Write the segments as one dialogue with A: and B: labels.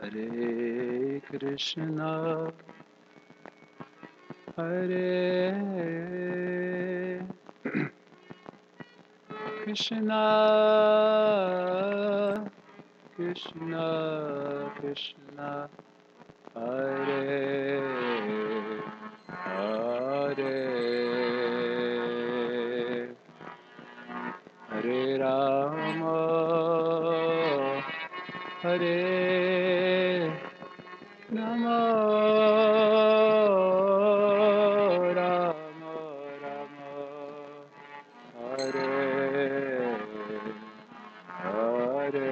A: Hare Krishna, Hare Krishna, Krishna Krishna, Hare Hare, Hare Rama, Hare Rama, Rama Rama, Hare Hare,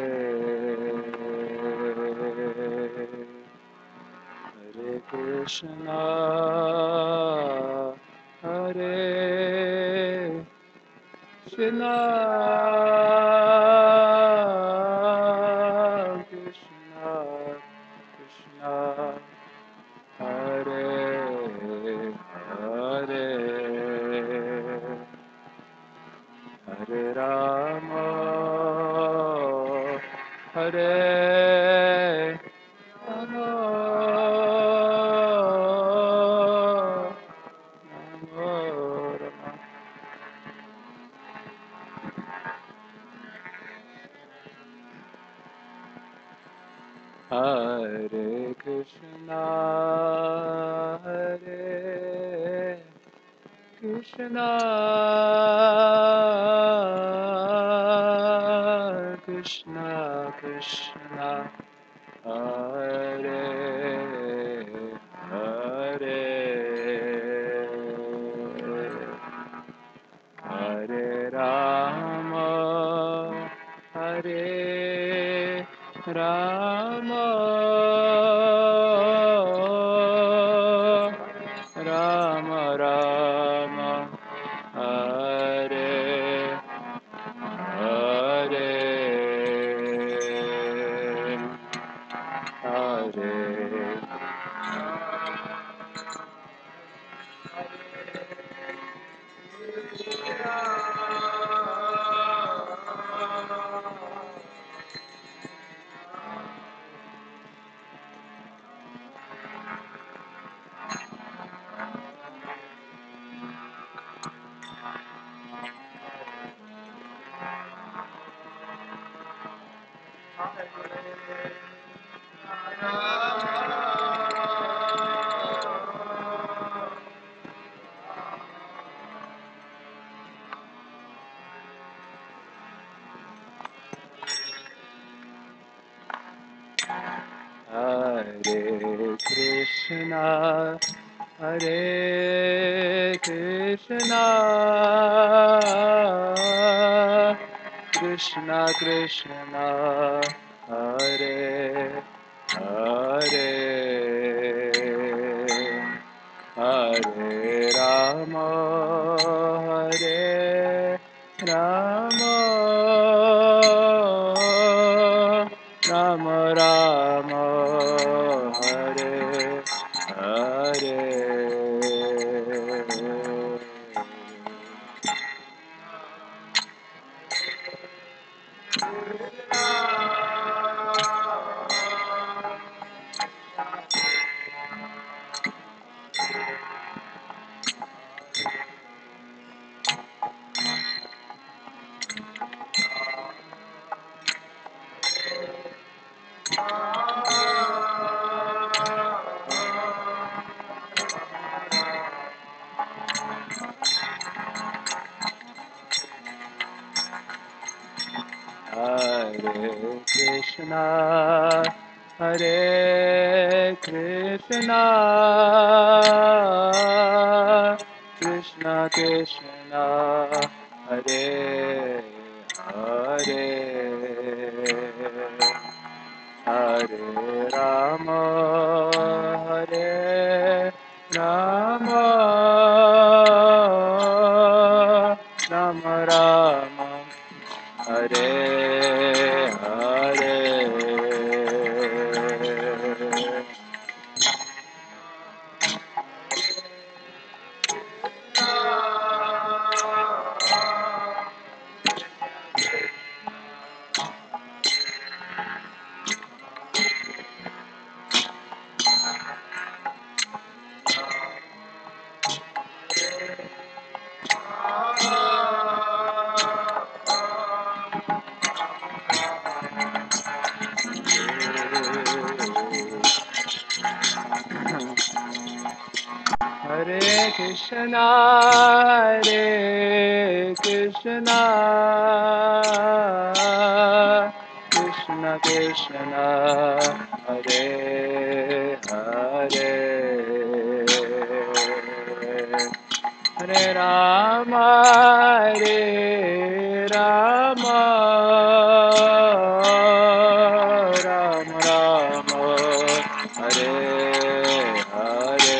A: Hare Krishna, Hare Krishna, Krishna Krishna, Hare Hare, Hare Rama, Hare Rama, Rama Rama, Hare Krishna, Hare Krishna, Krishna Krishna, Hare Hare, Hare Rama, Hare Rama, Rama Rama, Hare Hare, Hare Krishna, Hare Krishna, Krishna Krishna, Hare Hare, Hare Rama, Hare Rama, Rama Rama, Hare Hare, Hare Krishna, Hare Krishna, Krishna Krishna, Hare Hare, Hare Rama, Hare Rama, Rama Rama, Hare Hare, Krishna, Hare Krishna, Krishna Krishna, Hare Hare, Hare Rama, Hare Rama, Rama Rama, Hare Hare.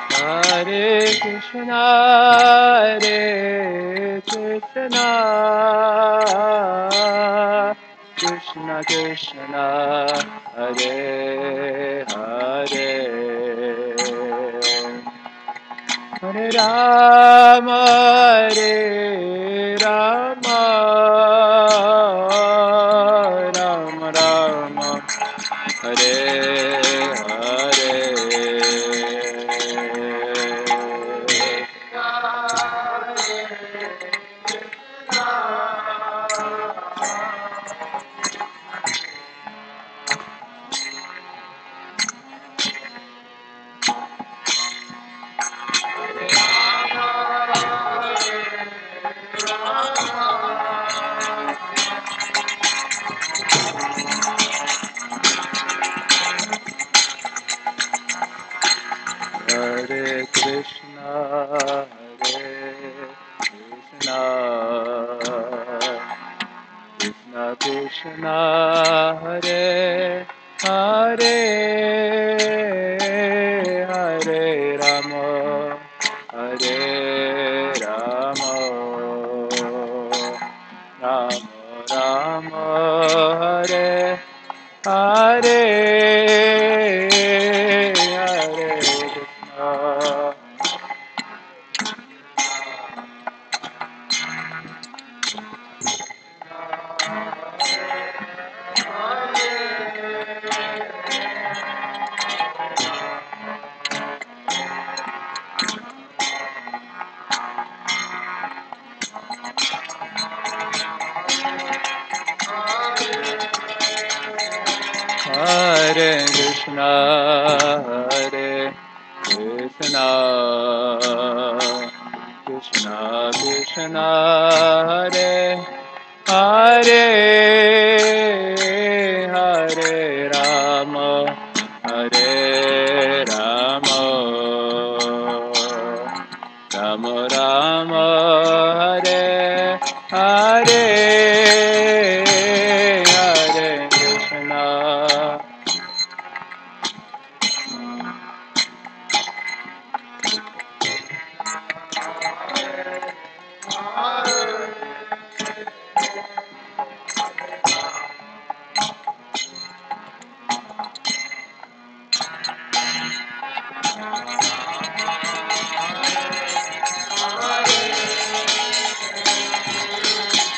A: Hare Krishna, Hare Krishna, Krishna Krishna, Hare Hare, Hare Rama, Hare Rama, Rama Rama, Hare Hare. Hare Krishna, Hare Krishna, Krishna Krishna, Hare Hare, Hare Rama, Hare Rama, Rama Rama, Hare Hare, Hare Krishna. Hare Krishna, Hare Krishna, Krishna Krishna, Hare Hare, Hare Rama, Hare Rama, Rama Rama, Hare Hare, Hare Krishna.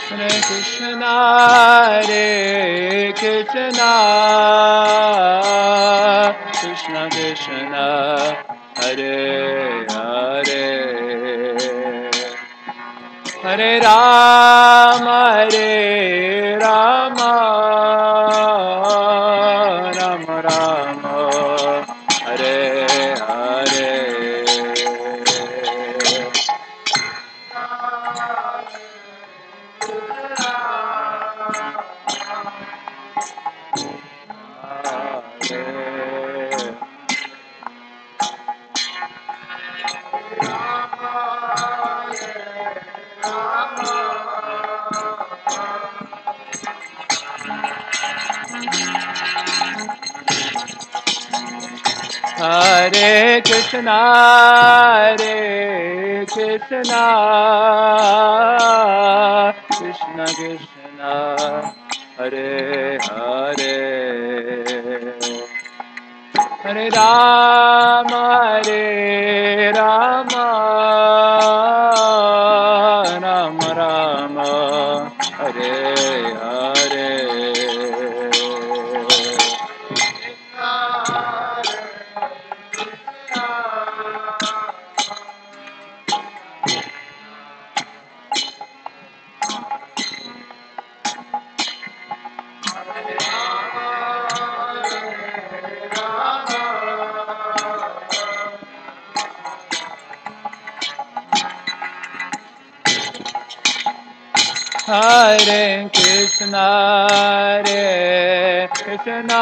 A: Hare Krishna, Hare Krishna, Krishna Krishna, Hare Hare, Hare Rama, Hare Rama, Rama Rama, Hare Hare. Hare Krishna, Hare Krishna, Krishna Krishna, Hare Hare, Hare Rama, Hare Rama, Rama Rama, Hare Hare. Hare Krishna, Hare Krishna,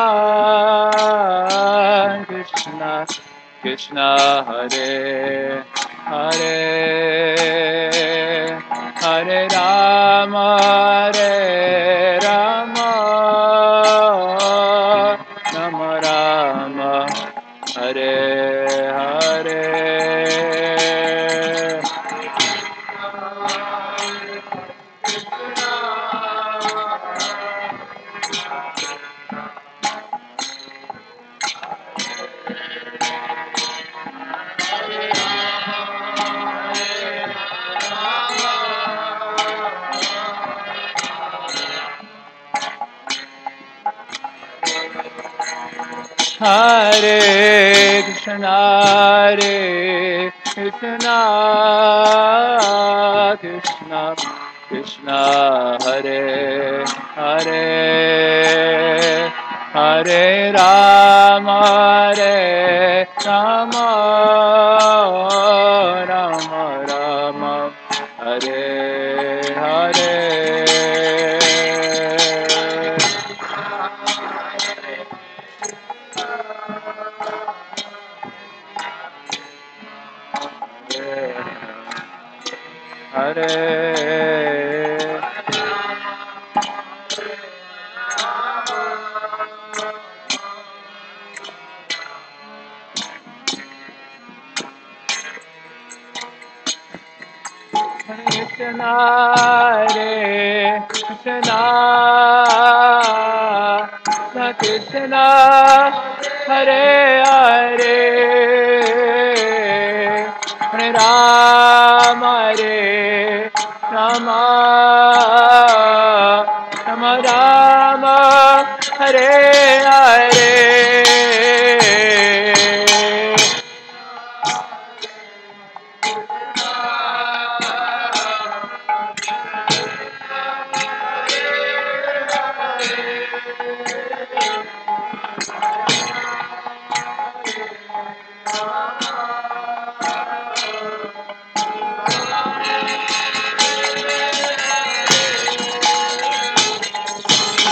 A: Krishna Krishna, Hare Hare, Hare Rama, Hare Rama, Rama Rama, Hare Hare. Hare Krishna, Hare Krishna, Krishna Krishna, Hare Hare, Hare Rama, Hare Rama, Rama Rama, Hare Hare. Hare Krishna, Hare Krishna, Krishna Hare Hare, Hare Rama, Hare Rama, Rama Rama, Hare Hare.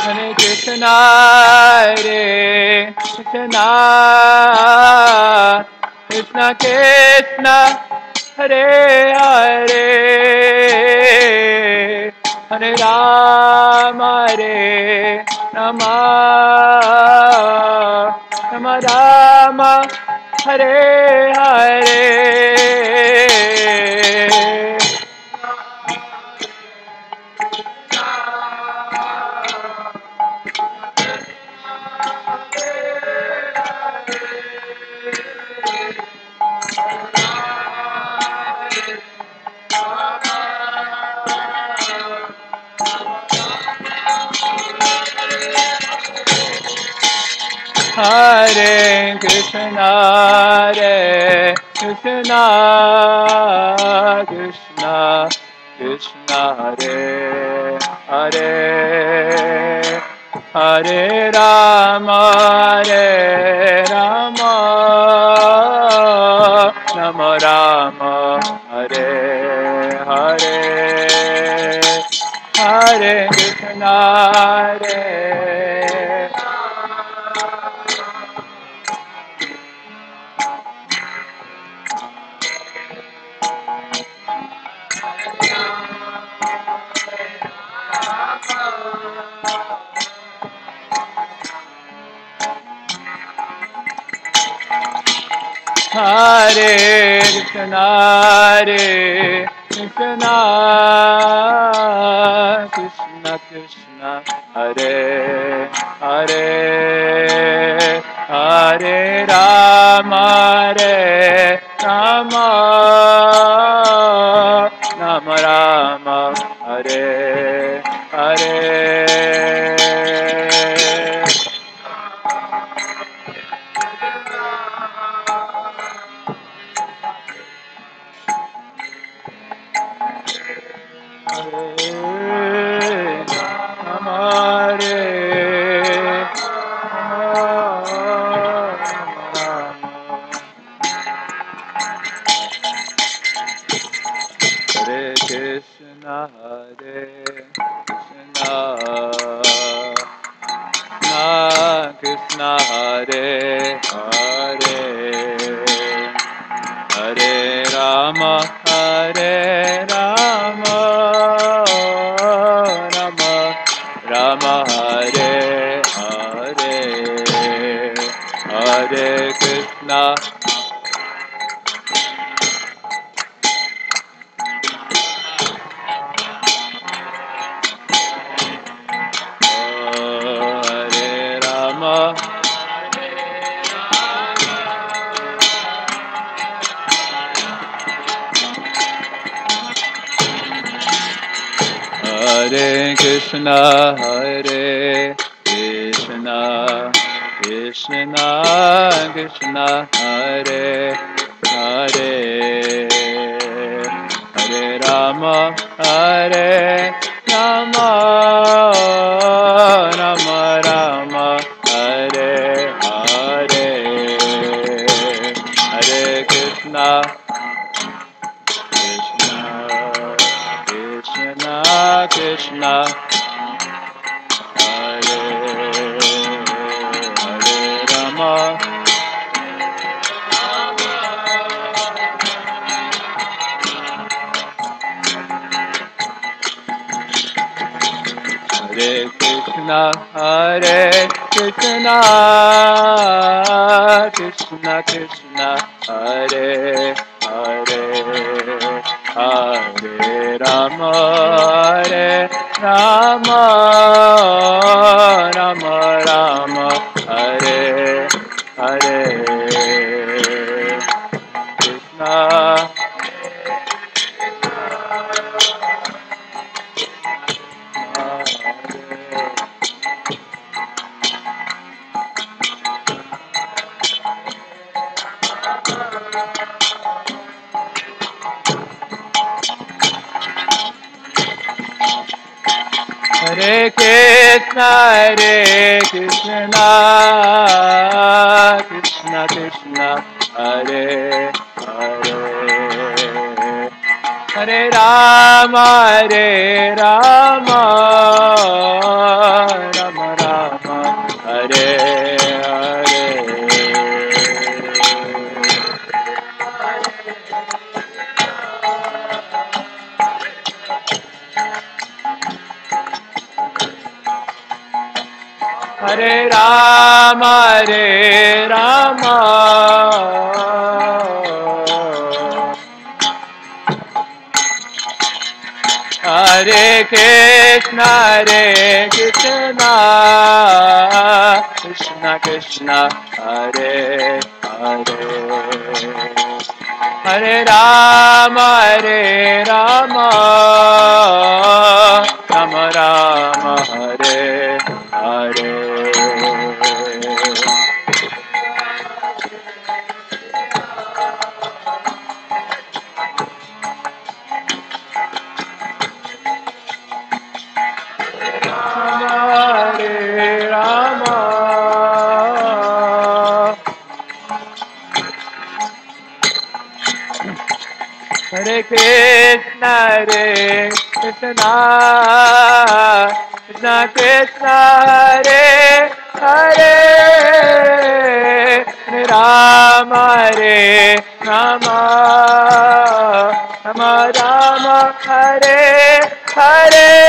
A: Hare Krishna, Hare Krishna, Krishna Krishna, Hare Hare, Hare Rama, Hare Rama, Rama Rama, Hare Hare. Hare Krishna, Hare Krishna, Krishna Krishna, Hare Hare, Hare Rama, Hare Rama, Rama Rama, Hare Hare, Hare Krishna, Hare Hare Krishna, Hare Krishna, Krishna Krishna, Hare Hare, Hare Rama. Rama, Hare Hare. Hare Krishna, Hare Krishna, Krishna Hare Hare, Hare Rama, Hare Rama, Rama Rama, Hare Hare, Hare Krishna. Hare Krishna, Hare Krishna, Krishna Krishna, Hare Hare, Hare Rama, Hare Rama, Rama Rama, Hare Hare, Hare Krishna, Krishna Krishna, Hare Hare Rama, Hare Krishna, Hare Krishna, Krishna Krishna, Hare Hare, Hare Rama, Hare Rama, Rama Rama, Hare Hare, Krishna. Hare Krishna, Hare Krishna, Krishna Krishna, Hare Hare, Hare Rama, Hare Rama, Rama Rama, Hare Hare. Hare Rama, Hare Rama, Hare Krishna, Hare Krishna, Krishna Krishna, Hare Hare, Hare Rama, Hare Rama, Rama Rama, Hare Hare. Hare Rama, Hare Krishna, Hare Krishna, Krishna Krishna, Hare Hare, Hare Rama, Hare Rama, Rama Rama, Hare Hare.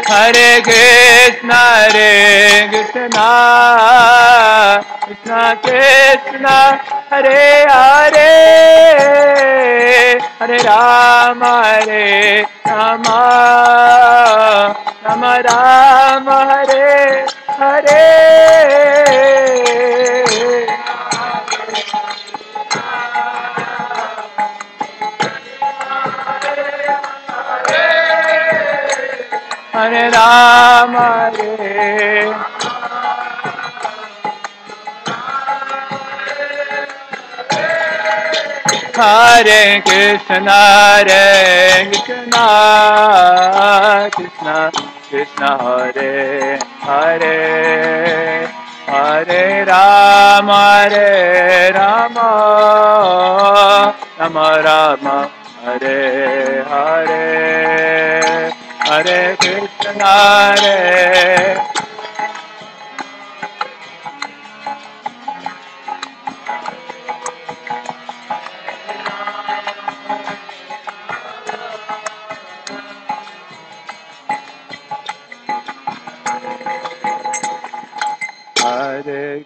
A: Hare Krishna, Hare Krishna, Krishna Krishna, Hare Hare, Hare Rama, Rama Rama, Hare Hare. Hare Rama, Hare Krishna, Krishna Krishna, Hare Hare, Hare Rama, Rama Rama, Hare Hare, Hare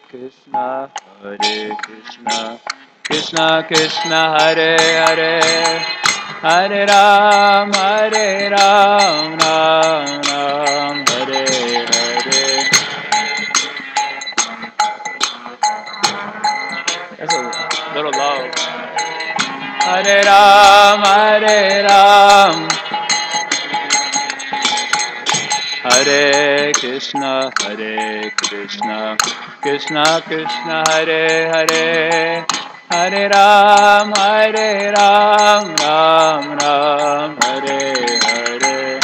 A: Krishna, Hare Krishna, Krishna Krishna, Hare Hare, Hare Ram, Ram Ram, Hare Hare. That's a little low. Hare Ram, Hare Krishna, Krishna Krishna, Hare Hare, Hare Ram, Ram Ram, Hare Hare.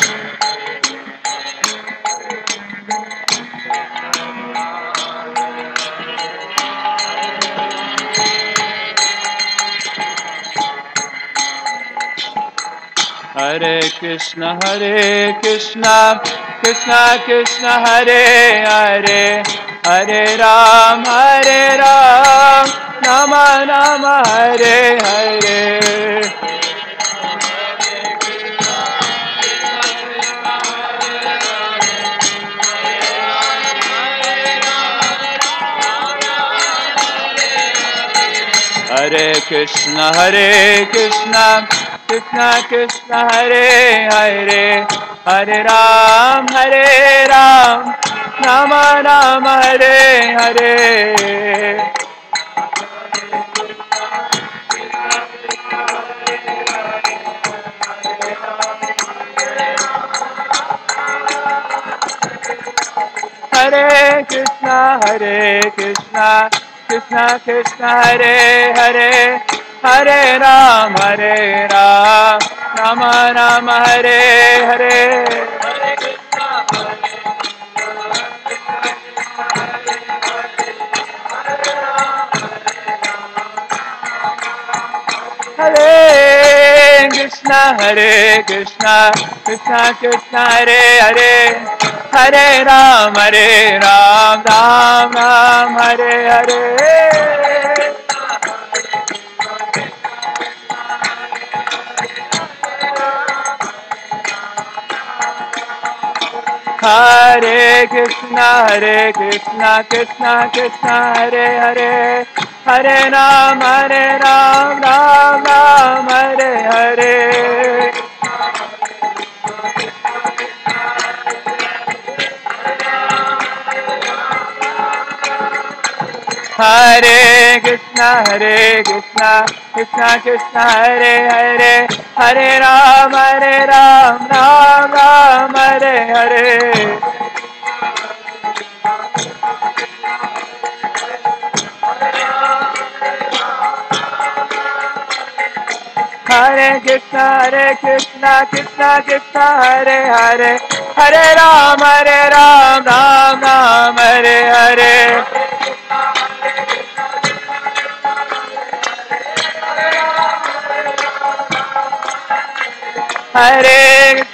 A: Hare Krishna, Krishna Krishna, Hare Hare, Hare Ram, Rama Rama, Hare Hare. Hare Krishna, Krishna Krishna, Hare Hare, Hare Ram, Rama Rama, Hare Hare. Hare Krishna, Krishna Krishna, Hare Hare, Hare Ram, Rama Rama, Hare Hare. Hare Krishna, Krishna Krishna, Hare Hare, Hare Ram, Ram Ram, Hare Hare. Hare Krishna, Krishna Krishna, Hare Hare, Hare Ram, Ram Ram, Hare Hare. Hare Krishna, Krishna Krishna, Hare Hare, Hare Ram, Ram Ram, Hare Hare. Hare Krishna, Krishna Krishna, Hare Hare, Hare Ram, Ram Ram, Hare Hare. Hare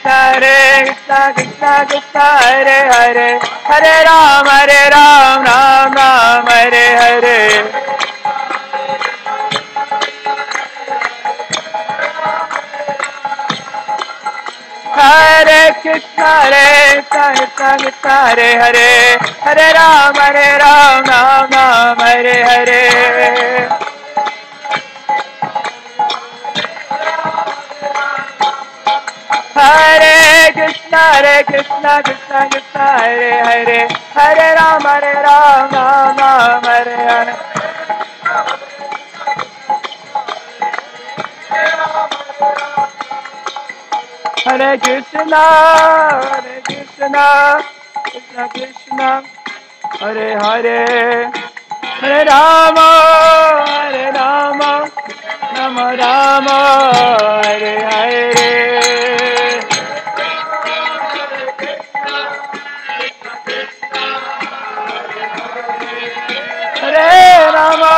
A: Krishna, Krishna Hare Hare, Hare Ram, Ram Ram, Hare Hare. Hare Krishna, Krishna Hare Hare, Hare Ram, Ram Ram, Hare Hare. Hare Krishna, Krishna Krishna, Hare Hare, Hare Ram, Ram Ram, Hare Hare. Hare Krishna, Krishna Krishna, Hare Hare, Hare Rama, Rama Rama, Hare Hare. Hare Rama,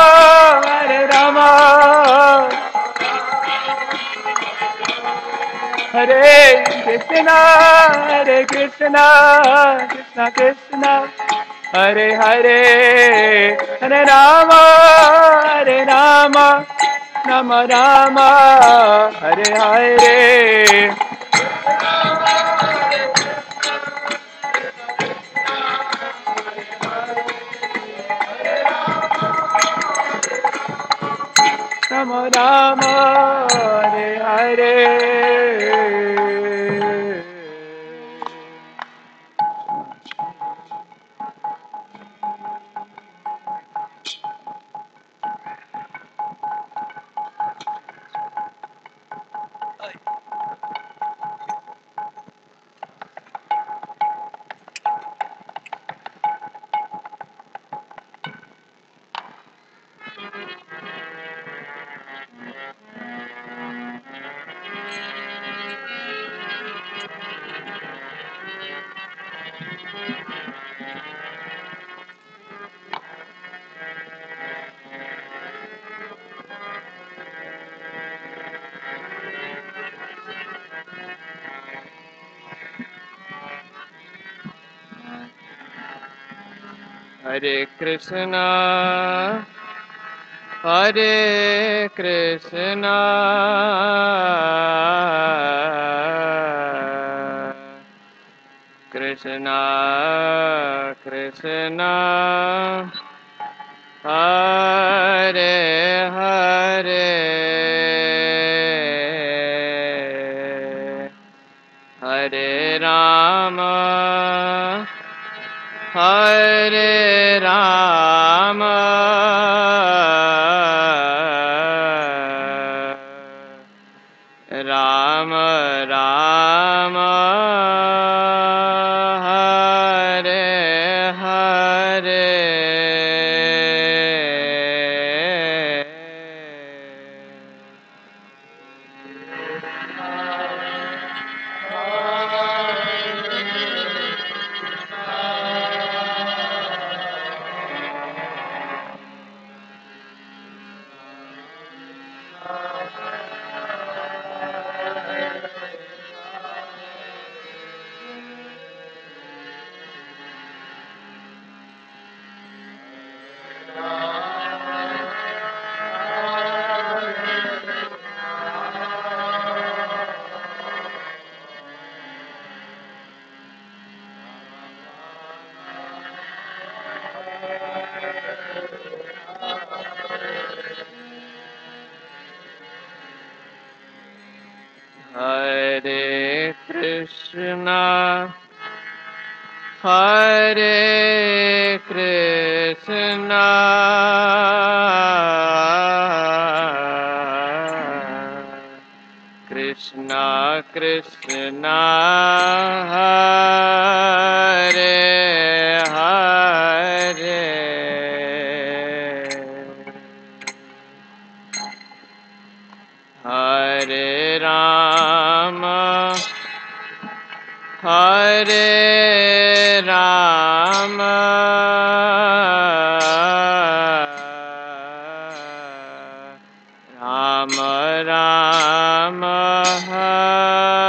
A: Hare Krishna, Krishna Krishna, Hare Hare, Hare Rama, Rama, Hare Hare. Rama Rama, Hare Hare. Hare Krishna, Hare Krishna, Krishna Krishna, Hare Hare, Hare Rama, Hare Rama, Rama Rama, Hare Hare. Hare Krishna, Hare Krishna, Krishna Krishna, Hare Hare, Hare Rama, Hare Rama, Rama Rama, Hare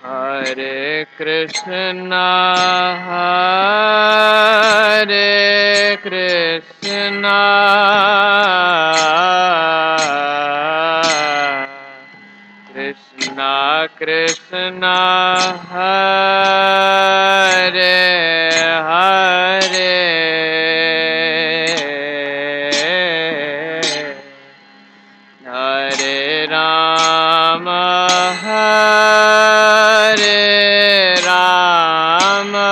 A: Hare Krishna, Hare Krishna, Krishna Krishna, Hare Hare, Hare Rama, Hare Rama,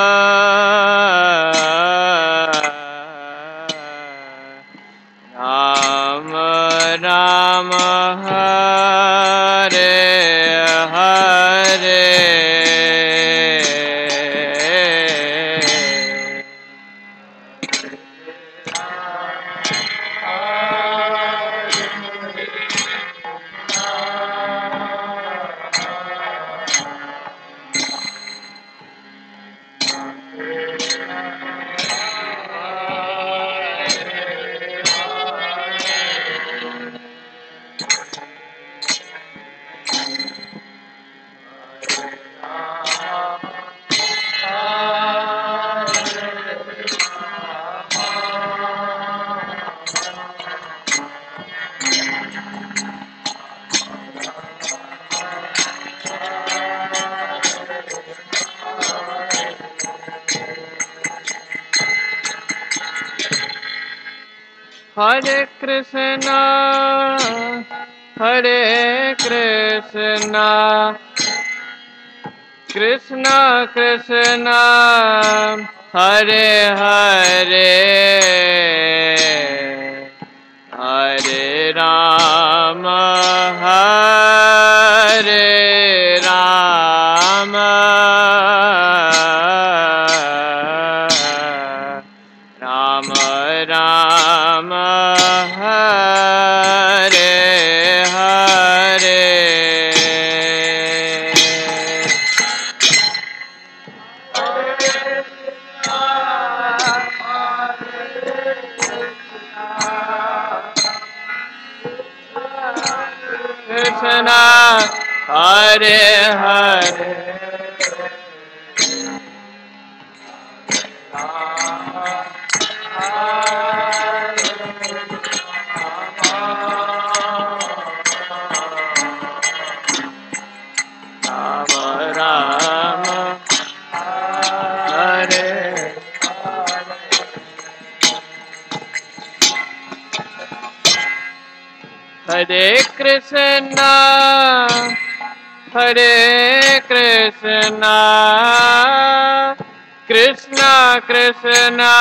A: Rama Rama, Hare Hare. Hare Krishna, Hare Krishna, Krishna Krishna, Hare Hare, Hare Rama, Hare Rama, Rama Rama, Hare Hare. Krishna, Hare Hare, Rama Rama, Hare Hare Krishna, Hare Krishna, Krishna Krishna,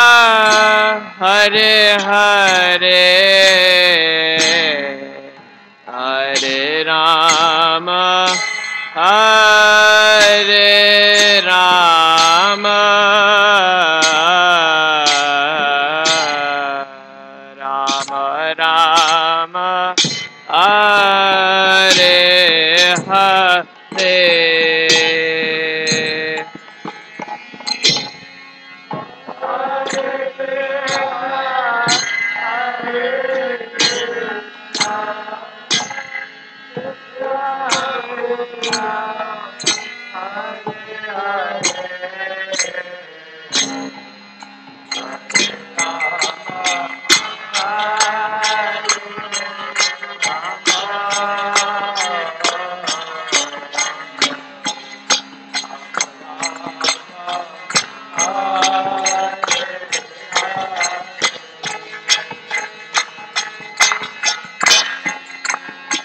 A: Hare Hare, Hare Rama, Hare Rama, Rama Rama, Hare Hare.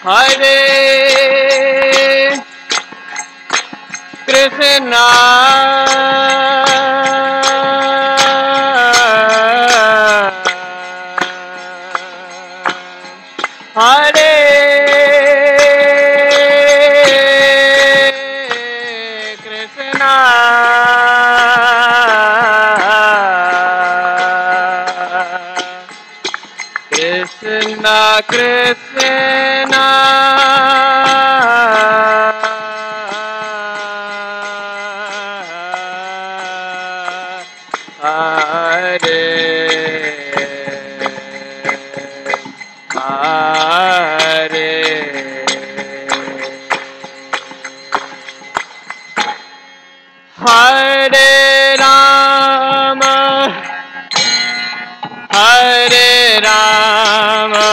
A: Hare Krishna, Hare Krishna, Krishna Krishna Hare Hare Hare Rama Hare Rama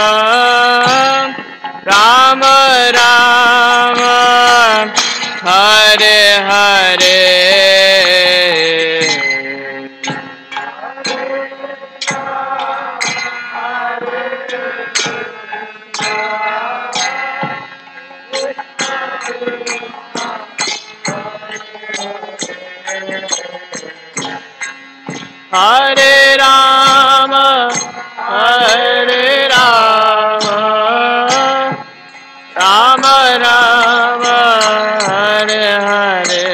A: Rama Rama Hare Hare Hare Rama Hare Rama Rama Rama Hare Hare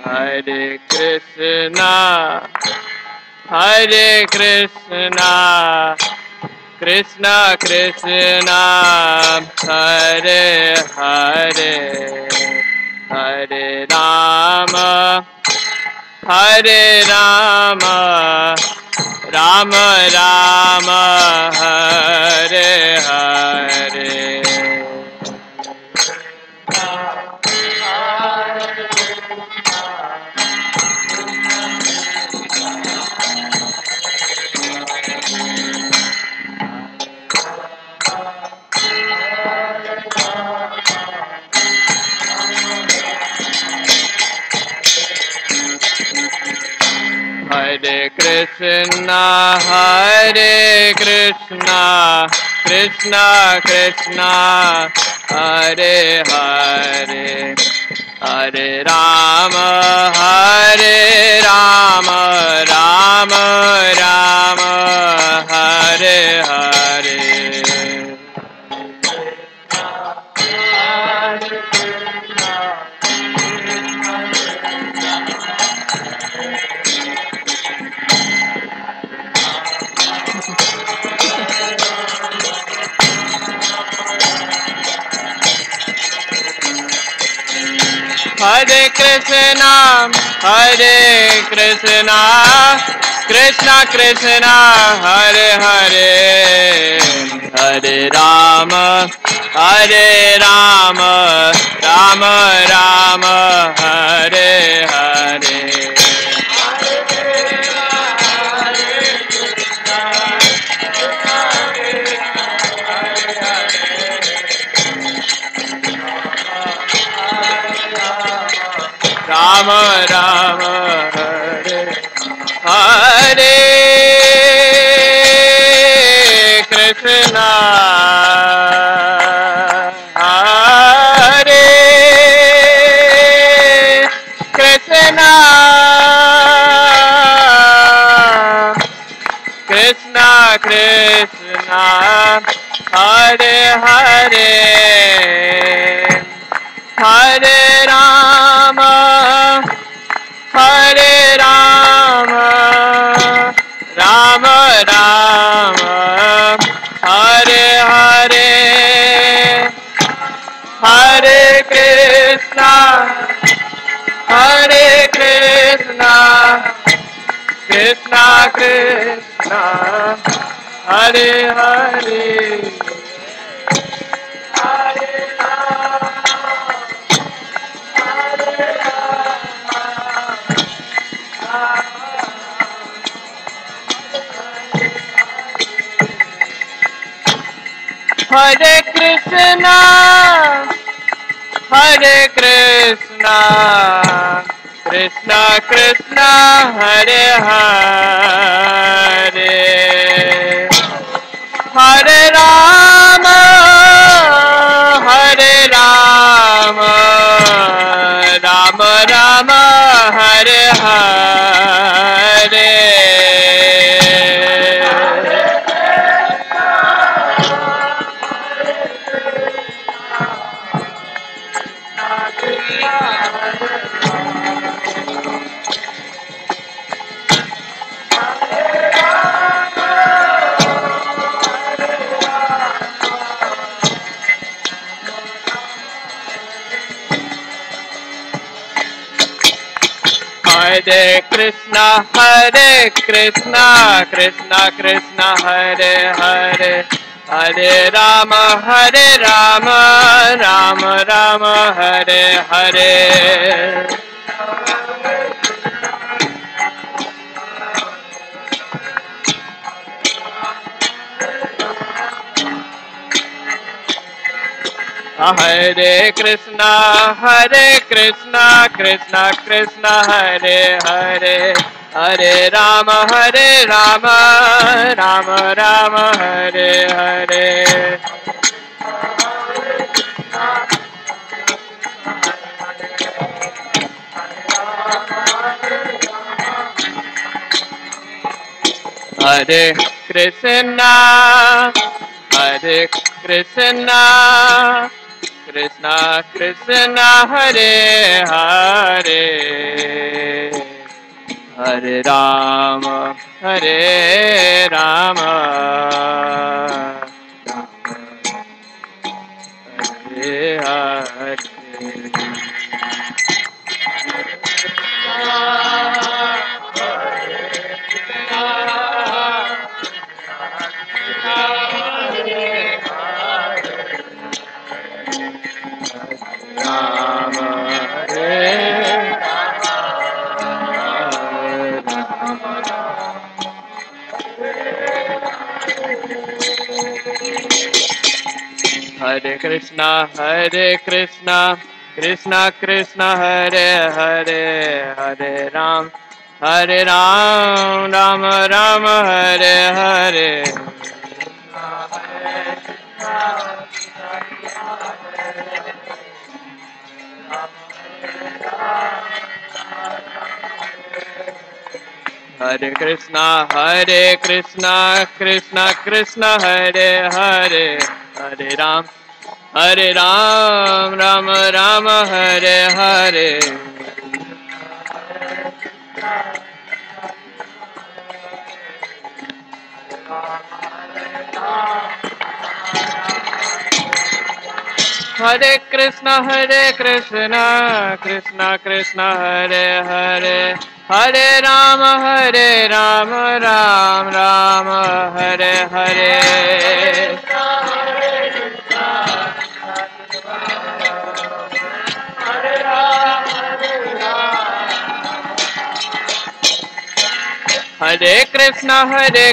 A: Hare Krishna Hare Krishna Krishna Krishna Hare Hare Hare Rama Hare Rama Rama Rama Hare Hare Hare Krishna Krishna Krishna Hare Hare Hare Rama Rama Rama Hare Hare Hare Krishna Krishna Krishna Hare Hare Hare Rama Rama Rama Hare Hare Rama Rama Hare Hare Krishna Hare Krishna Krishna Krishna Hare Hare Hare Rama Rama Rama Hare Hare Hare Krishna Krishna Krishna Hare Hare Hare Krishna Krishna Krishna Hare Hare Hare Rama Rama Rama Hare Hare Hare Krishna, Krishna Krishna Hare Hare, Hare Rama, Rama Rama, Hare Hare. Hare Krishna, Krishna Krishna Hare Hare, Hare Rama, Rama Rama, Hare Hare. Hare Krishna, Krishna Krishna Hare Hare, Hare Rama, Hare Rama, Hare Hare. Hare Krishna, Krishna Krishna Hare Hare, Hare Ram, Rama Rama, Hare Hare. Hare Krishna, Krishna Krishna Hare Hare, Hare Ram, Rama Rama, Hare Hare. Hare Krishna, Krishna Krishna Hare Hare, Hare Rama, Rama Rama, Hare Hare. Hare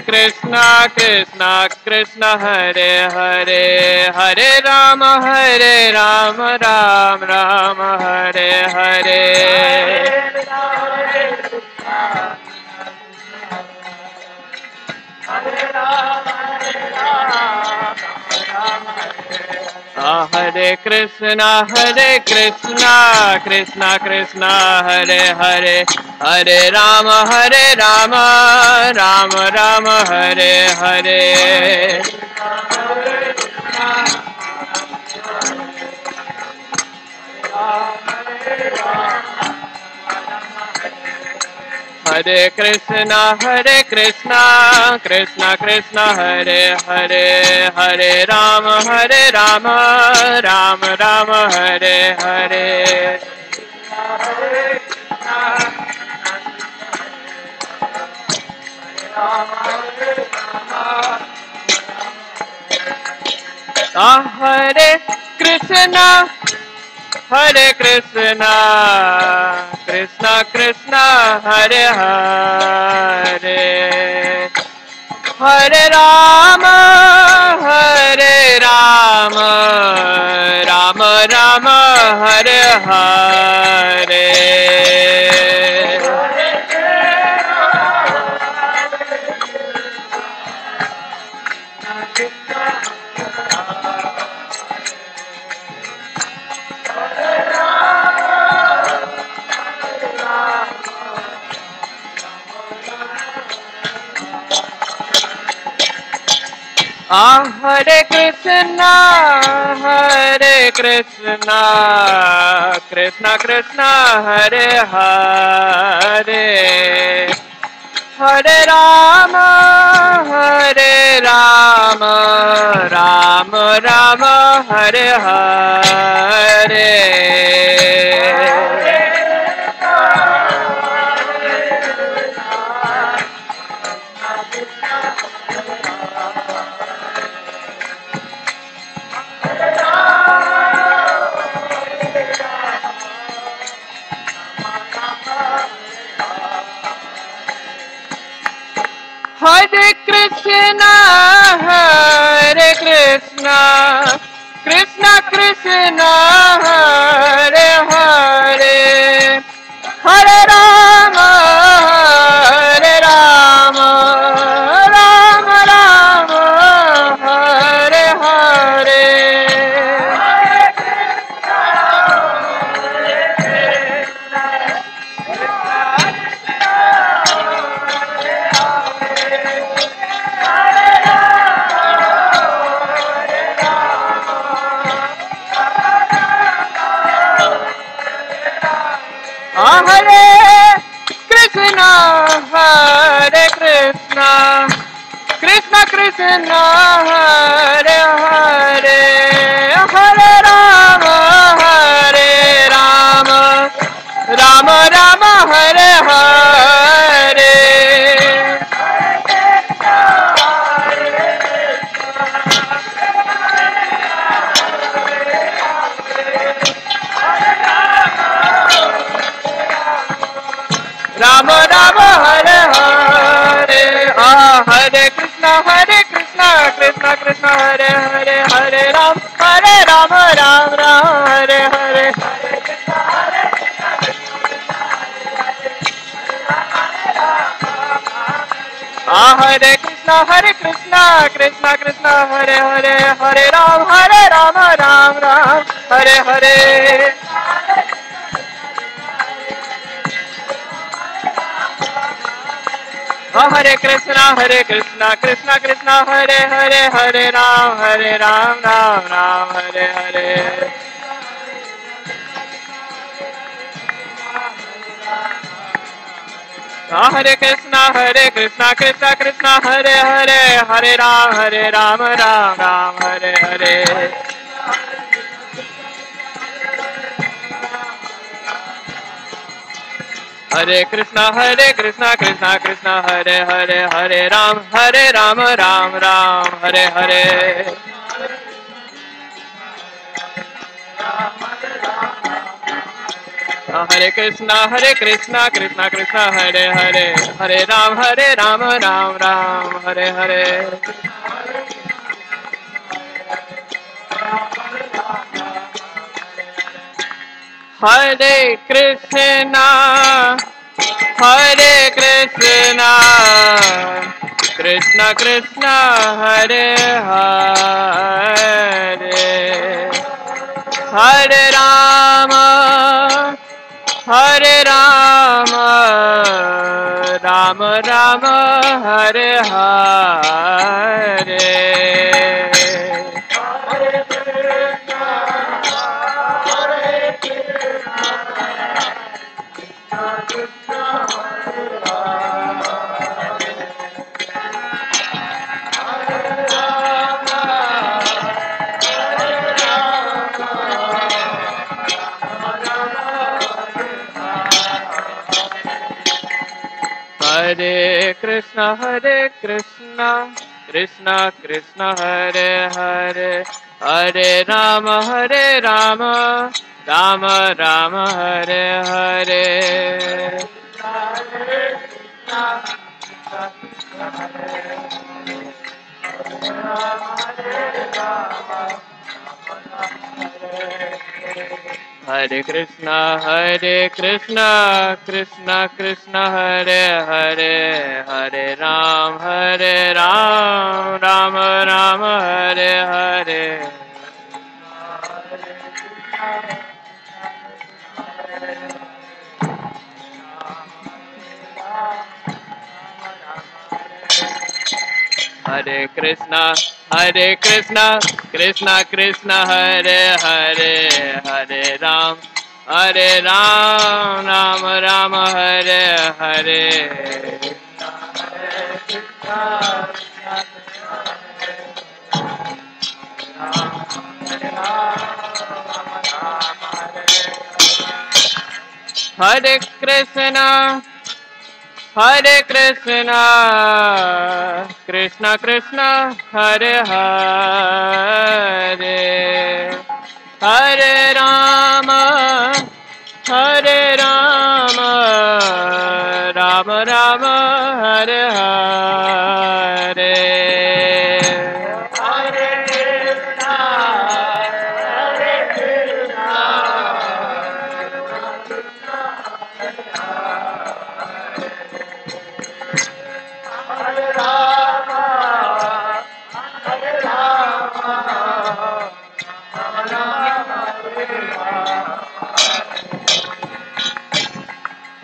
A: Krishna, Krishna Krishna Hare Hare, Hare Rama, Rama Rama, Hare Hare. Hare Krishna, Krishna Krishna Hare Hare, Hare Rama, Rama Rama, Hare Hare. Hare Krishna, Krishna Hare Hare, Hare Rama, Rama Rama, Hare Hare. Hare Krishna, Krishna Krishna Hare Hare, Hare Rama, Rama Rama, Hare Hare. Hare Krishna, Krishna Krishna Hare Hare, Hare Rama, Rama Rama, Hare Hare. Krishna, Krishna Krishna, Hare Hare, Hare Rama, Hare Rama, Rama Rama, Hare Hare. Hare Krishna, Hare Krishna, Krishna Krishna, Hare Hare, Hare Rama, Hare Rama, Rama Rama, Hare Hare. Rama Rama, Hare Hare, Hare Krishna, Krishna Krishna, Hare Hare, Hare Ram, Ram Ram, Hare Hare. Hare Krishna, Krishna Krishna, Hare Hare, Hare Ram, Ram Ram, Hare Hare. Hare Krishna, Krishna Krishna, Hare Hare, Hare Ram, Ram Ram, Hare Hare. Hare Krishna, Krishna Krishna, Hare Hare, Hare Ram, Ram Ram, Hare Hare. Hare Krishna, Krishna Krishna, Hare Hare, Hare Ram, Ram Ram, Hare Hare. Hare Krishna, Krishna Krishna, Hare Hare, Hare Ram, Ram Ram, Hare Hare. Hare Krishna, Krishna Krishna, Hare Hare, Hare Rama, Rama Rama, Hare Hare. Hare Krishna, Krishna Krishna, Hare Hare, Hare Rama, Rama Rama, Hare Hare. Hare Krishna, Krishna Krishna, Hare Hare, Hare Ram, Ram Rama, Hare Hare. Hare Krishna, Krishna Krishna, Hare Hare, Hare Ram, Ram Rama, Hare Hare. Hare Krishna, Krishna Krishna, Hare Hare, Hare Rama, Rama Rama, Hare Hare. Hare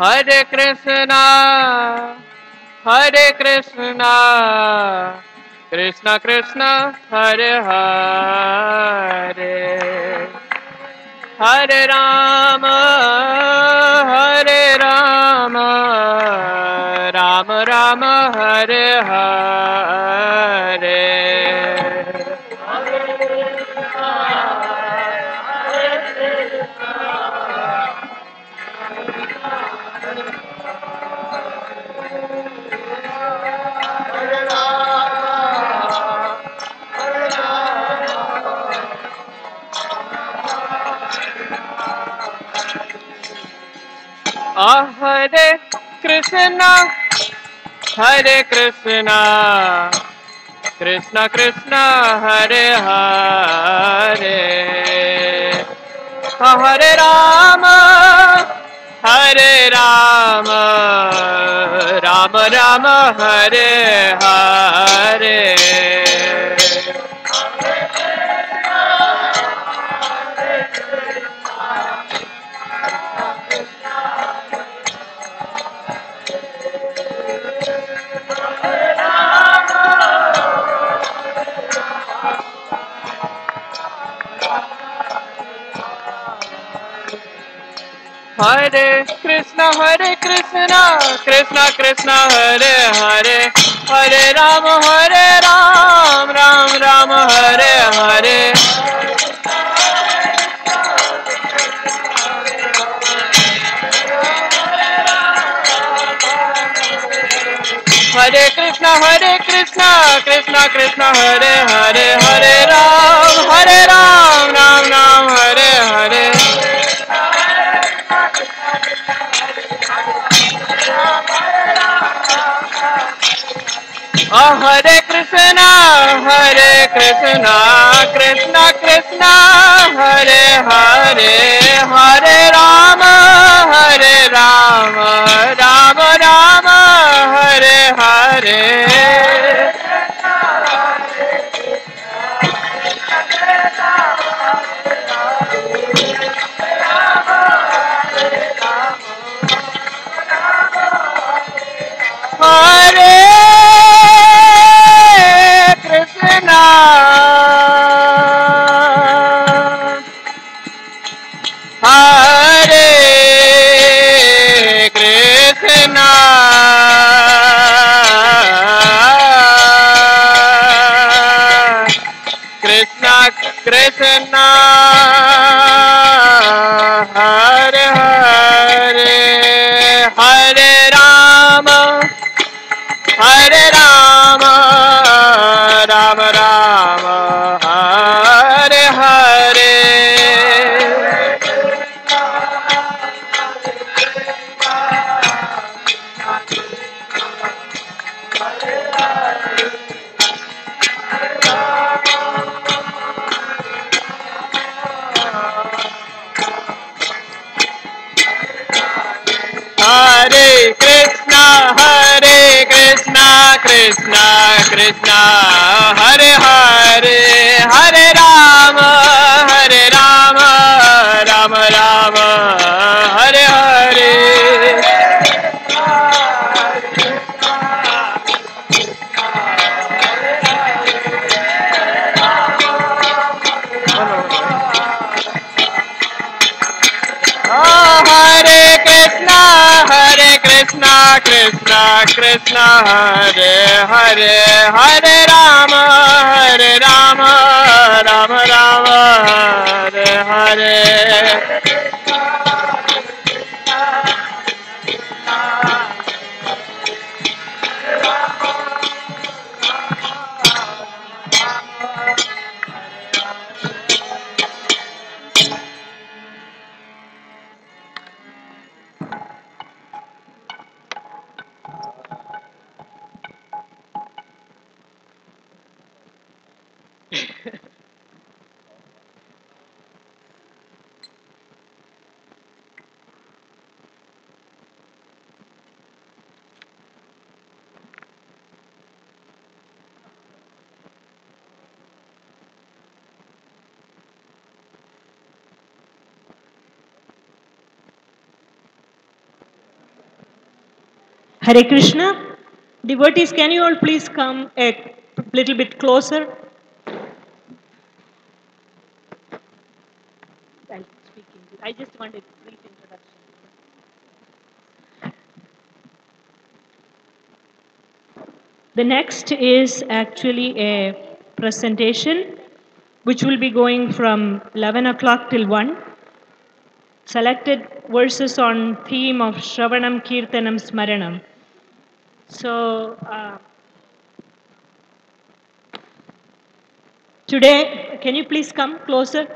A: Hare Krishna, Hare Krishna, Krishna Krishna, Hare Hare, Hare Rama, Hare Rama, Rama Rama, Hare Hare. Hare Krishna, Hare Krishna, Krishna Krishna, Hare Hare, Hare Rama, Hare Rama, Rama Rama, Hare Hare. Hare Krishna, Krishna Krishna, Hare Hare, Hare Rama, Ram Rama, Hare Hare. Hare Krishna, Krishna Krishna, Hare Hare, Hare Ram, Ram Ram, Hare Hare. Hare Krishna, Krishna Krishna, Hare Hare, Hare Rama, Rama Rama, Hare Hare. Hare Krishna, Hare Krishna, Krishna Krishna, Hare Hare, Hare Rama, Rama Rama, Hare Hare. Hare Krishna, Krishna Krishna, Hare Hare, Hare Rama, Rama Rama, Hare Hare. Hare Krishna, Krishna Krishna, Hare Hare, Hare Rama, Rama Rama, Hare Hare.
B: Hare Krishna. Devotees, can you all please come a little bit closer? I'll speak English. I just wanted a brief introduction. The next is actually a presentation which will be going from 11 o'clock till 1. Selected verses on theme of Shravanam, Kirtanam, Smaranam. So, today, can you please come closer?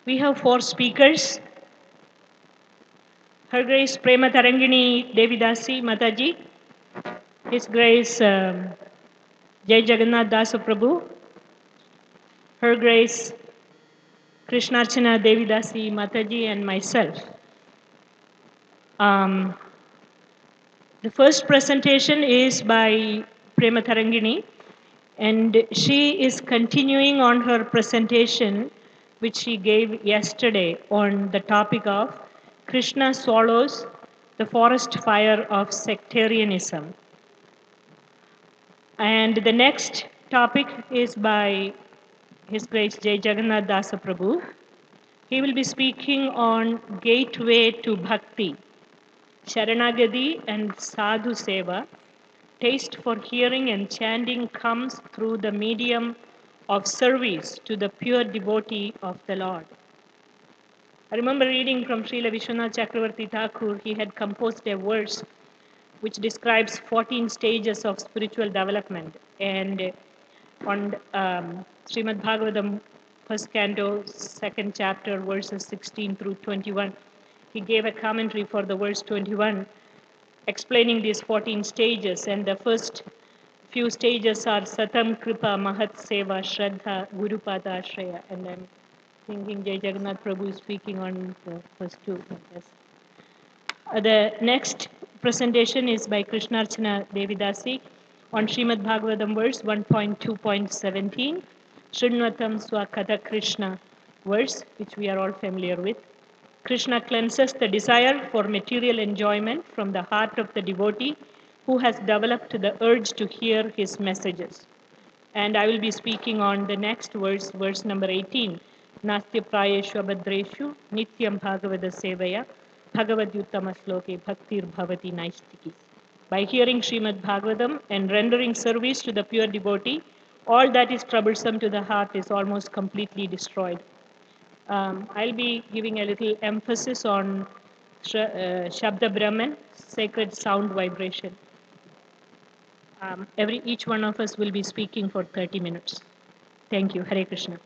B: We have 4 speakers. Her Grace Prema Tarangini Devidasi Mataji, His Grace Jai Jagannath Dasa Prabhu, Her Grace Krishnarchana Devidasi Mataji, and myself. The first presentation is by Prema Tarangini, and she is continuing on her presentation which she gave yesterday on the topic of Krishna swallows the forest fire of sectarianism. And the next topic is by His Grace Jai Jagannath Dasa Prabhu. He will be speaking on Gateway to Bhakti, Sharanagati and Sadhu Seva. Taste for hearing and chanting comes through the medium of service to the pure devotee of the Lord. I remember reading from Srila Vishwanath Chakravarti Thakur. He had composed a verse which describes 14 stages of spiritual development. And on Srimad Bhagavatam, first canto, second chapter, verses 16 through 21, he gave a commentary for the verse 21, explaining these 14 stages. And the first few stages are Satam Kripa Mahat Seva Shraddha Guru Pada Ashraya. And I'm thinking Jai Jagannath Prabhu is speaking on the first two. Yes. The next presentation is by Krishnarchana Devidasi on Srimad Bhagavatam verse 1.2.17, Shrunvatam Swakatha Krishna verse, which we are all familiar with. Krishna cleanses the desire for material enjoyment from the heart of the devotee who has developed the urge to hear his messages. And I will be speaking on the next verse, verse number 18. Nastya prayeshu abhadreshu nityam bhagavada sevaya bhagavadyuttama sloke bhaktir bhavati naistiki. By hearing Srimad Bhagavatam and rendering service to the pure devotee, all that is troublesome to the heart is almost completely destroyed. I'll be giving a little emphasis on Shabda Brahman, sacred sound vibration. Each one of us will be speaking for 30 minutes. Thank you. Hare Krishna.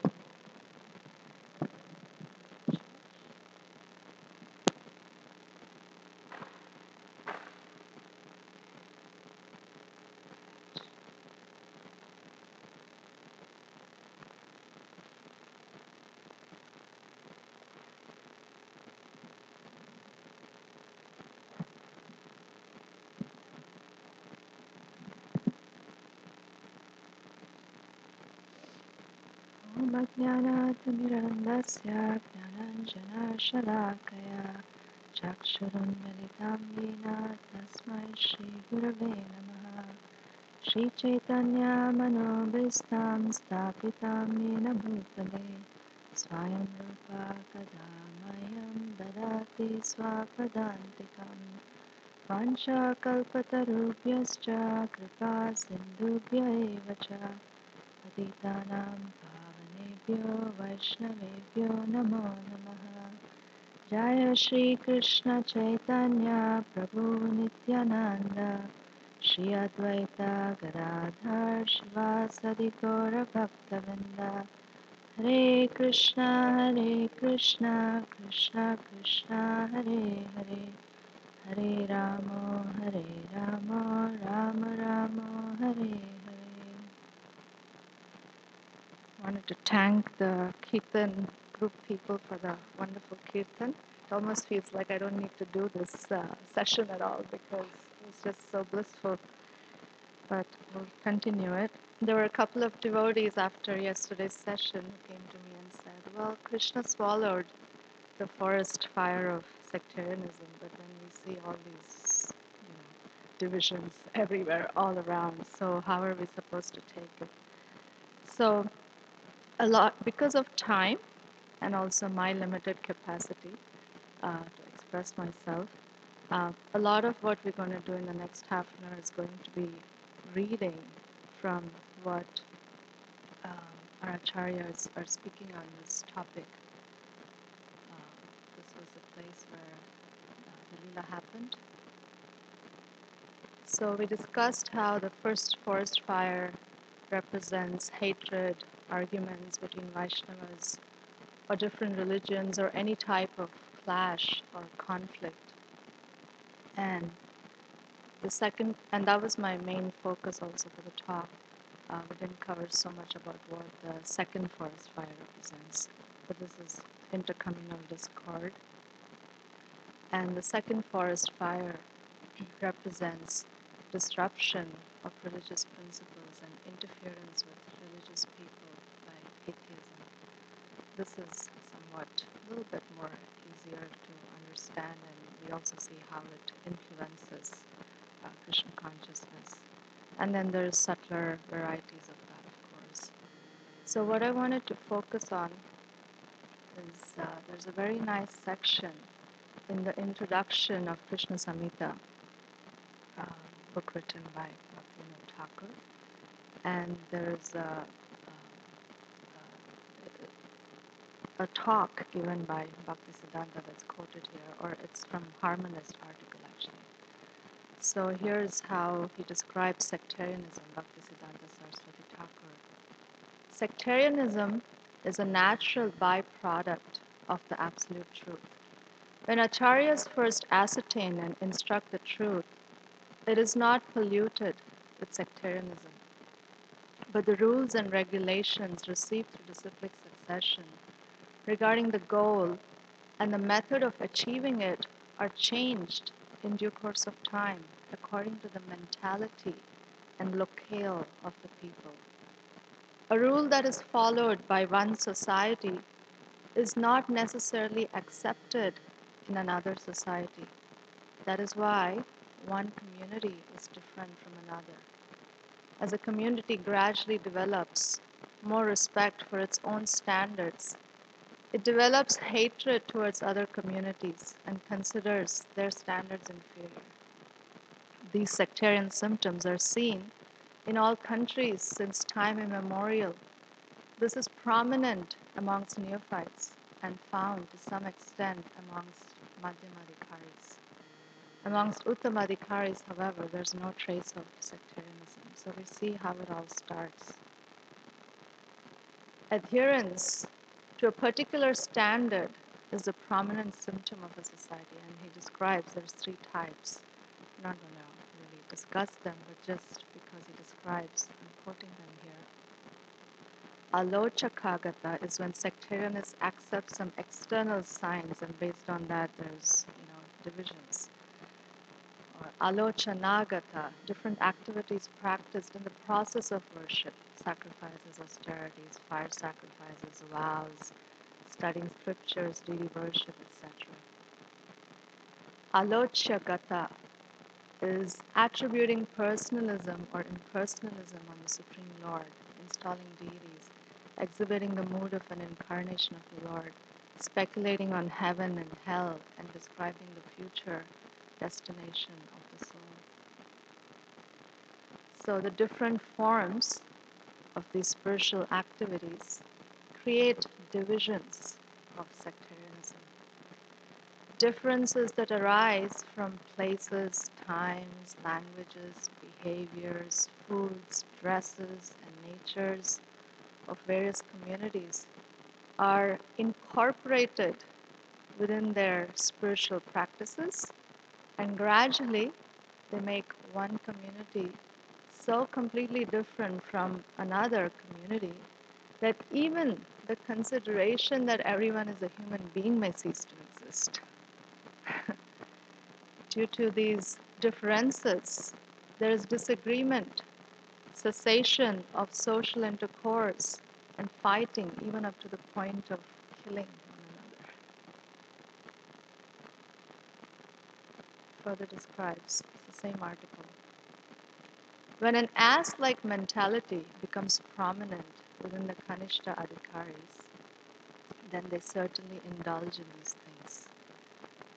C: ज्ञानातिमिरन्दस्य ज्ञानाञ्जनशलाकया चक्षुरुन्मिलितं येन तस्मै श्रीगुरवे नमः। श्रीचैतन्यमनोभीष्टां स्थापितां येन भूतले स्वयं रूपा कदा मह्यं ददाति स्वपदान्तिकम्। वाञ्छाकल्पतरुभ्यश्च कृपा सिन्धुभ्य एव च पतितानां पावनेभ्यो वैष्णवेभ्यो नमो नमः। जय श्रीकृष्ण चैतन्य प्रभु नित्यानन्द श्री अद्वैत गदाधर शिवासदि गौरभक्तवृन्द। हरे कृष्णा कृष्णा कृष्णा हरे हरे, हरे Ram Ram Ram Hare Hare. Wanted to thank the Kirtan group people for the wonderful Kirtan. It almost feels like I don't need to do this session at all because it was just so blissful. but we'll continue it. There were a couple of devotees after yesterday's session who came to me and said, well, Krishna swallowed the forest fire of sectarianism, but then we see all these divisions everywhere, all around. So how are we supposed to take it? So a lot, because of time and also my limited capacity to express myself, a lot of what we're going to do in the next half an hour is going to be reading from what our acharyas are speaking on this topic. This was the place where the Leela happened. So we discussed how the first forest fire represents hatred, arguments between Vaishnavas or different religions or any type of clash or conflict. And the second, and that was my main focus also for the talk. We didn't cover so much about what the second forest fire represents, but this is intercommunal discord. And the second forest fire represents disruption of religious principles and interference with religious people by atheism. This is somewhat a little bit more easier to understand, and we also see how it influences Krishna consciousness. And then there's subtler varieties of that, of course. So what I wanted to focus on is there's a very nice section in the introduction of Krishna Samhita, book written by Bhaktivinoda Thakur, and there's a talk given by Bhaktisiddhanta that's quoted here, or it's from Harmonist article actually. So here's how he describes sectarianism, Bhaktisiddhanta Saraswati Thakur. Sectarianism is a natural byproduct of the absolute truth. When acharyas first ascertain and instruct the truth, it is not polluted with sectarianism, but the rules and regulations received through disciplic succession regarding the goal and the method of achieving it are changed in due course of time according to the mentality and locale of the people. A rule that is followed by one society is not necessarily accepted in another society. That is why one community is different from another. As a community gradually develops more respect for its own standards, it develops hatred towards other communities and considers their standards inferior. These sectarian symptoms are seen in all countries since time immemorial. This is prominent amongst neophytes and found to some extent amongst Madhyamadhikaris. Amongst Uttamadhikaris, however, there's no trace of sectarianism. So we see how it all starts. Adherence to a particular standard is a prominent symptom of a society, and he describes there's three types. I'm not going to really discuss them, but just because he describes, I'm quoting them here. Alochakagata is when sectarianists accept some external signs, and based on that there's divisions. Or alochanagata, different activities practiced in the process of worship, sacrifices, austerities, fire sacrifices, vows, studying scriptures, deity worship, etc. Alochagata is attributing personalism or impersonalism on the Supreme Lord, installing deities, exhibiting the mood of an incarnation of the Lord, speculating on heaven and hell, and describing the future destination of the soul. So the different forms of these spiritual activities create divisions of sectarianism. Differences that arise from places, times, languages, behaviors, foods, dresses, and natures of various communities are incorporated within their spiritual practices, and gradually they make one community so completely different from another community that even the consideration that everyone is a human being may cease to exist. Due to these differences, there is disagreement cessation of social intercourse and fighting, even up to the point of killing one another. Further describes, it's the same article. When an ass-like mentality becomes prominent within the Kanishta Adhikaris, then they certainly indulge in these things.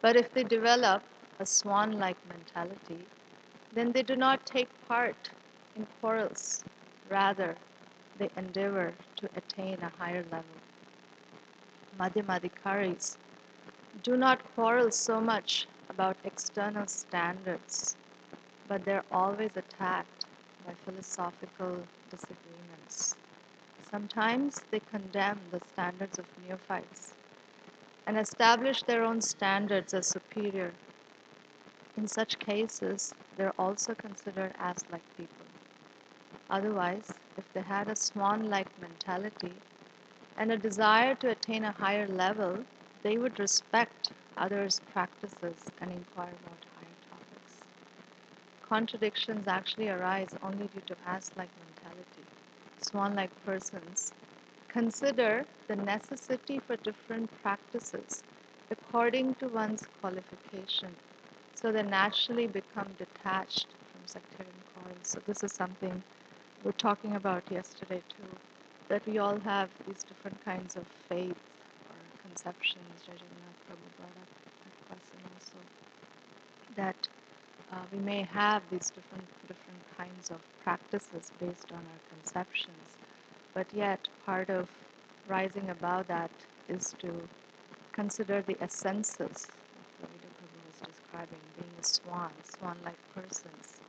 C: But if they develop a swan-like mentality, then they do not take part in quarrels. Rather, they endeavor to attain a higher level. Madhyamadhikaris do not quarrel so much about external standards, but they're always attacked by philosophical disagreements. Sometimes they condemn the standards of neophytes and establish their own standards as superior. In such cases, they're also considered as-like people. Otherwise, if they had a swan-like mentality and a desire to attain a higher level, they would respect others' practices and inquire about higher topics. Contradictions actually arise only due to ass-like mentality. Swan-like persons consider the necessity for different practices according to one's qualification, so they naturally become detached from sectarian quarrels. So this is something we were talking about yesterday too, that we all have these different kinds of faith or conceptions. Jagannath Prabhu brought up that question also, that we may have these different kinds of practices based on our conceptions, but yet part of rising above that is to consider the essences that Vida Prabhu was describing, being a swan-like persons.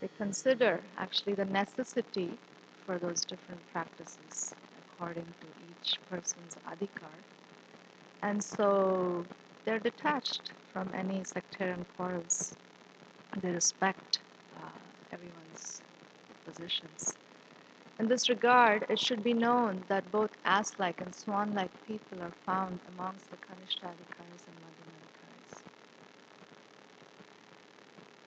C: They consider actually the necessity for those different practices according to each person's adhikar, and so they're detached from any sectarian quarrels. They respect everyone's positions. In this regard, it should be known that both ass-like and swan-like people are found amongst the Kanishta-adhikaris and Madhyama-adhikaris.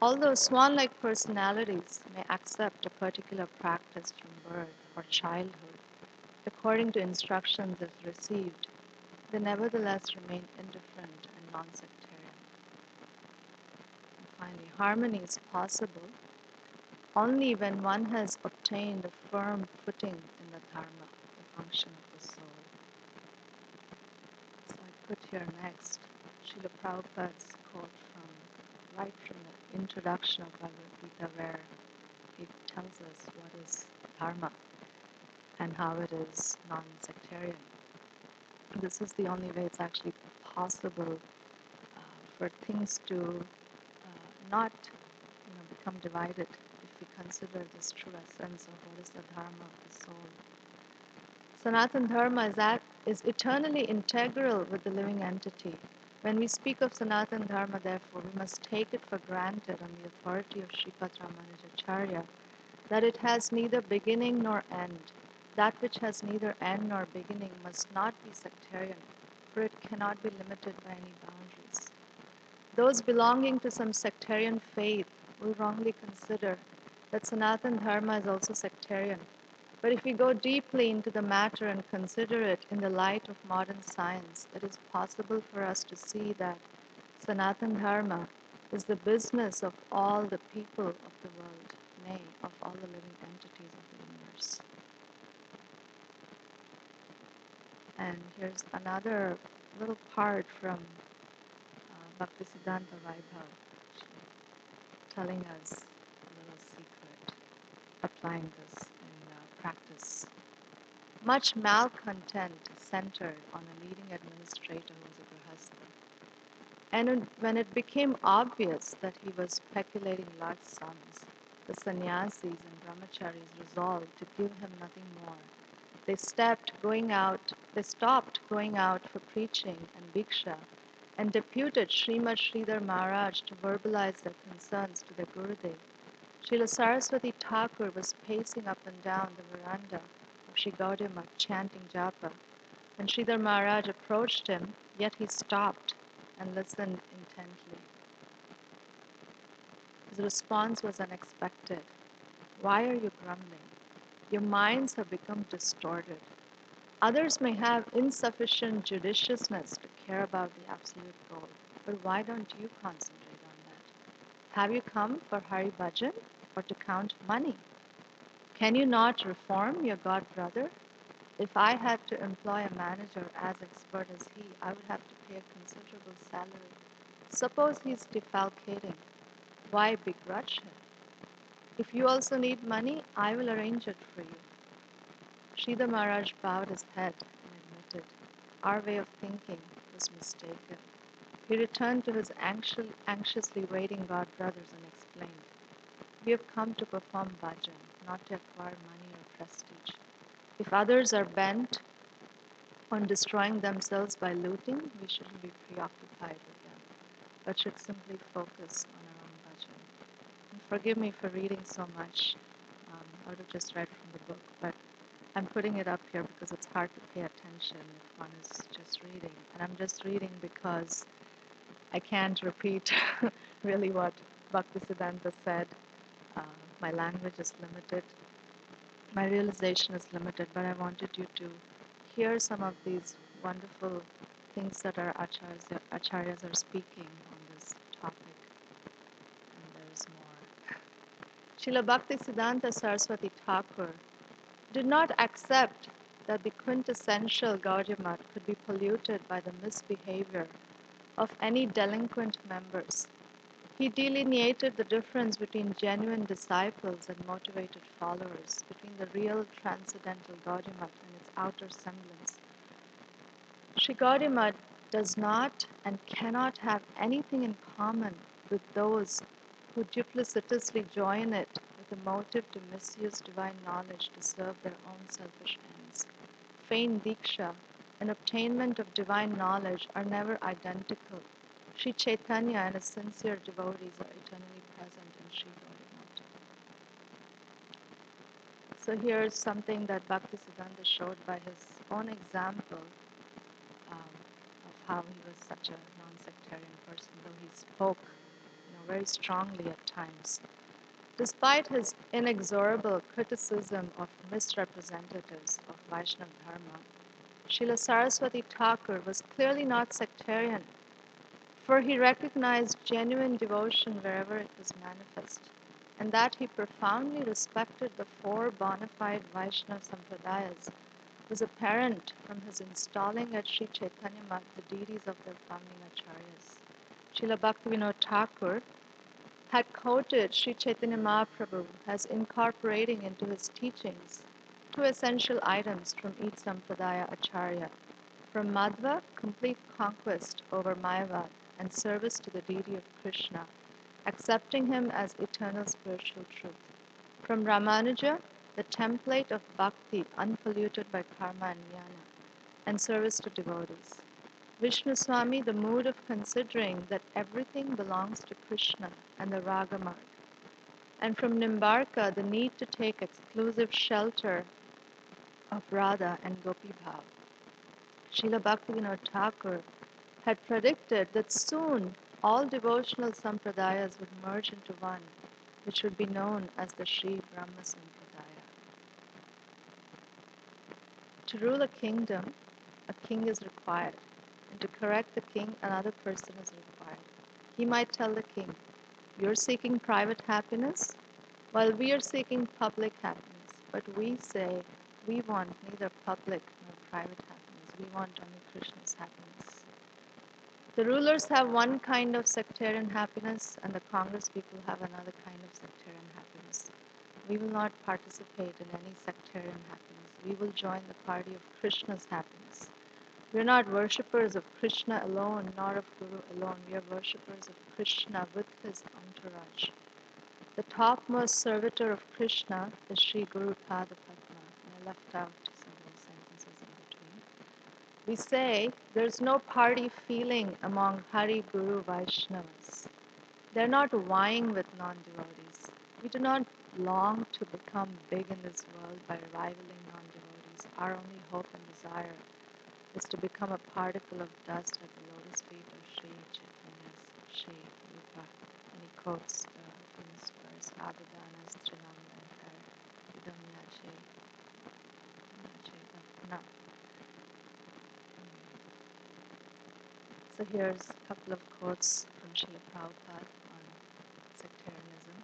C: Although swan-like personalities may accept a particular practice from birth or childhood, according to instructions if received, they nevertheless remain indifferent and non-sectarian. And finally, harmony is possible only when one has obtained a firm footing in the dharma, the function of the soul. So I put here next Srila Prabhupada's quote right from the introduction of Bhagavad Gita, where he tells us what is dharma and how it is non-sectarian. This is the only way it's actually possible for things to not become divided if we consider this true essence of what is the dharma of the soul. Sanatana Dharma is eternally integral with the living entity. When we speak of Sanatana Dharma, therefore, we must take it for granted on the authority of Sripad Ramanujacharya that it has neither beginning nor end. That which has neither end nor beginning must not be sectarian, for it cannot be limited by any boundaries. Those belonging to some sectarian faith will wrongly consider that Sanatana Dharma is also sectarian. But if we go deeply into the matter and consider it in the light of modern science, it is possible for us to see that Sanatana Dharma is the business of all the people of the world, nay, of all the living entities of the universe. And here's another little part from Bhaktisiddhanta Vaibhav, telling us a little secret, applying this in practice. Much malcontent centered on a leading administrator who was a grihastha. And when it became obvious that he was speculating large sums, the sannyasis and brahmacharis resolved to give him nothing more. They stopped going out for preaching and bhiksha and deputed Srimad Sridhar Maharaj to verbalize their concerns to their Gurudev. Srila Saraswati Thakur was pacing up and down the veranda of Sri Gaudiya Math chanting japa. When Sridhar Maharaj approached him, yet he stopped and listened intently. His response was unexpected. Why are you grumbling? Your minds have become distorted. Others may have insufficient judiciousness to care about the absolute goal, but why don't you concentrate on that? Have you come for Hari Bhajan or to count money? Can you not reform your god brother? If I had to employ a manager as expert as he, I would have to pay a considerable salary. Suppose he's defalcating. Why begrudge him? If you also need money, I will arrange it for you. Sridhar Maharaj bowed his head and admitted, our way of thinking was mistaken. He returned to his anxiously waiting god brothers and explained, we have come to perform bhajan, not to acquire money or prestige. If others are bent on destroying themselves by looting, we shouldn't be preoccupied with them, but should simply focus on our own bhajan. And forgive me for reading so much. I would have just read from the book, but I'm putting it up here because it's hard to pay attention if one is just reading. And I'm just reading because I can't repeat really what Bhaktisiddhanta said. My language is limited. My realization is limited, but I wanted you to hear some of these wonderful things that our acharyas are speaking on this topic. And there's more. Srila Bhaktisiddhanta Saraswati Thakur did not accept that the quintessential Gaudiya Math could be polluted by the misbehavior of any delinquent members. He delineated the difference between genuine disciples and motivated followers, between the real transcendental Gaudiya Math and its outer semblance. Sri Gaudiya Math does not and cannot have anything in common with those who duplicitously join it with a motive to misuse divine knowledge to serve their own selfish ends. Feigned diksha and obtainment of divine knowledge are never identical. Sri Chaitanya and his sincere devotees are eternally present in Sri Gaudiya Math. So here's something that Bhaktisiddhanta showed by his own example of how he was such a non-sectarian person, though he spoke very strongly at times. Despite his inexorable criticism of misrepresentatives of Vaishnava Dharma, Srila Saraswati Thakur was clearly not sectarian, for he recognized genuine devotion wherever it was manifest, and that he profoundly respected the four bona fide Vaishnava Sampradayas was apparent from his installing at Sri Chaitanya Math the deities of their founding acharyas. Srila Bhaktivinoda Thakur had quoted Sri Chaitanya Mahaprabhu as incorporating into his teachings two essential items from each Sampradaya Acharya. From Madhva, complete conquest over Mayavad and service to the deity of Krishna, accepting him as eternal spiritual truth. From Ramanuja, the template of bhakti unpolluted by karma and jnana, and service to devotees. Vishnu Swami, the mood of considering that everything belongs to Krishna and the Raga Marg. And from Nimbarka, the need to take exclusive shelter of Radha and Gopi Bhav. Srila Bhaktivinoda Thakur had predicted that soon all devotional sampradayas would merge into one, which would be known as the Sri Brahma Sampradaya. To rule a kingdom, a king is required, and to correct the king, another person is required. He might tell the king, you're seeking private happiness, while we are seeking public happiness. But we say, we want neither public nor private happiness. We want only Krishna's happiness. The rulers have one kind of sectarian happiness, and the Congress people have another kind of sectarian happiness. We will not participate in any sectarian happiness. We will join the party of Krishna's happiness. We are not worshippers of Krishna alone, nor of Guru alone. We are worshippers of Krishna with his entourage. The topmost servitor of Krishna is Sri Guru Pada Padma, and I left out several sentences in between. We say there's no party feeling among Hari Guru Vaishnavas. They're not vying with non-devotees. We do not long to become big in this world by rivaling non-devotees. Our only hope and desire is to become a particle of dust at the lotus feet of Sri Chaitanya's Sri Rupa. And he quotes the famous verse, Abhidhana Strinam yache, yache, no. So here's a couple of quotes from Srila Prabhupada on sectarianism.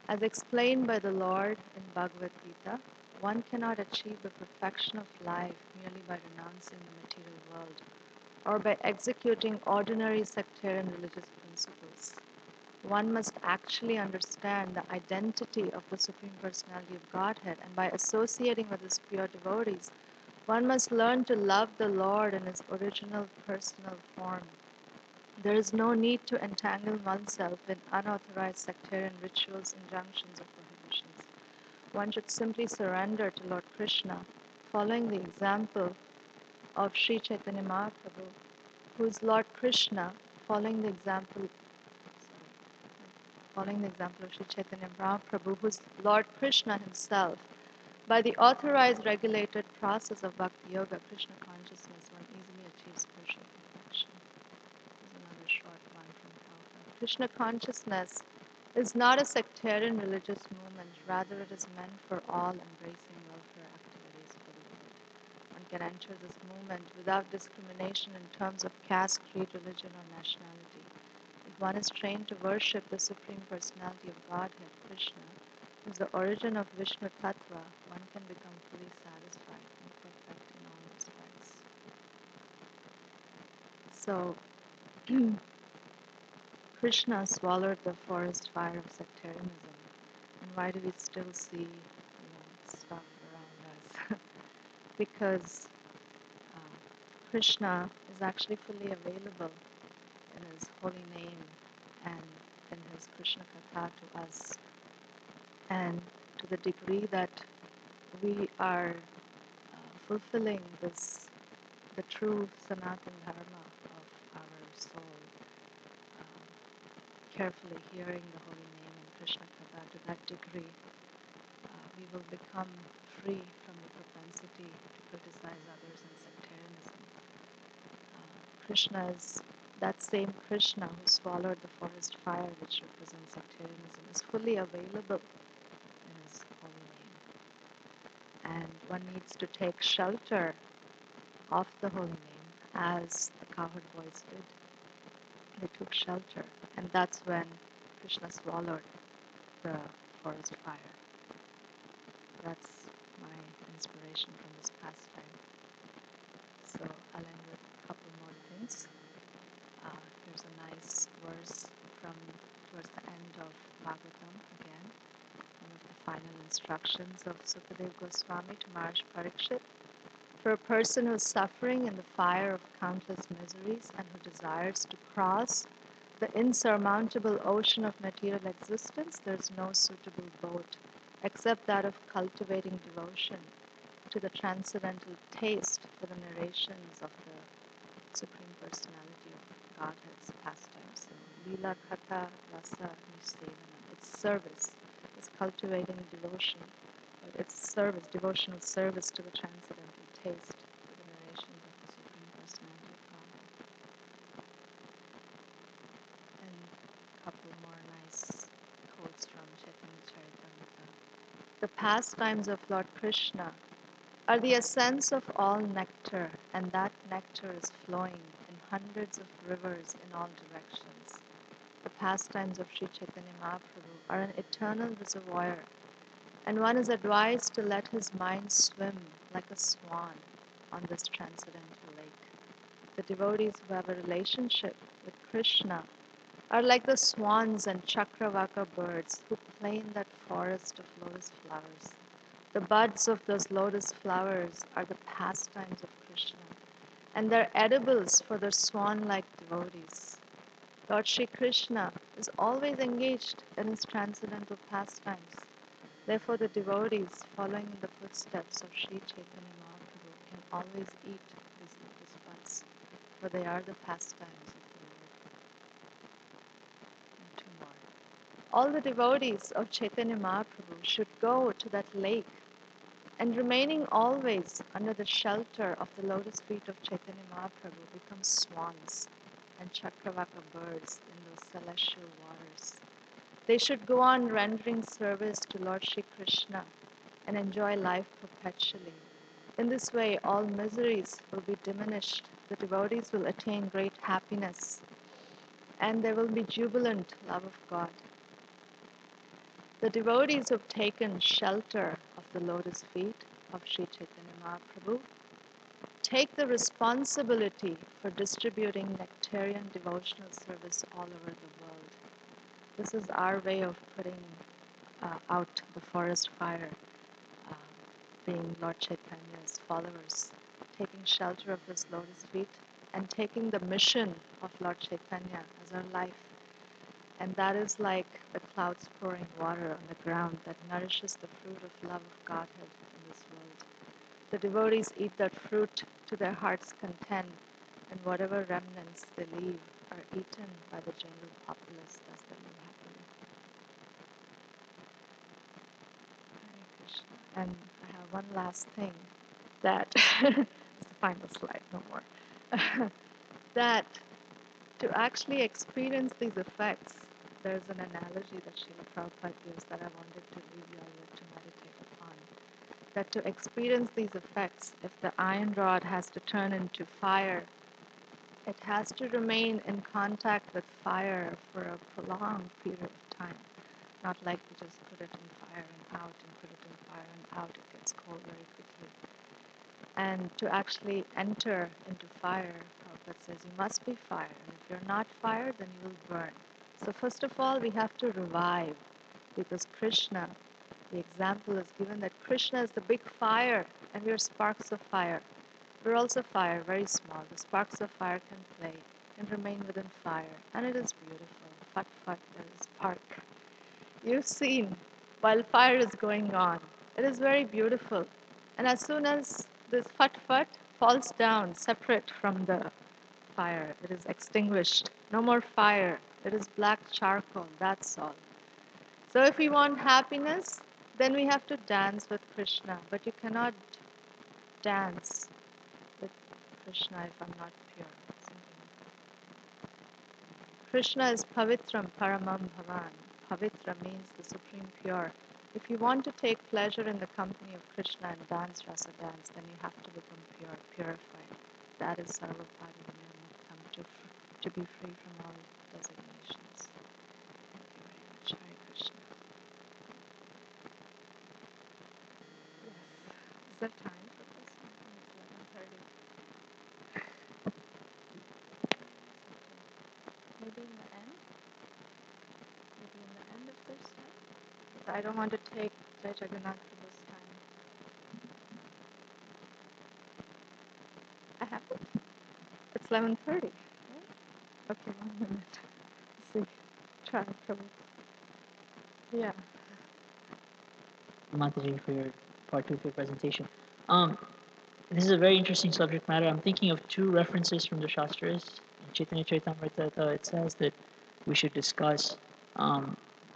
C: As explained by the Lord in Bhagavad Gita, one cannot achieve the perfection of life merely by renouncing the material world or by executing ordinary sectarian religious principles. One must actually understand the identity of the Supreme Personality of Godhead, and by associating with His pure devotees, one must learn to love the Lord in His original personal form. There is no need to entangle oneself in unauthorized sectarian rituals, injunctions, or prohibitions. One should simply surrender to Lord Krishna, following the example of Sri Chaitanya Mahaprabhu, who is Lord Krishna, following the example of Sri Chaitanya Mahaprabhu, who is Lord Krishna himself. By the authorized, regulated process of Bhakti Yoga, Krishna consciousness, one easily achieves spiritual perfection. Here's another short one from Prabhupada. Krishna consciousness is not a sectarian religious movement, rather it is meant for all, embracing welfare activities for the world. One can enter this movement without discrimination in terms of caste, creed, religion, or nationality. If one is trained to worship the Supreme Personality of Godhead, Krishna, who is the origin of Vishnu Tattva, one can become fully satisfied and perfect in all respects. So, Krishna swallowed the forest fire of sectarianism. And why do we still see stuff around us? Because Krishna is actually fully available in His holy name and in His Krishna Katha to us. And to the degree that we are fulfilling the true Sanatana Dharma of our soul, carefully hearing the holy name in Krishna Katha, to that degree we will become free from the propensity to criticize others in sectarianism. Krishna is that same Krishna who swallowed the forest fire, which represents sectarianism, is fully available in His holy name. And one needs to take shelter of the holy name, as the cowherd boys did. They took shelter, and that's when Krishna swallowed the forest fire. That's my inspiration from this pastime. So I'll end with a couple more things. Here's a nice verse from towards the end of Bhagavatam again, one of the final instructions of Sukadeva Goswami to Maharaj Parikshit. For a person who is suffering in the fire of countless miseries and who desires to cross the insurmountable ocean of material existence, there is no suitable boat except that of cultivating devotion to the transcendental taste for the narrations of the Supreme Personality of Godhead's pastimes. So, Lila Katha Rasa Nisevanam. Its service is cultivating devotion, but its service, devotional service to the transcendental taste for the narrations of the Supreme Personality of Godhead. And a couple more nice quotes from Chaitanya Charitamrita. The pastimes of Lord Krishna are the essence of all nectar, and that nectar is flowing in hundreds of rivers in all directions. The pastimes of Sri Chaitanya Mahaprabhu are an eternal reservoir, and one is advised to let his mind swim like a swan on this transcendental lake. The devotees who have a relationship with Krishna are like the swans and chakravaka birds who play in that forest of lotus flowers. The buds of those lotus flowers are the pastimes of Krishna, and they're edibles for the swan-like devotees. Lord Shri Krishna is always engaged in His transcendental pastimes. Therefore, the devotees following in the footsteps of Sri Chaitanya Mahaprabhu can always eat these lotus buds, for they are the pastimes of the Lord. And two more. All the devotees of Chaitanya Mahaprabhu should go to that lake, and remaining always under the shelter of the lotus feet of Chaitanya Mahaprabhu become swans and chakravaka birds in those celestial waters. They should go on rendering service to Lord Shri Krishna and enjoy life perpetually. In this way, all miseries will be diminished, the devotees will attain great happiness, and there will be jubilant love of God. The devotees who have taken shelter of the lotus feet of Sri Chaitanya Mahaprabhu take the responsibility for distributing nectarian devotional service all over the world. This is our way of putting out the forest fire, uh, being Lord Chaitanya's followers, taking shelter of his lotus feet and taking the mission of Lord Chaitanya as our life. And that is like the clouds pouring water on the ground that nourishes the fruit of love of Godhead in this world. The devotees eat that fruit to their heart's content, and whatever remnants they leave are eaten by the general populace as they live happily. Hare Krishna. And I have one last thing that, it's the final slide, no more, that to actually experience these effects, there's an analogy that Srila Prabhupada gives that I wanted to leave you all with to meditate upon. That to experience these effects, if the iron rod has to turn into fire, it has to remain in contact with fire for a prolonged period of time. Not like you just put it in fire and out and put it in fire and out, it gets cold very quickly. And to actually enter into fire, Prabhupada says you must be fire, and if you're not fire, then you will burn. So first of all, we have to revive, because Krishna, the example is given that Krishna is the big fire, and we are sparks of fire. We're also fire, very small. The sparks of fire can play and remain within fire, and it is beautiful. Fat fat, there is spark. You've seen, while fire is going on, it is very beautiful. And as soon as this fat fat falls down, separate from the fire, it is extinguished. No more fire. It is black charcoal, that's all. So if we want happiness, then we have to dance with Krishna. But you cannot dance with Krishna if I'm not pure. Krishna is pavitram paramam bhavan. Pavitra means the supreme pure. If you want to take pleasure in the company of Krishna and dance rasa dance, then you have to become pure, purified. That is sarvapadi nirmuktam, to be free from all designations. Thank you very much. Hare Krishna. Yes. Is there time for this? It's 11:30. Maybe in the end? Maybe in the end if there's time? But I don't want to take Jai Jagannath for this time. I have it. It's 11:30. Right? Okay, 1 minute. Let's see. Try trouble. Yeah.
D: Mataji, for your part 2 of your presentation. This is a very interesting subject matter. I'm thinking of 2 references from the Shastras. In Chaitanya Charitamrita, it says that we should discuss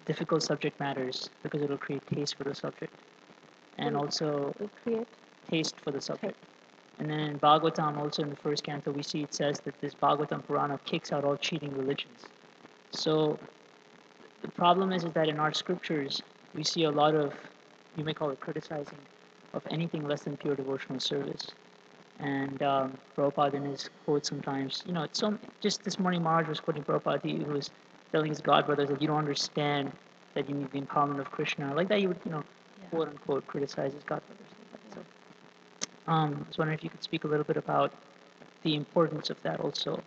D: difficult subject matters because it will create taste for the subject, and also
C: Will create
D: taste for the subject. And then in Bhagavatam, also in the first canto, we see it says that this Bhagavatam Purana kicks out all cheating religions. So the problem is that in our scriptures, we see a lot of, you may call it criticizing, of anything less than pure devotional service. And Prabhupada in his quotes sometimes, it's so, just this morning Maharaj was quoting Prabhupada, he was telling his god brothers that you don't understand that you need the empowerment of Krishna. Like that he would, quote unquote, criticize his god brothers. Like that. So I was wondering if you could speak a little bit about the importance of that also.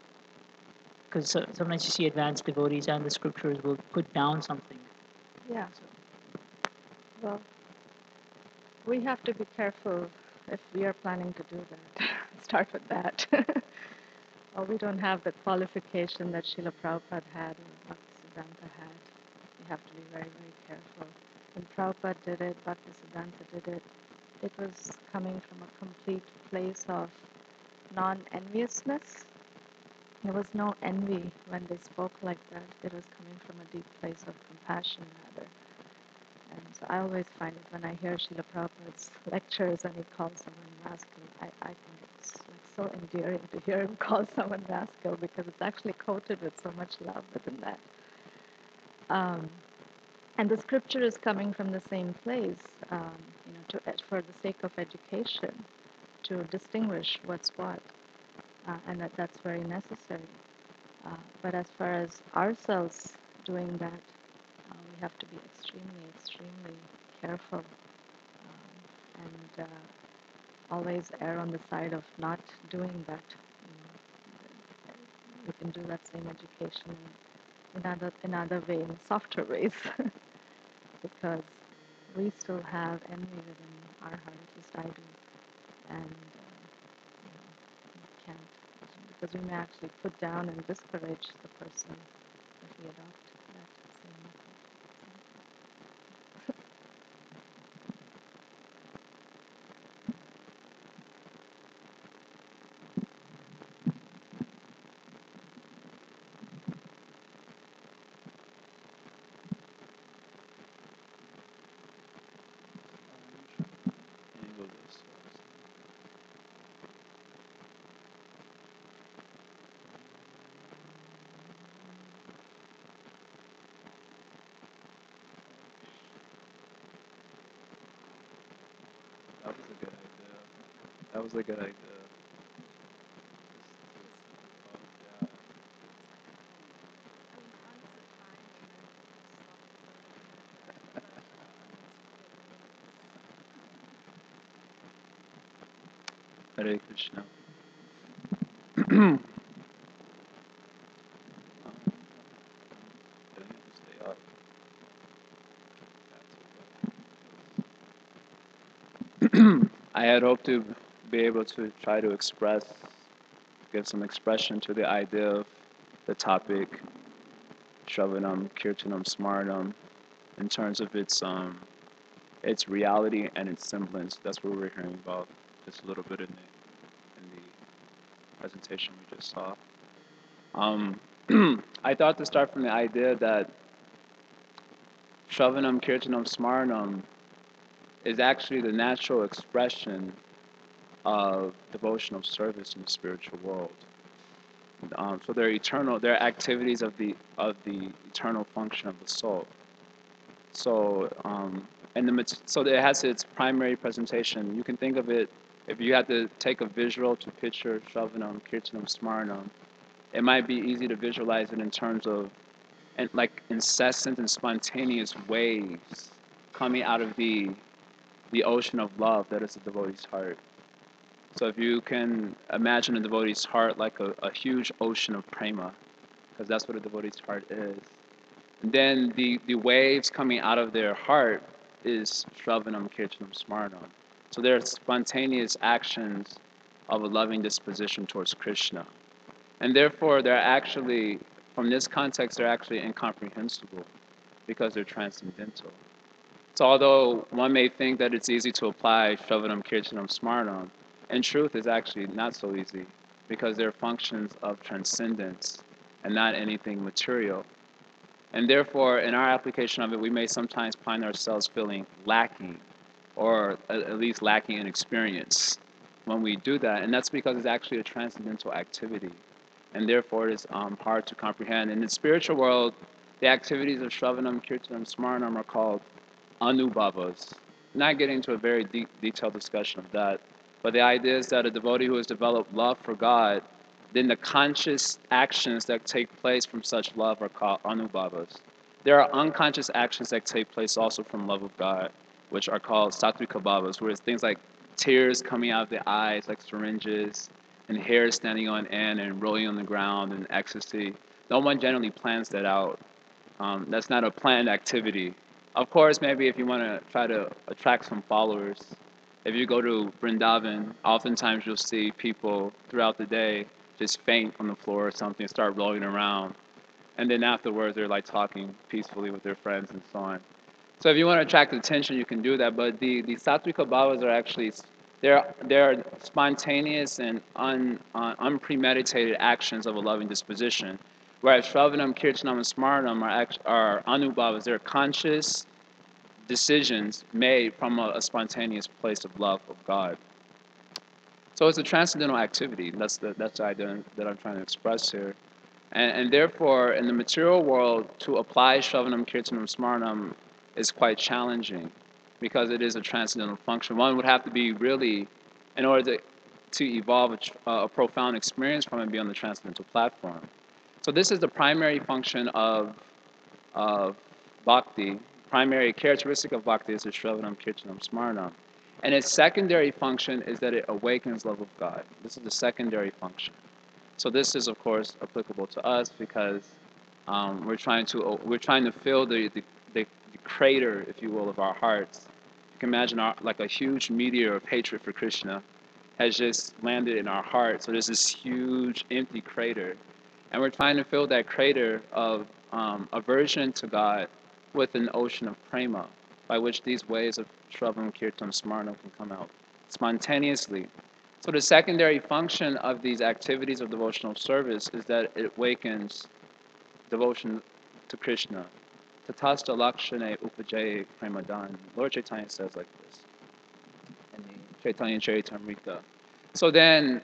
D: Because sometimes you see advanced devotees and the scriptures will put down something.
C: Yeah. Well, we have to be careful if we are planning to do that. Start with that. Or we don't have the qualification that Srila Prabhupada had or Bhaktisiddhanta had. We have to be very, very careful. When Prabhupada did it, Bhaktisiddhanta did it, it was coming from a complete place of non-enviousness. There was no envy when they spoke like that. It was coming from a deep place of compassion, rather. And so I always find it when I hear Srila Prabhupada's lectures and he calls someone rascal, I think it's like so endearing to hear him call someone rascal because it's actually coated with so much love within that. And the scripture is coming from the same place, for the sake of education, to distinguish what's what, and that's very necessary. But as far as ourselves doing that, we have to be extremely, extremely careful, and always err on the side of not doing that. We can do that same education in other way, in softer ways, because we still have envy within our heart, at least I do, and we can't, because we may actually put down and discourage the person if we adopt that same method.
E: Angle this. That was a good idea. That was a good idea. Yeah. Hare Krishna. I need to stay up. I had hoped to be able to try to give some expression to the idea of the topic, Shravanam, Kirtanam, Smaranam, in terms of its reality and its semblance. That's what we were hearing about just a little bit in the presentation we just saw. I thought to start from the idea that Shravanam, Kirtanam, Smaranam is actually the natural expression of devotional service in the spiritual world. So they're eternal. They're activities of the eternal function of the soul. So so it has its primary presentation. You can think of it, if you had to take a visual to picture Shravanam, Kirtanam, Smaranam, it might be easy to visualize it in terms of like incessant and spontaneous waves coming out of the ocean of love that is the devotee's heart. So if you can imagine a devotee's heart like a huge ocean of prema, because that's what a devotee's heart is. And then the waves coming out of their heart is Shravanam, Kirtanam, Smaranam. So they're spontaneous actions of a loving disposition towards Krishna. And therefore, they're actually, from this context, they're actually incomprehensible because they're transcendental. So although one may think that it's easy to apply Shravanam, Kirtanam, Smaranam, in truth, it's actually not so easy because they're functions of transcendence and not anything material. And therefore, in our application of it, we may sometimes find ourselves feeling lacking, or at least lacking in experience when we do that. And that's because it's actually a transcendental activity. And therefore, it is hard to comprehend. In the spiritual world, the activities of Shravanam, Kirtanam, Smaranam are called anubhavas. Not getting into a very detailed discussion of that, but the idea is that a devotee who has developed love for God, then the conscious actions that take place from such love are called anubhavas. There are unconscious actions that take place also from love of God, which are called sattvika bhavas, where it's things like tears coming out of the eyes, like syringes, and hair standing on end and rolling on the ground in ecstasy. No one generally plans that out. That's not a planned activity. Of course, maybe if you want to try to attract some followers, if you go to Vrindavan, oftentimes you'll see people throughout the day just faint on the floor or something, start rolling around. And then afterwards, they're like talking peacefully with their friends and so on. So if you want to attract attention, you can do that. But the sattvika bhavas are actually, they're spontaneous and unpremeditated actions of a loving disposition. Whereas Shravanam, Kirtanam, and Smaranam are anubhavas. They're conscious decisions made from a spontaneous place of love of God. So it's a transcendental activity. That's the idea that I'm trying to express here. And therefore, in the material world, to apply Shravanam, Kirtanam, Smaranam is quite challenging because it is a transcendental function. One would have to be really, in order to evolve a profound experience from it, be on the transcendental platform. So this is the primary function of bhakti. Primary characteristic of bhakti is the Shravanam, Kirtanam, Smaranam. And its secondary function is that it awakens love of God. This is the secondary function. So this is, of course, applicable to us because we're trying to fill the crater, if you will, of our hearts. You can imagine like a huge meteor of hatred for Krishna has just landed in our heart. So there's this huge empty crater, and we're trying to fill that crater of aversion to God with an ocean of prema, by which these waves of Shravanam, Kirtanam, Smaranam can come out spontaneously. So the secondary function of these activities of devotional service is that it awakens devotion to Krishna. Tatasta lakshane upajaye premadan. Lord Chaitanya says like this in the Chaitanya Charitamrita. So then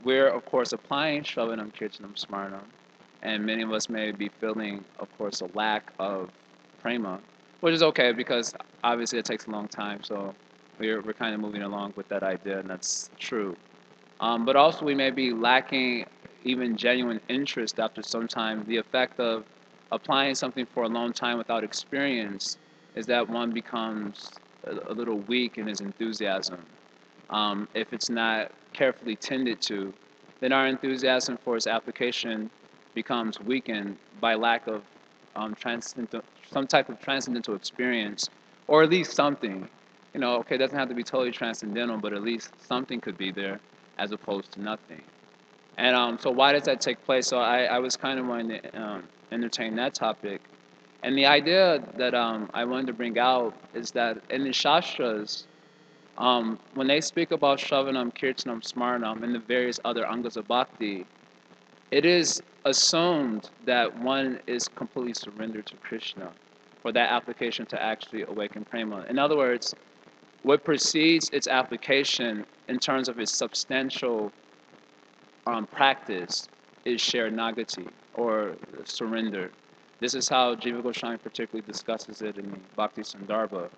E: we're, of course, applying Shravanam, Kirtanam, Smaranam, and many of us may be feeling, of course, a lack of prema, which is okay because obviously it takes a long time, so we're kind of moving along with that idea, and that's true. But also we may be lacking even genuine interest after some time. The effect of applying something for a long time without experience is that one becomes a little weak in his enthusiasm. If it's not carefully tended to, then our enthusiasm for its application becomes weakened by lack of some type of transcendental experience, or at least something. Okay, it doesn't have to be totally transcendental, but at least something could be there as opposed to nothing. And so why does that take place? So I was kind of wanting to entertain that topic. And the idea that I wanted to bring out is that in the Shastras, when they speak about Shravanam, Kirtanam, Smaranam, and the various other angas of bhakti, it is assumed that one is completely surrendered to Krishna for that application to actually awaken prema. In other words, what precedes its application in terms of its substantial practice is Sharanagati, or surrender. This is how Jiva Goswami particularly discusses it in the Bhakti Sandarbha.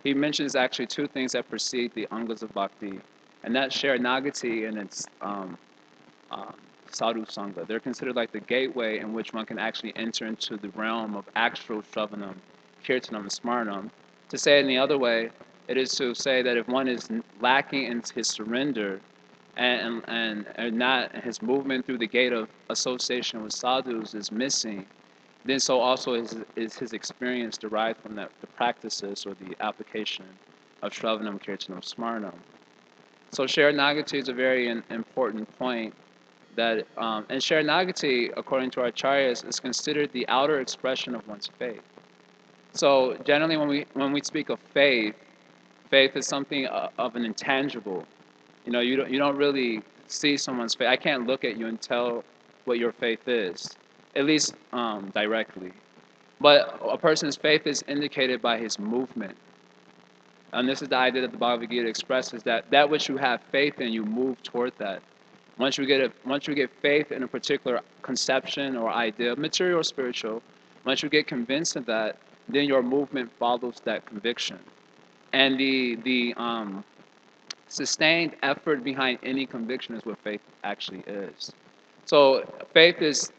E: He mentions actually two things that precede the angas of bhakti, and that's Sharanagati and its sadhu sangha. They're considered like the gateway in which one can actually enter into the realm of actual Shravanam, Kirtanam, and Smaranam. To say it in the other way, it is to say that if one is lacking in his surrender and not his movement through the gate of association with sadhus is missing, then so also is his experience derived from the practices or the application of Shravanam, Kirtanam, Smaranam. So Sharanagati is a very important point that, and Sharanagati, according to our acharyas, is considered the outer expression of one's faith. So generally when we speak of faith, faith is something of an intangible. You don't really see someone's faith. I can't look at you and tell what your faith is, at least directly. But a person's faith is indicated by his movement. And this is the idea that the Bhagavad Gita expresses, that which you have faith in, you move toward that. Once you get faith in a particular conception or idea, material or spiritual, once you get convinced of that, then your movement follows that conviction. And the sustained effort behind any conviction is what faith actually is. So faith is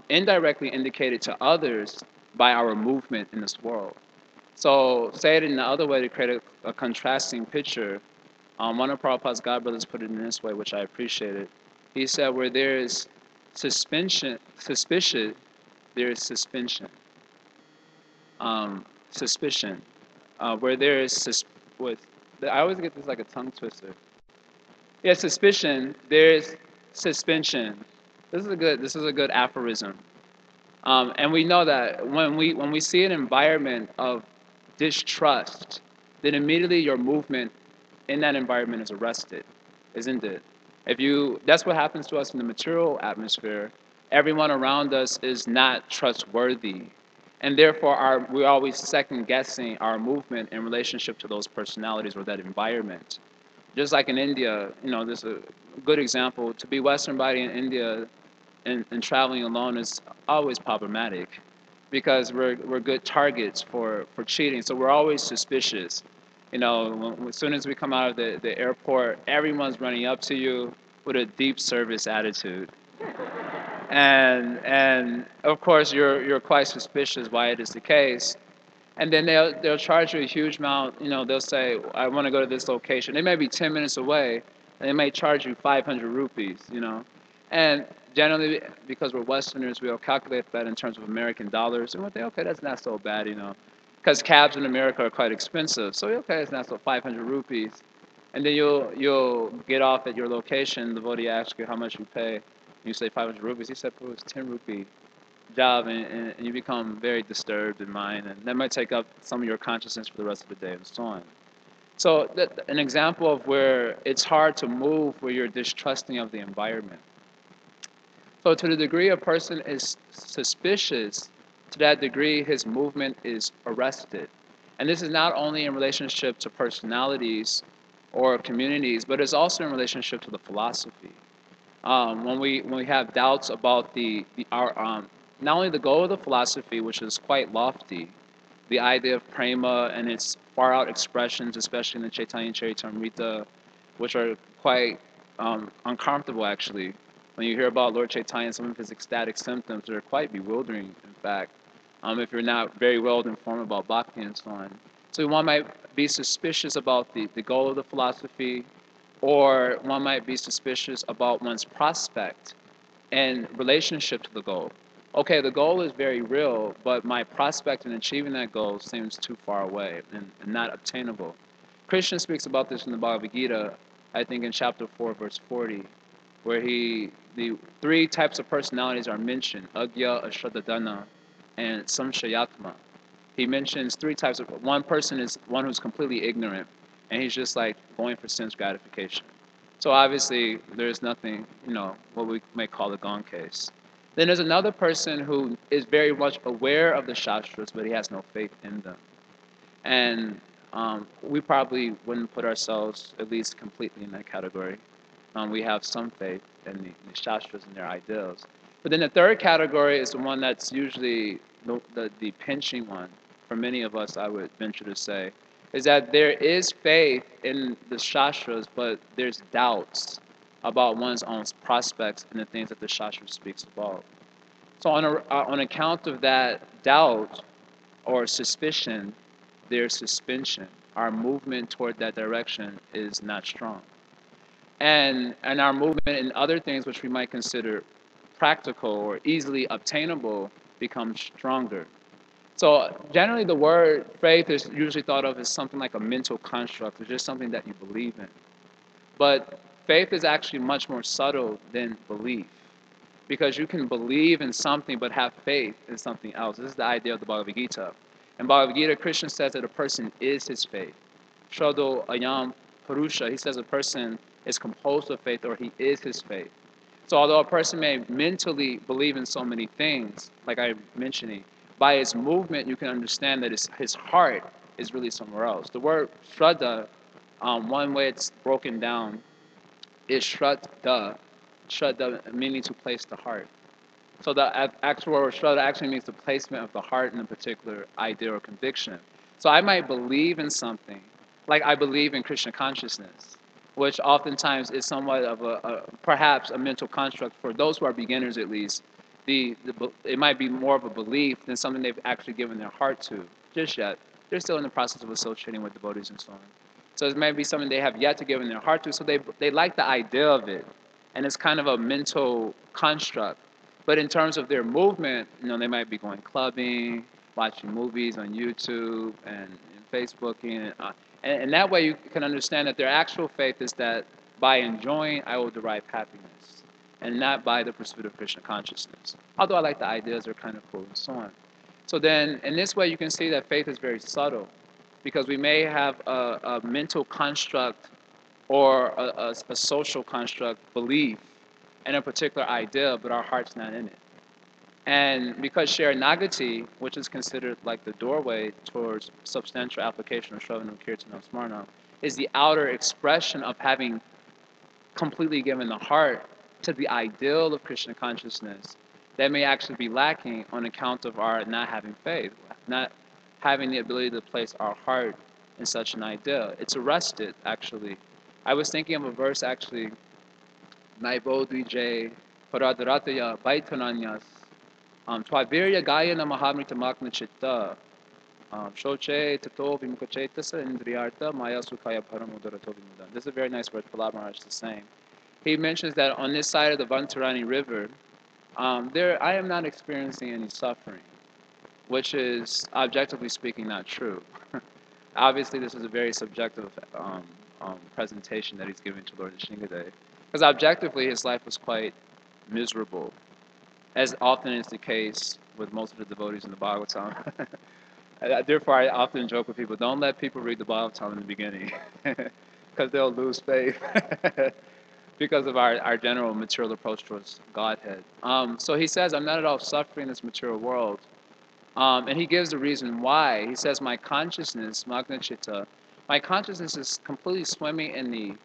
E: indirectly indicated to others by our movement in this world. So say it in the other way to create a contrasting picture. One of Prabhupada's godbrothers put it in this way, which I appreciated. He said, where there is suspicion, there is suspension. Suspicion. Where there is I always get this like a tongue twister. Yeah, suspicion. There is suspension. This is a good aphorism. And we know that when we see an environment of distrust, then immediately your movement in that environment is arrested, isn't it? That's what happens to us in the material atmosphere. Everyone around us is not trustworthy, and therefore we're always second guessing our movement in relationship to those personalities or that environment. Just like in India, there's a good example. To be Western body in India, and traveling alone is always problematic because we're good targets for cheating. So we're always suspicious. You know, as soon as we come out of the airport, everyone's running up to you with a deep service attitude. And of course you're quite suspicious why it is the case. And then they'll charge you a huge amount. You know, they'll say, I want to go to this location. They may be 10 minutes away, and they may charge you 500 rupees. You know, and generally because we're Westerners, we'll calculate that in terms of American dollars, and we'll think, okay, that's not so bad. You know, because cabs in America are quite expensive. So okay, it's not so 500 rupees. And then you'll get off at your location. The devotee asks you how much you pay. You say 500 rupees. He said, "Oh, it's 10 rupee." Job, and you become very disturbed in mind, and that might take up some of your consciousness for the rest of the day and so on. So an example of where it's hard to move where you're distrusting of the environment. So to the degree a person is suspicious, to that degree his movement is arrested. And this is not only in relationship to personalities or communities, but it's also in relationship to the philosophy. When we have doubts about our not only the goal of the philosophy, which is quite lofty, the idea of prema and its far out expressions, especially in the Chaitanya Charitamrita, which are quite uncomfortable actually. When you hear about Lord Chaitanya and some of his ecstatic symptoms, they're quite bewildering, in fact, if you're not very well informed about bhakti and so on. So one might be suspicious about the goal of the philosophy, or one might be suspicious about one's prospect in relationship to the goal. Okay, the goal is very real, but my prospect in achieving that goal seems too far away and not obtainable. Krishna speaks about this in the Bhagavad Gita, I think in chapter 4, verse 40, where the three types of personalities are mentioned, Agya, Ashradadana, and Samshayatma. He mentions three types of, one person is one who's completely ignorant, and he's just like going for sense gratification. So obviously there's nothing, what we may call a gone case. Then there's another person who is very much aware of the Shastras, but he has no faith in them. And we probably wouldn't put ourselves at least completely in that category. We have some faith in the Shastras and their ideals. But then the third category is the one that's usually the pinching one for many of us, I would venture to say, is that there is faith in the Shastras, but there's doubts about one's own prospects and the things that the Shastra speaks about. So on account of that doubt or suspicion, there's suspension. Our movement toward that direction is not strong. And our movement in other things which we might consider practical or easily obtainable becomes stronger. So generally the word faith is usually thought of as something like a mental construct. It's just something that you believe in. But faith is actually much more subtle than belief, because you can believe in something but have faith in something else. This is the idea of the Bhagavad Gita. In Bhagavad Gita, Krishna says that a person is his faith. Shado ayam purusha, he says a person is composed of faith, or he is his faith. So although a person may mentally believe in so many things, like I mentioned, by his movement you can understand that his heart is really somewhere else. The word shraddha, one way it's broken down is shraddha, shraddha meaning to place the heart. So the actual word shraddha actually means the placement of the heart in a particular idea or conviction. So I might believe in something, like I believe in Krishna consciousness, which oftentimes is somewhat of perhaps a mental construct for those who are beginners at least. It might be more of a belief than something they've actually given their heart to just yet. They're still in the process of associating with devotees and so on. So it may be something they have yet to give in their heart to, so they like the idea of it. And it's kind of a mental construct. But in terms of their movement, they might be going clubbing, watching movies on YouTube and Facebooking. And that way you can understand that their actual faith is that by enjoying, I will derive happiness, and not by the pursuit of Krishna consciousness. Although I like the ideas, they're kind of cool and so on. So then, in this way, you can see that faith is very subtle, because we may have a mental construct or a social construct, belief, in a particular idea, but our heart's not in it. And because Sharanagati, which is considered like the doorway towards substantial application of Shravanam, Kirtanam, Smaranam, is the outer expression of having completely given the heart to the ideal of Krishna consciousness that may actually be lacking on account of our not having faith, not having the ability to place our heart in such an ideal. It's arrested, actually. I was thinking of a verse, actually, Naibodvij Paradrataya Baitananyas, Twavirya Gayana Mahamrita Magna Chitta, Shoche Tato Vimukachetasa Indriyarta Maya Sukaya Paramudara. This is a very nice word Prahlad Maharaj is saying. He mentions that on this side of the Vantarani River, I am not experiencing any suffering, which is, objectively speaking, not true. Obviously, this is a very subjective presentation that he's giving to Lord Nrsimhadeva, because objectively, his life was quite miserable, as often is the case with most of the devotees in the Bhagavatam. Therefore, I often joke with people, don't let people read the Bhagavatam in the beginning, because they'll lose faith. Because of our general material approach towards Godhead. So he says, I'm not at all suffering in this material world. And he gives the reason why. He says, my consciousness, Magna Chitta, my consciousness is completely swimming in the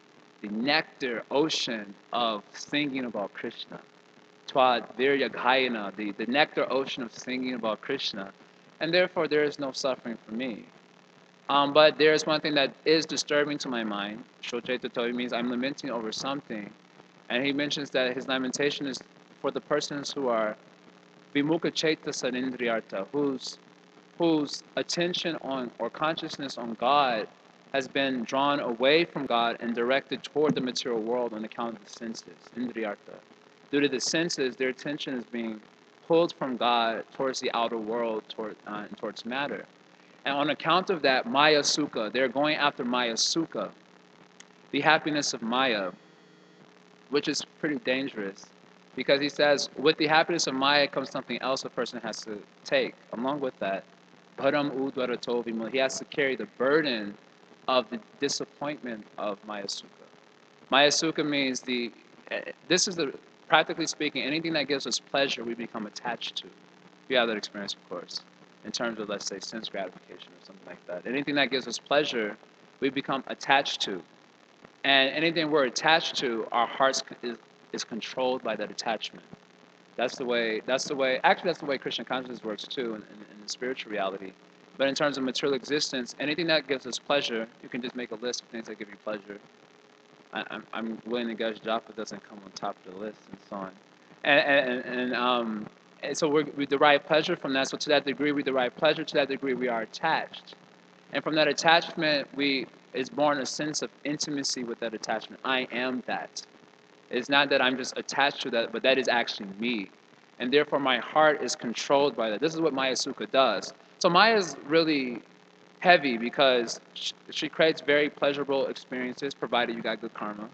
E: nectar ocean of thinking about Krishna. Twa Virya Gayana, the nectar ocean of thinking about Krishna. And therefore, there is no suffering for me. But there is one thing that is disturbing to my mind. Shochetato means I'm lamenting over something. And he mentions that his lamentation is for the persons who are vimukha chaita sanindriyarta, whose attention on or consciousness on God has been drawn away from God and directed toward the material world on account of the senses, indriyarta. Due to the senses, their attention is being pulled from God towards the outer world, towards matter. And on account of that, Maya Sukha, they're going after Maya Sukha, the happiness of Maya, which is pretty dangerous. Because he says, with the happiness of Maya comes something else a person has to take. Along with that, Bharam Udvarato Vimula, he has to carry the burden of the disappointment of Maya Sukha. Maya Sukha means practically speaking, anything that gives us pleasure, we become attached to. You have that experience, of course, in terms of, let's say, sense gratification or something like that. Anything that gives us pleasure, we become attached to. And anything we're attached to, our hearts is controlled by that attachment. That's the way Krishna consciousness works too in the spiritual reality. But in terms of material existence, anything that gives us pleasure, you can just make a list of things that give you pleasure. I'm willing to guess Japa doesn't come on top of the list and so on. And so we derive pleasure from that. So to that degree, we derive pleasure. To that degree, we are attached. And from that attachment, is born a sense of intimacy with that attachment. I am that. It's not that I'm just attached to that, but that is actually me. And therefore, my heart is controlled by that. This is what Maya Sukha does. So Maya is really heavy because she creates very pleasurable experiences, provided you got good karma.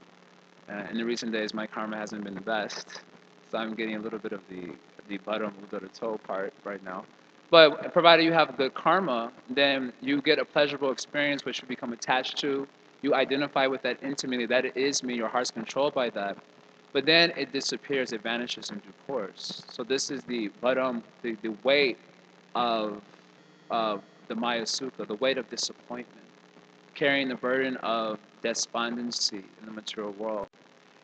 E: In the recent days, my karma hasn't been the best. So I'm getting a little bit of the bottom of the toe part right now. But provided you have good karma, then you get a pleasurable experience which you become attached to. You identify with that intimately. That it is me. Your heart's controlled by that. But then it disappears. It vanishes in due course. So this is the bottom, the weight of the Maya Sukha, the weight of disappointment, carrying the burden of despondency in the material world.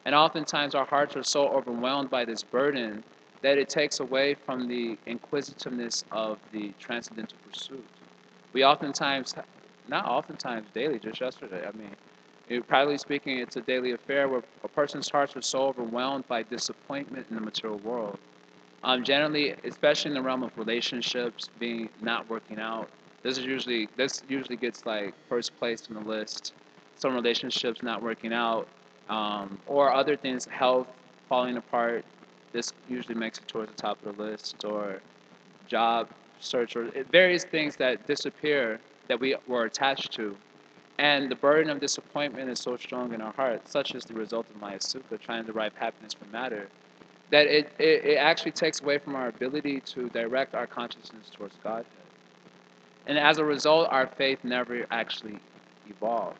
E: And oftentimes our hearts are so overwhelmed by this burden that it takes away from the inquisitiveness of the transcendental pursuit. We oftentimes, not oftentimes, daily, just yesterday, practically speaking, it's a daily affair where a person's hearts are so overwhelmed by disappointment in the material world. Generally, especially in the realm of relationships not working out, this usually gets like first place on the list. Some relationships not working out, or other things, health falling apart. This usually makes it towards the top of the list, or job search, or various things that disappear that we were attached to. And the burden of disappointment is so strong in our heart, such as the result of Maya Sukha, trying to derive happiness from matter, that it actually takes away from our ability to direct our consciousness towards Godhead. And as a result, our faith never actually evolves.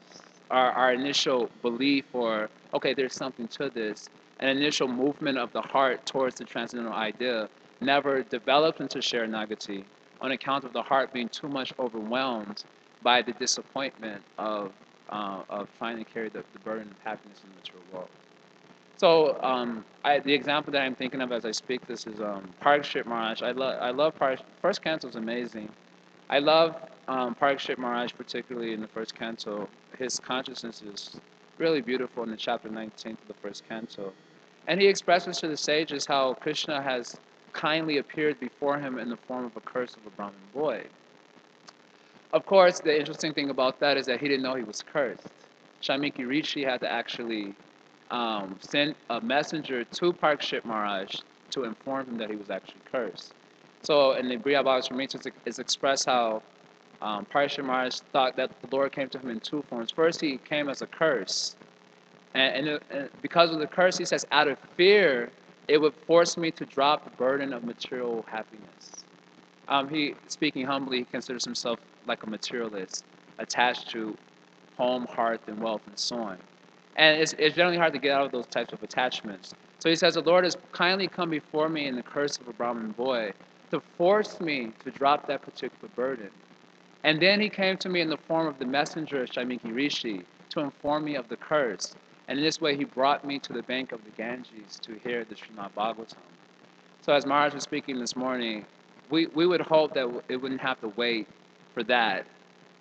E: Our initial belief, or, okay, there's something to this, an initial movement of the heart towards the transcendental idea never develops into Sharanagati on account of the heart being too much overwhelmed by the disappointment of trying to carry the burden of happiness in the material world. So the example that I'm thinking of as I speak this is Parikshit Maharaj. I love Parikshit. First canto is amazing. I love Parikshit Maharaj, particularly in the first canto. His consciousness is really beautiful in the chapter 19 of the first canto. And he expresses to the sages how Krishna has kindly appeared before him in the form of a curse of a Brahmin boy. Of course, the interesting thing about that is that he didn't know he was cursed. Shamiki Rishi had to actually send a messenger to Parikshit Maharaj to inform him that he was actually cursed. So in the Briya Bhagavatamrita, it's expressed how Parikshit Maharaj thought that the Lord came to him in two forms. First, he came as a curse. And because of the curse, he says, out of fear, it would force me to drop the burden of material happiness. He, speaking humbly, he considers himself like a materialist, attached to home, hearth, and wealth, and so on. And it's generally hard to get out of those types of attachments. So he says, the Lord has kindly come before me in the curse of a Brahmin boy to force me to drop that particular burden. And then he came to me in the form of the messenger of Shamiki Rishi to inform me of the curse. And in this way, he brought me to the bank of the Ganges to hear the Srimad Bhagavatam. So as Maharaj was speaking this morning, we would hope that it wouldn't have to wait for that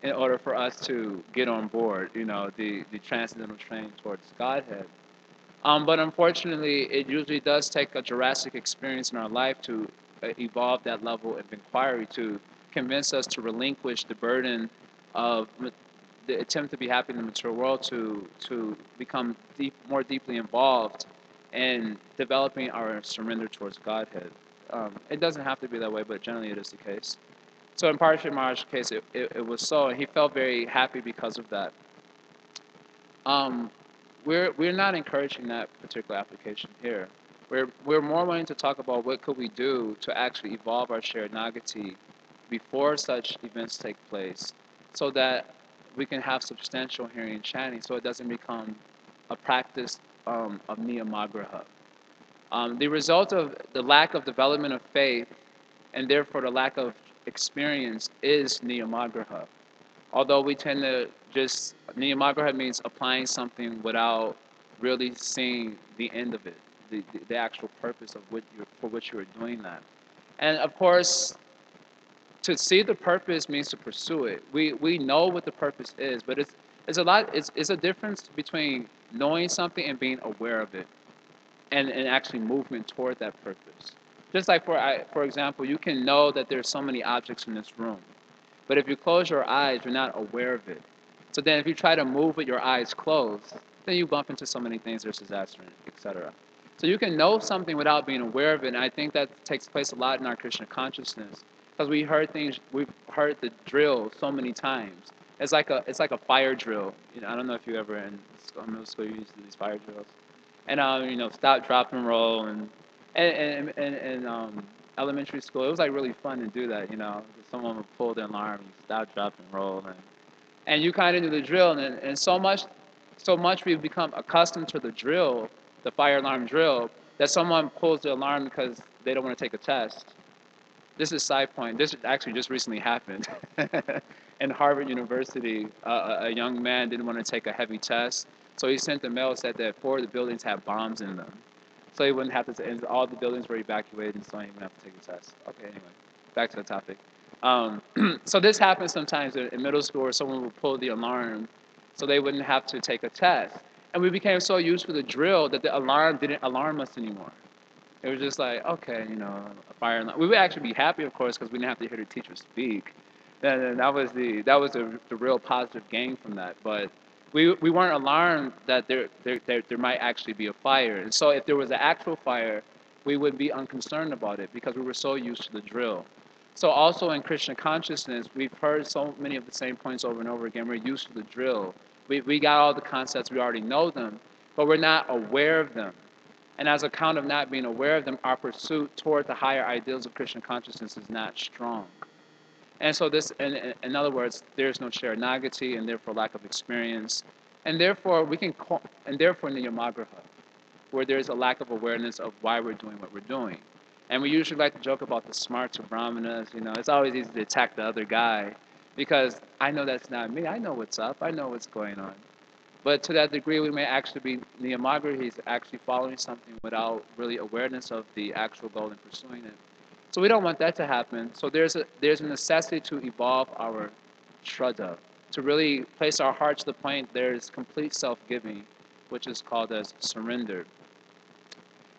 E: in order for us to get on board, the transcendental train towards Godhead. But unfortunately, it usually does take a Jurassic experience in our life to evolve that level of inquiry, to convince us to relinquish the burden of the attempt to be happy in the material world, to become more deeply involved in developing our surrender towards Godhead. It doesn't have to be that way, but generally it is the case. So in Parikshit Maharaj's case, it was so, and he felt very happy because of that. We're not encouraging that particular application here. We're more wanting to talk about what could we do to actually evolve our shared nagati before such events take place, so that we can have substantial hearing and chanting, so it doesn't become a practice of niyamagraha. The result of the lack of development of faith, and therefore the lack of experience, is niyamagraha. Although we tend to just, niyamagraha means applying something without really seeing the end of it, the actual purpose of for which you are doing that. And of course, to see the purpose means to pursue it. We know what the purpose is, but it's a difference between knowing something and being aware of it, and actually movement toward that purpose. Just like for example, you can know that there's so many objects in this room, but if you close your eyes, you're not aware of it. So then if you try to move with your eyes closed, then you bump into so many things, there's disaster, etc. So you can know something without being aware of it, and I think that takes place a lot in our Krishna consciousness, because we've heard the drill so many times. It's like a fire drill. I don't know if you ever in middle school you used to do these fire drills, and stop, drop, and roll, and elementary school, it was like really fun to do that. Someone would pull the alarm, you stop, drop, and roll, and you kind of do the drill, and so much we've become accustomed to the drill, the fire alarm drill, that someone pulls the alarm because they don't want to take a test. This is side point. This actually just recently happened. In Harvard University, a young man didn't want to take a heavy test, so he sent a mail that said that 4 of the buildings had bombs in them. So he wouldn't have to, and all the buildings were evacuated, and so he wouldn't have to take a test. Okay, anyway, back to the topic. So this happens sometimes in middle school, where someone would pull the alarm so they wouldn't have to take a test. And we became so used to the drill that the alarm didn't alarm us anymore. It was just like, okay, a fire alarm. We would actually be happy, of course, because we didn't have to hear the teacher speak. And that was the real positive gain from that. But we weren't alarmed that there might actually be a fire. And so if there was an actual fire, we would be unconcerned about it because we were so used to the drill. So also in Krishna consciousness, we've heard so many of the same points over and over again. We're used to the drill. We got all the concepts, we already know them, but we're not aware of them. And as a count of not being aware of them, our pursuit toward the higher ideals of Krishna consciousness is not strong. And so in other words, there's no sharanagati, and therefore lack of experience, and therefore niyamagraha, where there's a lack of awareness of why we're doing what we're doing. And we usually like to joke about the smarts of brahmanas. It's always easy to attack the other guy, because I know that's not me. I know what's up. I know what's going on. But to that degree, we may actually be Niyamagra. He's actually following something without really awareness of the actual goal and pursuing it. So we don't want that to happen. So there's a necessity to evolve our shraddha, to really place our heart to the point there's complete self-giving, which is called as surrender.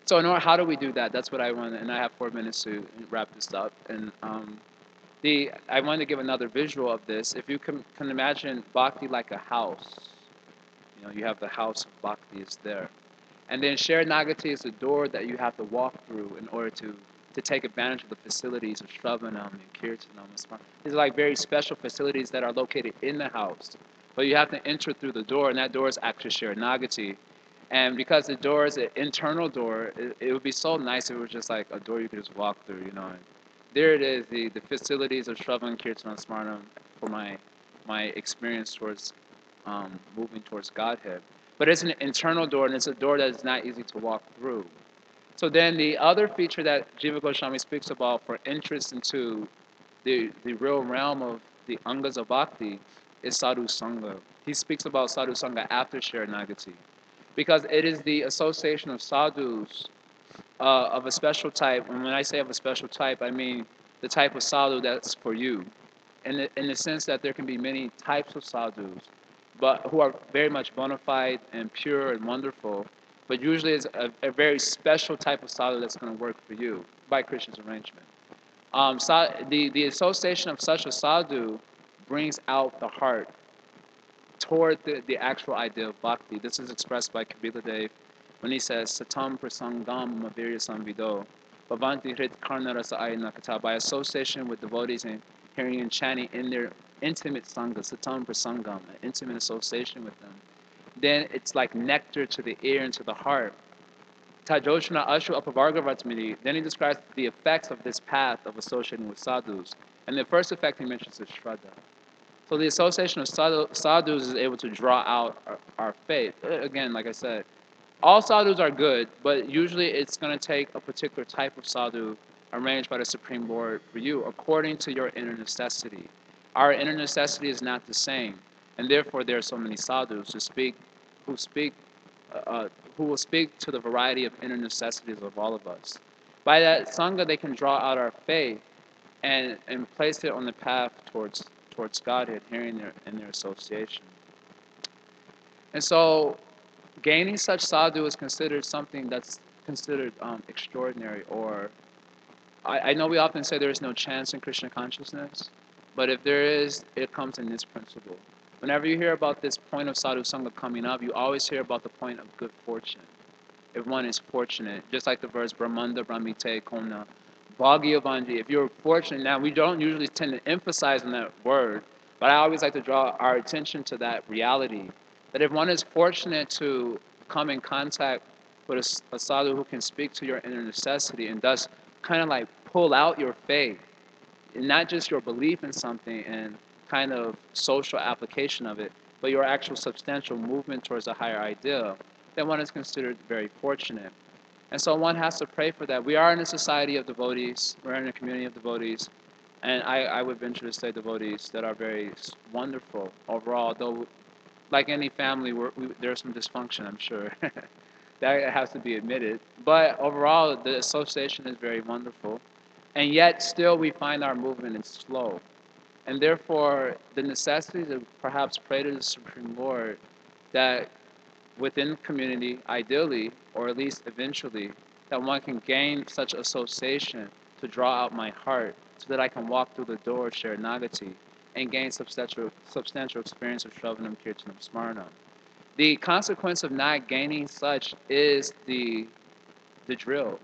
E: So in order, how do we do that? That's what I want, and I have 4 minutes to wrap this up. And I want to give another visual of this. If you can imagine bhakti like a house, you have the house of bhakti is there. And then Sharanagati is the door that you have to walk through in order to take advantage of the facilities of Shravanam and Kirtanam and Smaranam. These are like very special facilities that are located in the house. But you have to enter through the door, and that door is actually Sharanagati. And because the door is an internal door, it would be so nice if it was just like a door you could just walk through, And there it is, the facilities of Shravan, Kirtan, and Smaranam for my experience towards moving towards Godhead. But it's an internal door, and it's a door that is not easy to walk through. So then the other feature that Jiva Goswami speaks about for interest into the real realm of the Angas of Bhakti is Sadhu Sangha. He speaks about Sadhu Sangha after Sharanagati, because it is the association of sadhus of a special type. And when I say of a special type, I mean the type of sadhu that's for you. In the sense that there can be many types of sadhus, but who are very much bona fide and pure and wonderful, but usually it's a very special type of sadhu that's going to work for you by Krishna's arrangement. The association of such a sadhu brings out the heart toward the actual idea of bhakti. This is expressed by Kabila Dev when he says, Satam prasangam mavirya samvido, bhavanti hrit karna rasa ayana, by association with devotees and hearing and chanting in their intimate sangha, satam prasangam, an intimate association with them. Then it's like nectar to the ear and to the heart. Tajoshna Ashu Apavargavatmini, then he describes the effects of this path of associating with sadhus. And the first effect he mentions is shraddha. So the association of sadhus is able to draw out our faith. Again, like I said, all sadhus are good, but usually it's going to take a particular type of sadhu arranged by the Supreme Lord for you according to your inner necessity. Our inner necessity is not the same, and therefore there are so many sadhus who speak who will speak to the variety of inner necessities of all of us. By that sangha, they can draw out our faith and place it on the path towards Godhead, hearing in their association. And so, gaining such sadhu is considered something that's considered extraordinary. Or I know we often say there is no chance in Krishna consciousness, but if there is, it comes in this principle. Whenever you hear about this point of sadhu sangha coming up, you always hear about the point of good fortune. If one is fortunate, just like the verse Brahmanda Brahmite Kona, Bhagyavanji, if you're fortunate. Now, we don't usually tend to emphasize on that word, but I always like to draw our attention to that reality. That if one is fortunate to come in contact with a sadhu who can speak to your inner necessity and thus kind of like pull out your faith, and not just your belief in something and kind of social application of it, but your actual substantial movement towards a higher ideal, then one is considered very fortunate. And so one has to pray for that. We are in a society of devotees. We're in a community of devotees. And I would venture to say devotees that are very wonderful overall, though like any family, there's some dysfunction, I'm sure. That has to be admitted. But overall, the association is very wonderful. And yet, still, we find our movement is slow. And therefore, the necessity to perhaps pray to the Supreme Lord that within the community, ideally, or at least eventually, that one can gain such association to draw out my heart so that I can walk through the door of Sharanagati and gain substantial experience of Shravanam, Kirtanam, Smaranam. The consequence of not gaining such is the drill,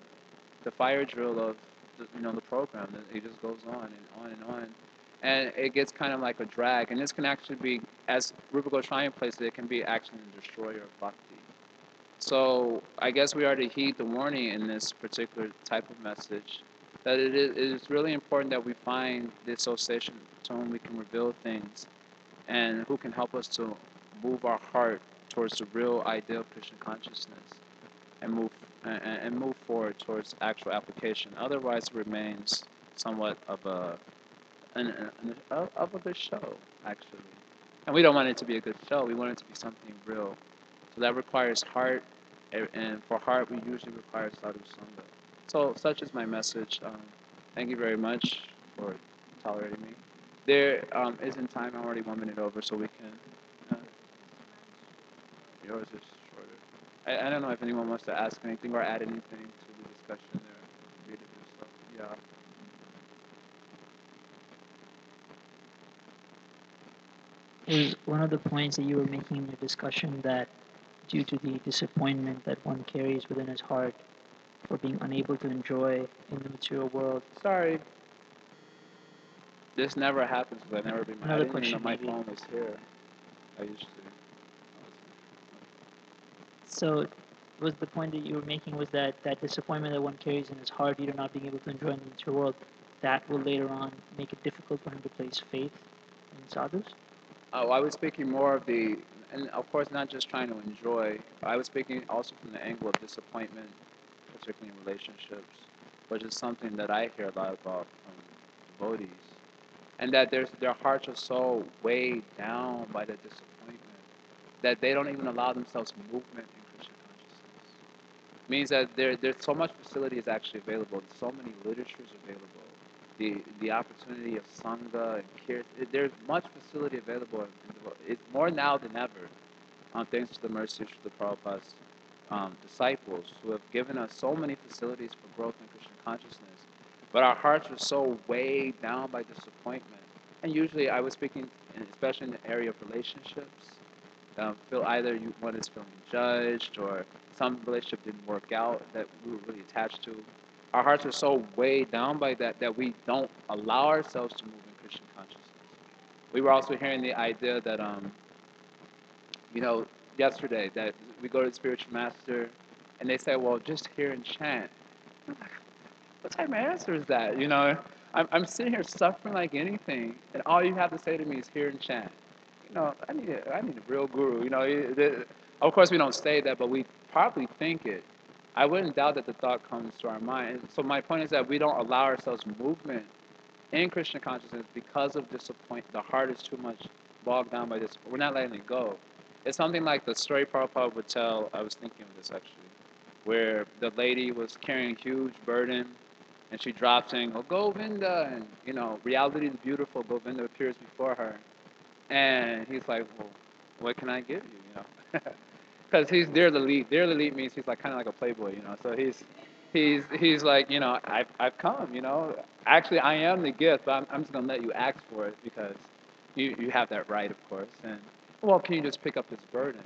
E: the fire drill of the program. It just goes on and on and on. And it gets kind of like a drag. And this can actually be, as Rupa Goswami places it, can be actually a destroyer of bhakti. So I guess we are to heed the warning in this particular type of message, that it is really important that we find the association to whom we can reveal things and who can help us to move our heart towards the real ideal of Krishna consciousness and move forward towards actual application. Otherwise, it remains somewhat of a good show, actually. And we don't want it to be a good show. We want it to be something real. So that requires heart, and for heart, we usually require sadhu sangha. So such is my message. Thank you very much for tolerating me. There isn't time. I'm already 1 minute over, so we can. Uh, yours is shorter. I don't know if anyone wants to ask anything or add anything to the discussion or read it yourself. Yeah.
D: Is one of the points that you were making in your discussion that due to the disappointment that one carries within his heart for being unable to enjoy in the material world.
E: Sorry. This never happens because I never been. I
D: Another
E: didn't even know
D: question,
E: my
D: maybe.
E: phone was here. I usually.
D: So, was the point that you were making was that that disappointment that one carries in his heart due to not being able to enjoy in the material world, that will later on make it difficult for him to place faith in sadhus?
E: Oh, I was speaking more of the, and of course not just trying to enjoy. I was speaking also from the angle of disappointment, particularly in relationships, which is something that I hear a lot about from devotees, and that their hearts are so weighed down by the disappointment that they don't even allow themselves movement in Krishna consciousness. Means that there's so much facility is actually available. There's so many literatures available. The opportunity of sangha and kirtan. There's much facility available. It's more now than ever. Thanks to the mercy of the Prabhupada's disciples who have given us so many facilities for growth in Krishna consciousness. But our hearts are so weighed down by disappointment. And usually, I was speaking, especially in the area of relationships. Feel either one is feeling judged or some relationship didn't work out that we were really attached to. Our hearts are so weighed down by that we don't allow ourselves to move in Krishna consciousness. We were also hearing the idea that, yesterday that we go to the spiritual master and they say, well, just hear and chant. What type of answer is that? I'm sitting here suffering like anything, and all you have to say to me is hear and chant. I need a real guru. Of course, we don't say that, but we probably think it. I wouldn't doubt that the thought comes to our mind. So my point is that we don't allow ourselves movement in Krishna consciousness because of disappointment. The heart is too much bogged down by this. We're not letting it go. It's something like the story Prabhupada would tell. I was thinking of this actually, where the lady was carrying a huge burden, and she drops saying, "Oh, Govinda," and reality is beautiful. Govinda appears before her, and he's like, "Well, what can I give you?" Because he's there to lead. There to lead means he's like kind of like a playboy. So he's like, I've come. Actually, I am the gift, but I'm just gonna let you ask for it because you have that right, of course. And well, can you just pick up this burden?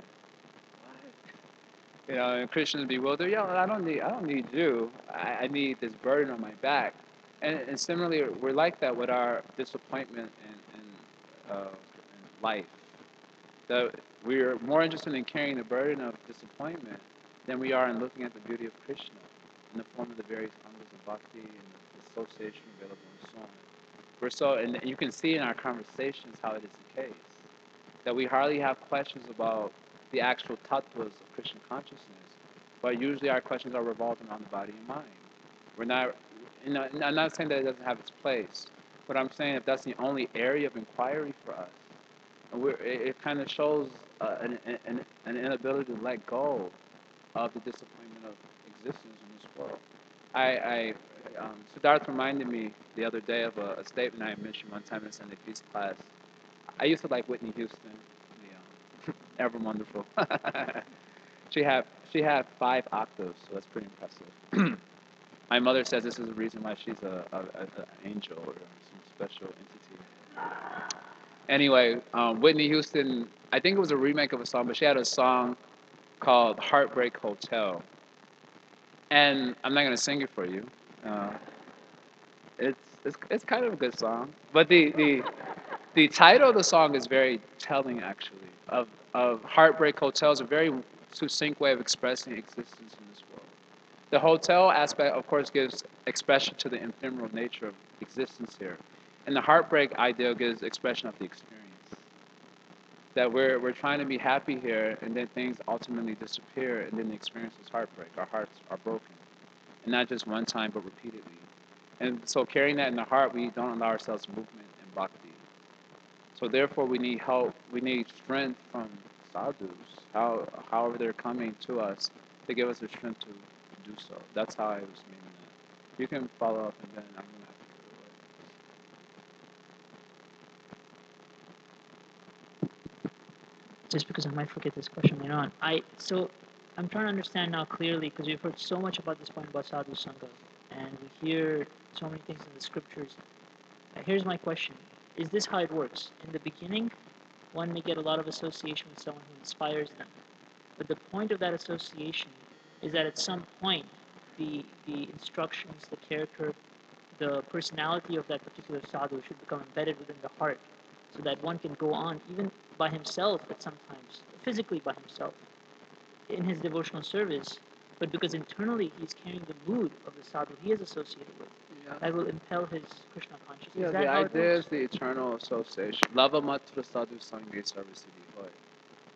E: And Christians bewildered. Yeah, I don't need you. I need this burden on my back. And similarly, we're like that with our disappointment in life. That we're more interested in carrying the burden of disappointment than we are in looking at the beauty of Krishna in the form of the various angas of bhakti and the association available and so on. And you can see in our conversations how it is the case. That we hardly have questions about the actual tattvas of Krishna consciousness, but usually our questions are revolved around the body and mind. We're not, I'm not saying that it doesn't have its place, but I'm saying if that's the only area of inquiry for us, it kind of shows an inability to let go of the disappointment of existence in this world. Siddharth reminded me the other day of a statement I mentioned one time in Sunday Peace class. I used to like Whitney Houston, the ever wonderful. she had 5 octaves, so that's pretty impressive. My mother says this is the reason why she's an angel or some special entity. Anyway, Whitney Houston, I think it was a remake of a song, but she had a song called Heartbreak Hotel. And I'm not going to sing it for you. It's kind of a good song. But the title of the song is very telling, actually, of Heartbreak Hotel. Is a very succinct way of expressing existence in this world. The hotel aspect, of course, gives expression to the ephemeral nature of existence here. And the heartbreak idea gives expression of the experience. That we're trying to be happy here, and then things ultimately disappear, and then the experience is heartbreak. Our hearts are broken. And not just one time, but repeatedly. And so carrying that in the heart, we don't allow ourselves movement in bhakti. So therefore, we need help. We need strength from sadhus, however they're coming to us, to give us the strength to do so. That's how I was meaning that. You can follow up, and then I'm gonna have to
D: Just because I might forget this question later on. I'm trying to understand now clearly, because we've heard so much about this point about sadhu sangha, and we hear so many things in the scriptures. Here's my question: is this how it works? In the beginning, one may get a lot of association with someone who inspires them, but the point of that association is that at some point, the instructions, the character, the personality of that particular sadhu should become embedded within the heart, so that one can go on even by himself at sometimes, physically by himself, in his devotional service, but because internally he's carrying the mood of the sadhu he is associated with, that will impel his Krishna consciousness.
E: Yeah,
D: Is that
E: the
D: how it
E: idea
D: works?
E: is the eternal association. Lava matra sadhu sange sarvasiddhi hoy.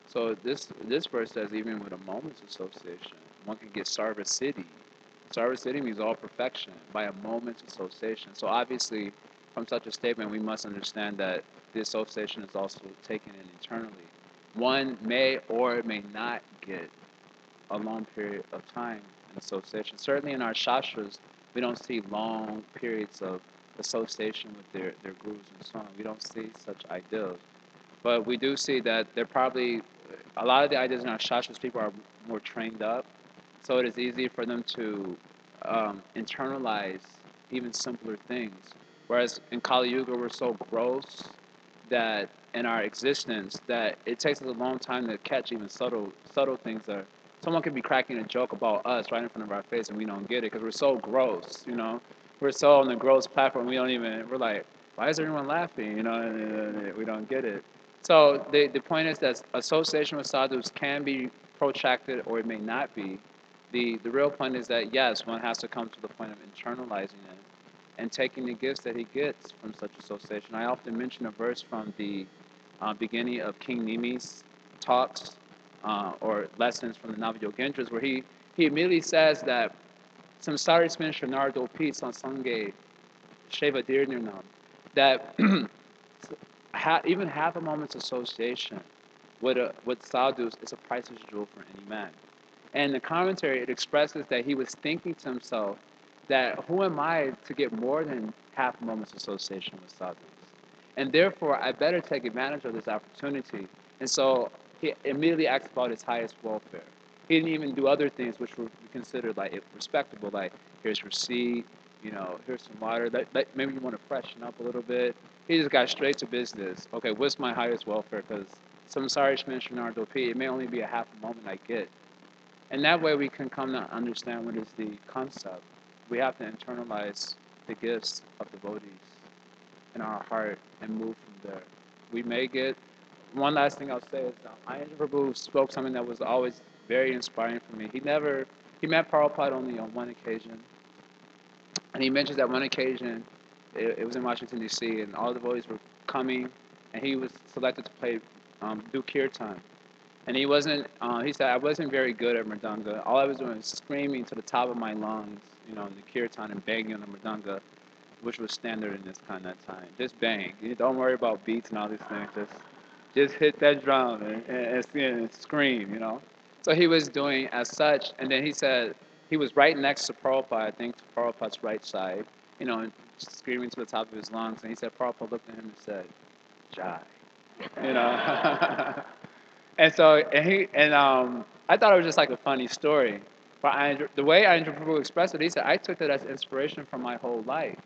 E: So this verse says even with a moment's association, one can get sarva siddhi. Sarva siddhi means all perfection by a moment's association. So obviously, from such a statement, we must understand that the association is also taken in eternally. One may or may not get a long period of time in association. Certainly in our shastras, we don't see long periods of association with their gurus and so on. We don't see such ideals. But we do see that they're probably, a lot of the ideas in our shastras, people are more trained up. So it is easy for them to internalize even simpler things. Whereas in Kali Yuga, we're so gross that in our existence that it takes us a long time to catch even subtle things that someone could be cracking a joke about us right in front of our face and we don't get it because we're so gross, you know. We're so on the gross platform we're like, why is everyone laughing, you know, and we don't get it. So the point is that association with sadhus can be protracted or it may not be. The real point is that yes, one has to come to the point of internalizing it and taking the gifts that he gets from such association. I often mention a verse from the beginning of King Nimi's talks or lessons from the Navayogendras, where he immediately says that samsari smin Nardo Pete Sansange Sheva Dirnirnam, that even half a moment's association with sadhus is a priceless jewel for any man. And in the commentary, it expresses that he was thinking to himself that who am I to get more than half a moment's association with sadhus? And therefore, I better take advantage of this opportunity. And so he immediately asked about his highest welfare. He didn't even do other things which were considered like respectable, like here's your seat, you know, here's some water. Maybe you want to freshen up a little bit. He just got straight to business. Okay, what's my highest welfare? Because samsari shmin dopi, it may only be a half a moment I get. And that way we can come to understand what is the concept. We have to internalize the gifts of devotees in our heart and move from there. We may get, one last thing I'll say is Ayanja Prabhu spoke something that was always very inspiring for me. He met Prabhupada only on one occasion. And he mentions that one occasion, it was in Washington, D.C., and all the devotees were coming, and he was selected to do kirtan. And he wasn't, he said, I wasn't very good at mridanga. All I was doing was screaming to the top of my lungs, you know, in the kirtan and banging on the mridanga, which was standard in this kind of time. Just bang. You don't worry about beats and all these things. Just hit that drum and scream, you know. So he was doing as such, and then he said he was right next to Prabhupada, I think, to Prabhupada's right side, you know, and screaming to the top of his lungs. And he said, Prabhupada looked at him and said, Jai, you know. And so, I thought it was just like a funny story. But the way Andrew Prabhu expressed it, he said, I took that as inspiration for my whole life.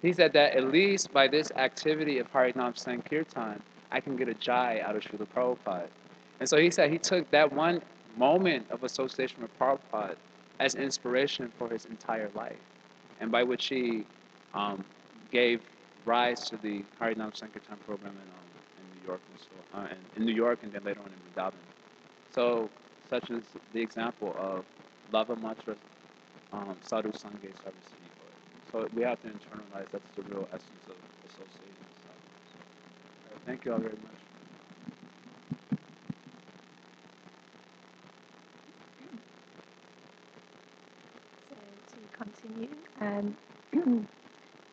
E: He said that at least by this activity of Harinam Sankirtan, I can get a jai out of Srila Prabhupada. And so he said he took that one moment of association with Prabhupada as inspiration for his entire life, and by which he gave rise to the Harinam Sankirtan program in New York, and in New York, and then later on in Vrindavan. So, such is the example of Lava Matra Sadhu Sange Sarvasiddhi. So we have to internalize that's the real essence of associating with sadhus. Thank you all very much.
F: So to continue,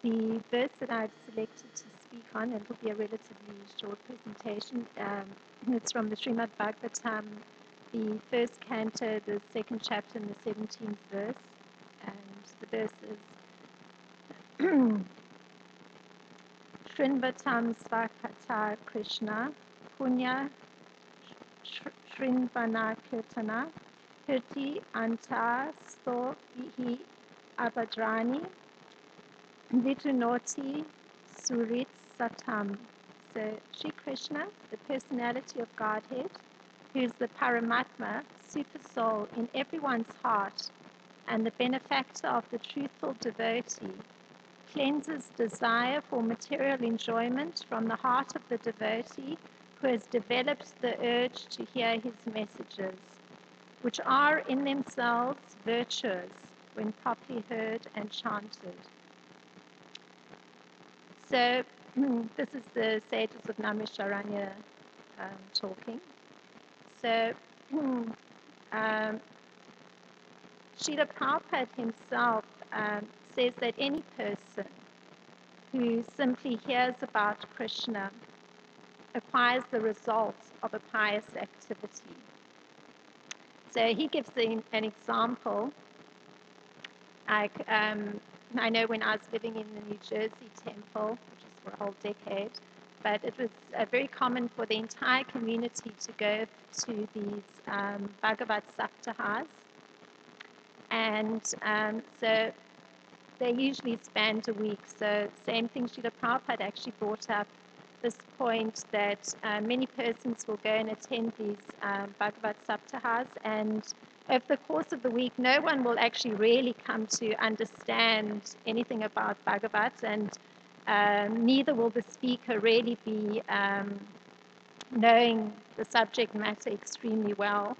F: the verse that I've selected to speak ISKCON. It will be a relatively short presentation. It's from the Srimad Bhagavatam, the first canto, the second chapter, and the 17th verse. And the verse is Shrinvatam Svakata Krishna Punya Shrinvana Kirtana Kirti Anta Sto Vihi Abhadrani Vitunoti Surit Satam. So Sri Krishna, the personality of Godhead, who is the Paramatma, super soul in everyone's heart, and the benefactor of the truthful devotee, cleanses desire for material enjoyment from the heart of the devotee who has developed the urge to hear his messages, which are in themselves virtuous when properly heard and chanted. So this is the sages of Naimisharanya talking. So Srila Prabhupada himself says that any person who simply hears about Krishna acquires the results of a pious activity. So he gives an example. Like, I know when I was living in the New Jersey temple, which is for a whole decade, but it was very common for the entire community to go to these Bhagavad Saptahas. And so they usually spanned a week. So same thing, Srila Prabhupada actually brought up this point that many persons will go and attend these Bhagavad Saptahas, and over the course of the week, no one will actually really come to understand anything about Bhagavad, and neither will the speaker really be knowing the subject matter extremely well.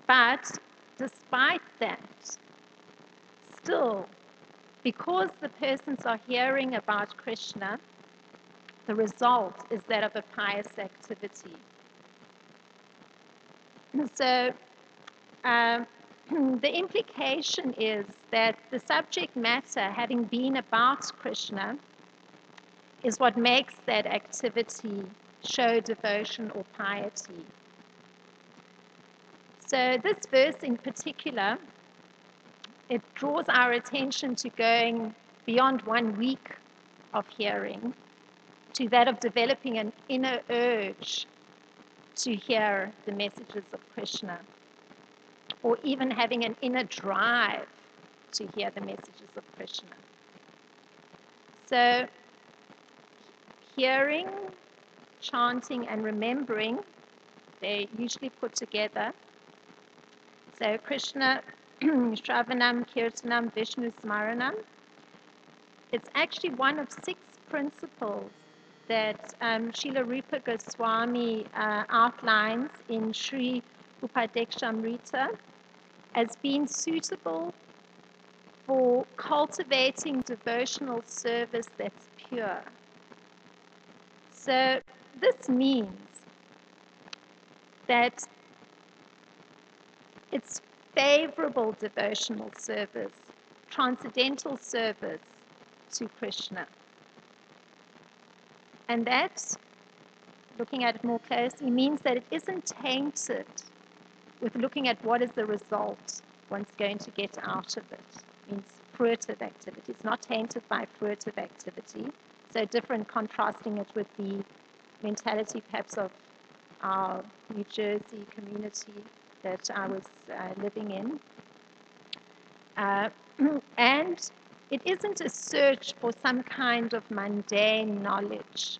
F: But despite that, still, because the persons are hearing about Krishna, the result is that of a pious activity. So the implication is that the subject matter, having been about Krishna, is what makes that activity show devotion or piety. So this verse in particular, it draws our attention to going beyond 1 week of hearing to that of developing an inner urge to hear the messages of Krishna, or even having an inner drive to hear the messages of Krishna. So hearing, chanting, and remembering, they're usually put together. So Krishna, Shravanam, Kirtanam, Vishnu Smaranam. It's actually one of 6 principles that Srila Rupa Goswami outlines in Sri Upadekshamrita as being suitable for cultivating devotional service that's pure. So this means that it's favorable devotional service, transcendental service to Krishna. And that, looking at it more closely, means that it isn't tainted with looking at what is the result one's going to get out of it. It means fruitive activity. It's not tainted by fruitive activity. So different, contrasting it with the mentality perhaps of our New Jersey community that I was living in. And it isn't a search for some kind of mundane knowledge.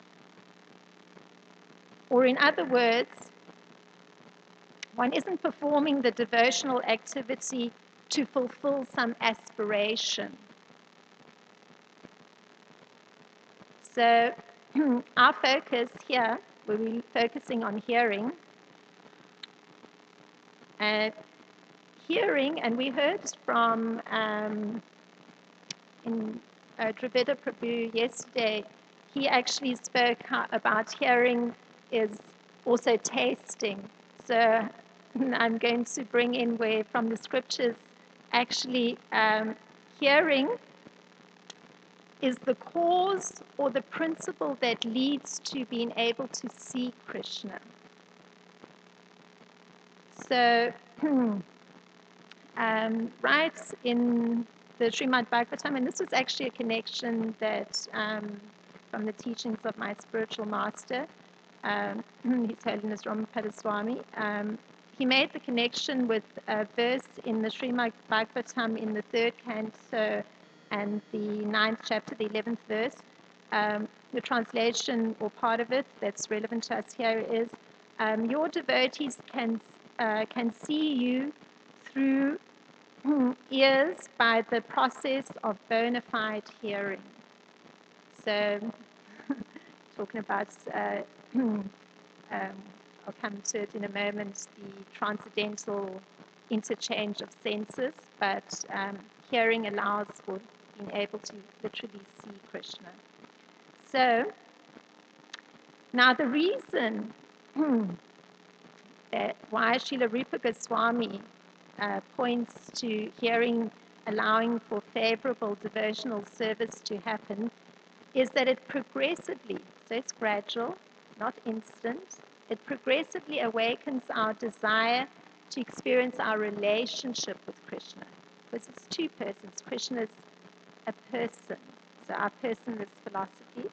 F: Or in other words, one isn't performing the devotional activity to fulfill some aspiration. So our focus here, where we're focusing on hearing, and we heard from in Dravida Prabhu yesterday, he actually spoke about hearing is also tasting. So I'm going to bring in where from the scriptures, actually hearing is the cause or the principle that leads to being able to see Krishna. So, right in the Srimad Bhagavatam, and this was actually a connection that from the teachings of my spiritual master, His Holiness Ramapada Swami, he made the connection with a verse in the Srimad Bhagavatam in the 3rd canto and the 9th chapter, the 11th verse. The translation or part of it that's relevant to us here is, your devotees can see you through ears by the process of bona fide hearing. So, talking about, I'll come to it in a moment, the transcendental interchange of senses, but hearing allows for being able to literally see Krishna. So, now the reason that why Srila Rupa Goswami points to hearing allowing for favorable devotional service to happen is that it progressively, so it's gradual, not instant, it progressively awakens our desire to experience our relationship with Krishna. Because it's two persons. Krishna is a person, so our personalist philosophy.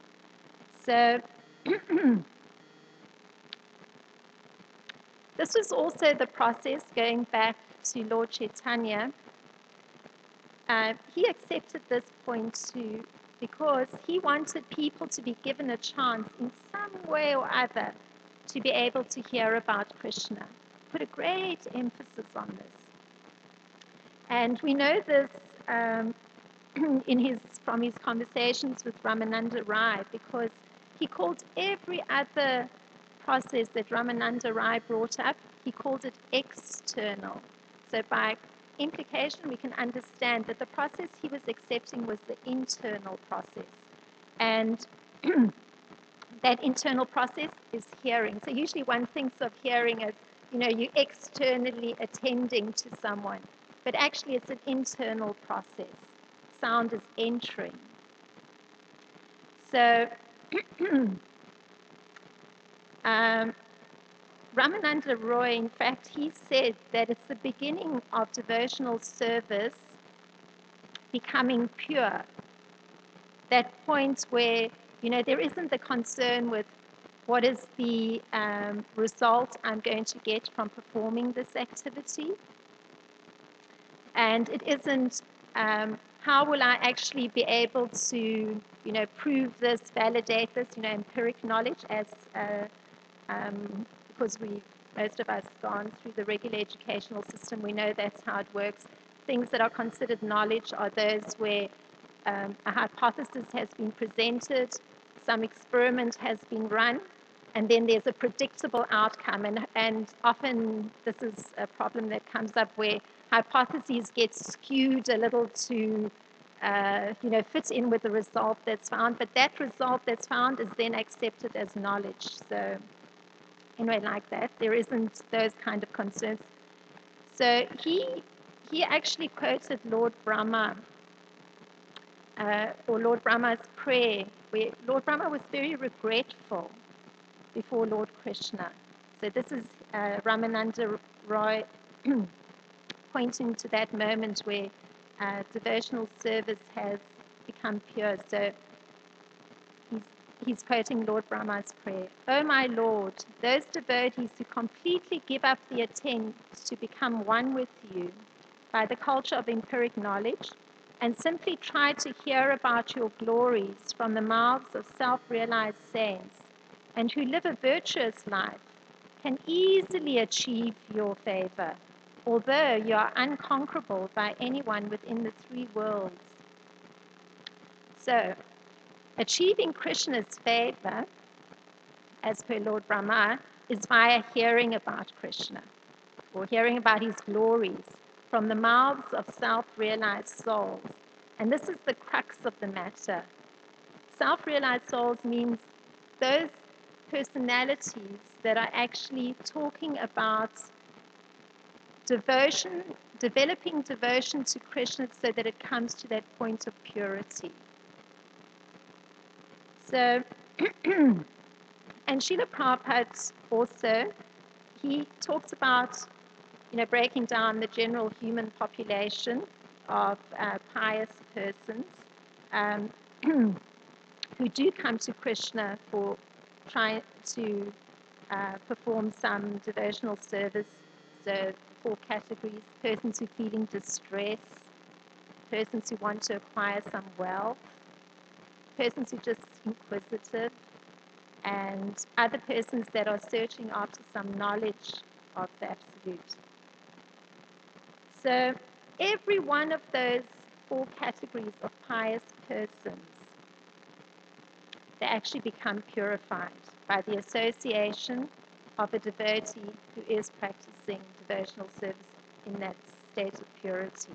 F: So this was also the process going back to Lord Chaitanya. He accepted this point too because he wanted people to be given a chance in some way or other to be able to hear about Krishna. Put a great emphasis on this. And we know this from his conversations with Ramananda Rai, because he called every other process that Ramananda Rai brought up, he called it external. So by implication, we can understand that the process he was accepting was the internal process. And that internal process is hearing. So usually one thinks of hearing as, you externally attending to someone. But actually it's an internal process. Sound is entering. So Ramananda Roy, in fact, he said that it's the beginning of devotional service becoming pure. That point where, there isn't the concern with what is the result I'm going to get from performing this activity. And it isn't how will I actually be able to, prove this, validate this, empiric knowledge as because most of us gone through the regular educational system, we know that's how it works. Things that are considered knowledge are those where a hypothesis has been presented, some experiment has been run, and then there's a predictable outcome. And often this is a problem that comes up where hypotheses get skewed a little to fit in with the result that's found, but that result that's found is then accepted as knowledge. So anyway, like that, there isn't those kind of concerns. So he actually quoted Lord Brahma, or Lord Brahma's prayer, where Lord Brahma was very regretful before Lord Krishna. So this is Ramananda Roy pointing to that moment where devotional service has become pure. So he's quoting Lord Brahma's prayer. "O my Lord, those devotees who completely give up the attempt to become one with you by the culture of empiric knowledge and simply try to hear about your glories from the mouths of self-realized saints, and who live a virtuous life, can easily achieve your favor, although you are unconquerable by anyone within the three worlds." So, achieving Krishna's favor, as per Lord Brahma, is via hearing about Krishna, or hearing about his glories from the mouths of self-realized souls. And this is the crux of the matter. Self-realized souls means those personalities that are actually talking about devotion, developing devotion to Krishna so that it comes to that point of purity. So, and Srila Prabhupada also, he talks about, breaking down the general human population of pious persons um, who do come to Krishna for trying to perform some devotional service. So, 4 categories: persons who are feeling distress, persons who want to acquire some wealth, persons who are just inquisitive, and other persons that are searching after some knowledge of the Absolute. So every one of those 4 categories of pious persons, they actually become purified by the association of a devotee who is practicing devotional service in that state of purity.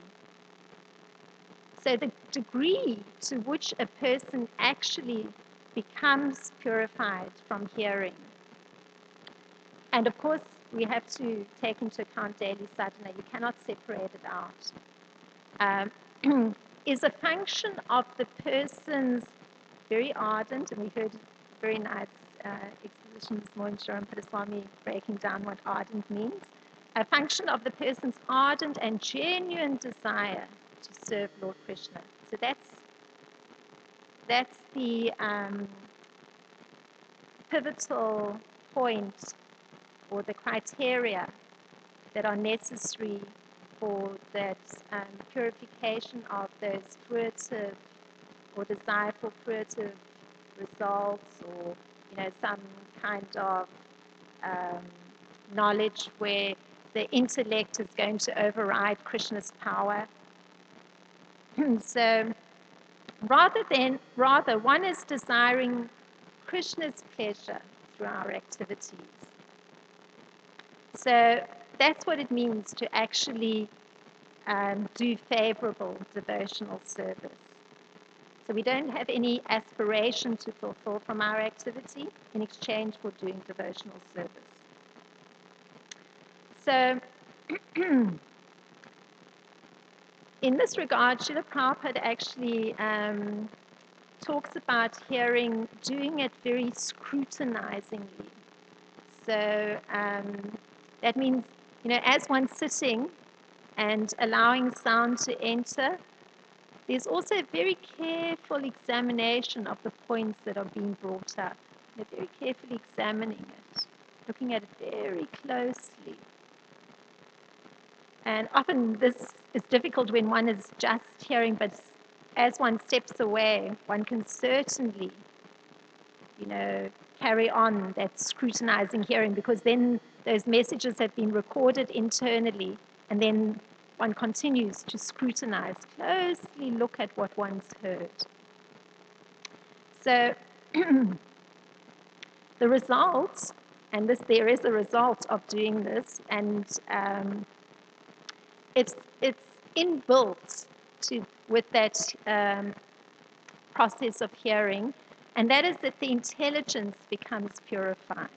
F: So the degree to which a person actually becomes purified from hearing, and of course we have to take into account daily sadhana, you cannot separate it out, is a function of the person's very ardent, and we heard a very nice exposition this morning, Sharon Padaswami breaking down what ardent means, a function of the person's ardent and genuine desire to serve Lord Krishna. So that's the pivotal point or the criteria that are necessary for that purification of those fruitive or desire for fruitive results, or some kind of knowledge where the intellect is going to override Krishna's power. So rather one is desiring Krishna's pleasure through our activities. So that's what it means to actually do favorable devotional service. So we don't have any aspiration to fulfill from our activity in exchange for doing devotional service. So in this regard, Srila Prabhupada actually talks about hearing, doing it very scrutinizingly. So that means, as one's sitting and allowing sound to enter, there's also a very careful examination of the points that are being brought up. They're very carefully examining it, looking at it very closely. And often this is difficult when one is just hearing, but as one steps away, one can certainly, carry on that scrutinizing hearing, because then those messages have been recorded internally, and then one continues to scrutinize, closely look at what one's heard. So the result, and there is a result of doing this, and it's inbuilt with that process of hearing, and that is that the intelligence becomes purified.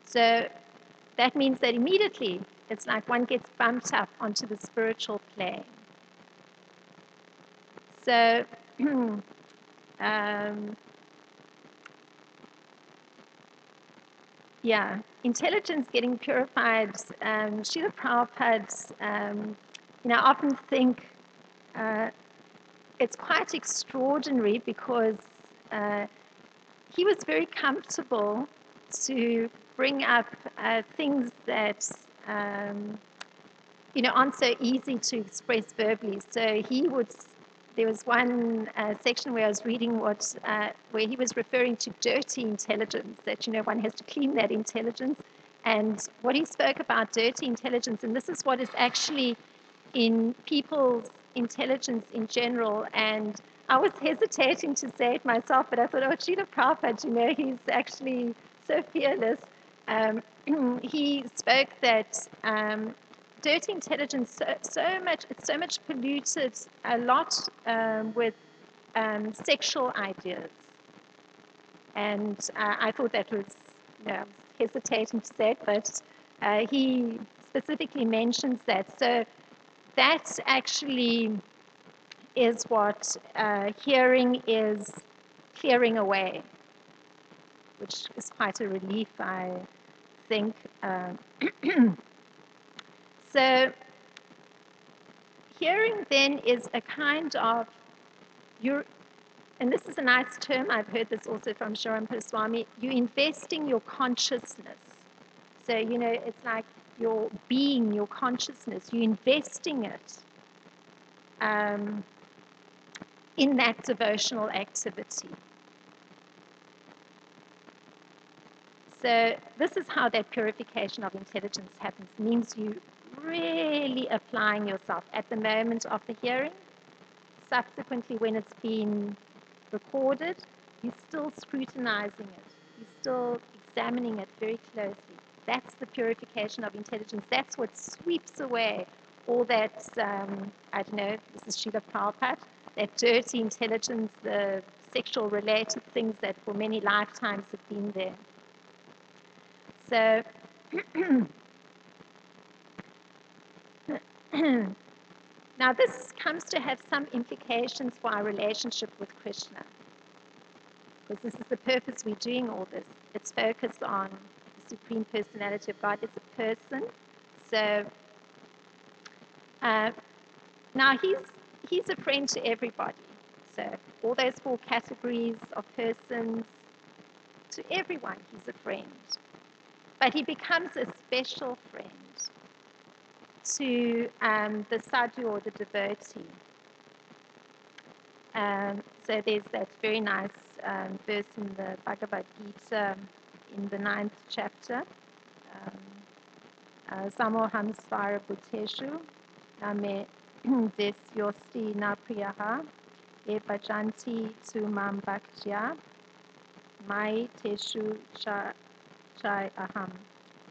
F: So that means that immediately it's like one gets bumped up onto the spiritual plane. So intelligence getting purified. Srila Prabhupada, I often think it's quite extraordinary, because he was very comfortable to bring up things that aren't so easy to express verbally. So there was one section where I was reading where he was referring to dirty intelligence, that one has to clean that intelligence. And what he spoke about dirty intelligence, and this is what is actually in people's intelligence in general. And I was hesitating to say it myself, but I thought, Srila Prabhupada, he's actually so fearless. He spoke that dirty intelligence it's so much polluted a lot with sexual ideas. And I thought that was, I was hesitating to say it, but he specifically mentions that. So that actually is what hearing is clearing away, which is quite a relief, I think. So hearing then is a kind of, and this is a nice term, I've heard this also from Sharam Swami, you're investing your consciousness. So, it's like your being, your consciousness, you're investing it in that devotional activity. So this is how that purification of intelligence happens. It means you really applying yourself at the moment of the hearing. Subsequently, when it's been recorded, you're still scrutinizing it. You're still examining it very closely. That's the purification of intelligence. That's what sweeps away all that, I don't know, this is Srila Prabhupada, that dirty intelligence, the sexual related things that for many lifetimes have been there. So, now this comes to have some implications for our relationship with Krishna. Because this is the purpose we're doing all this. It's focused on the Supreme Personality of God as a person. So, now he's a friend to everybody. So all those four categories of persons, to everyone he's a friend. But he becomes a special friend to the sadhu or the devotee. So there's that very nice verse in the Bhagavad Gita in the 9th chapter. Samoham svara bhuteshu name desyosti na priyaha e bhajanti tu mam bhaktya mai teshu chai aham.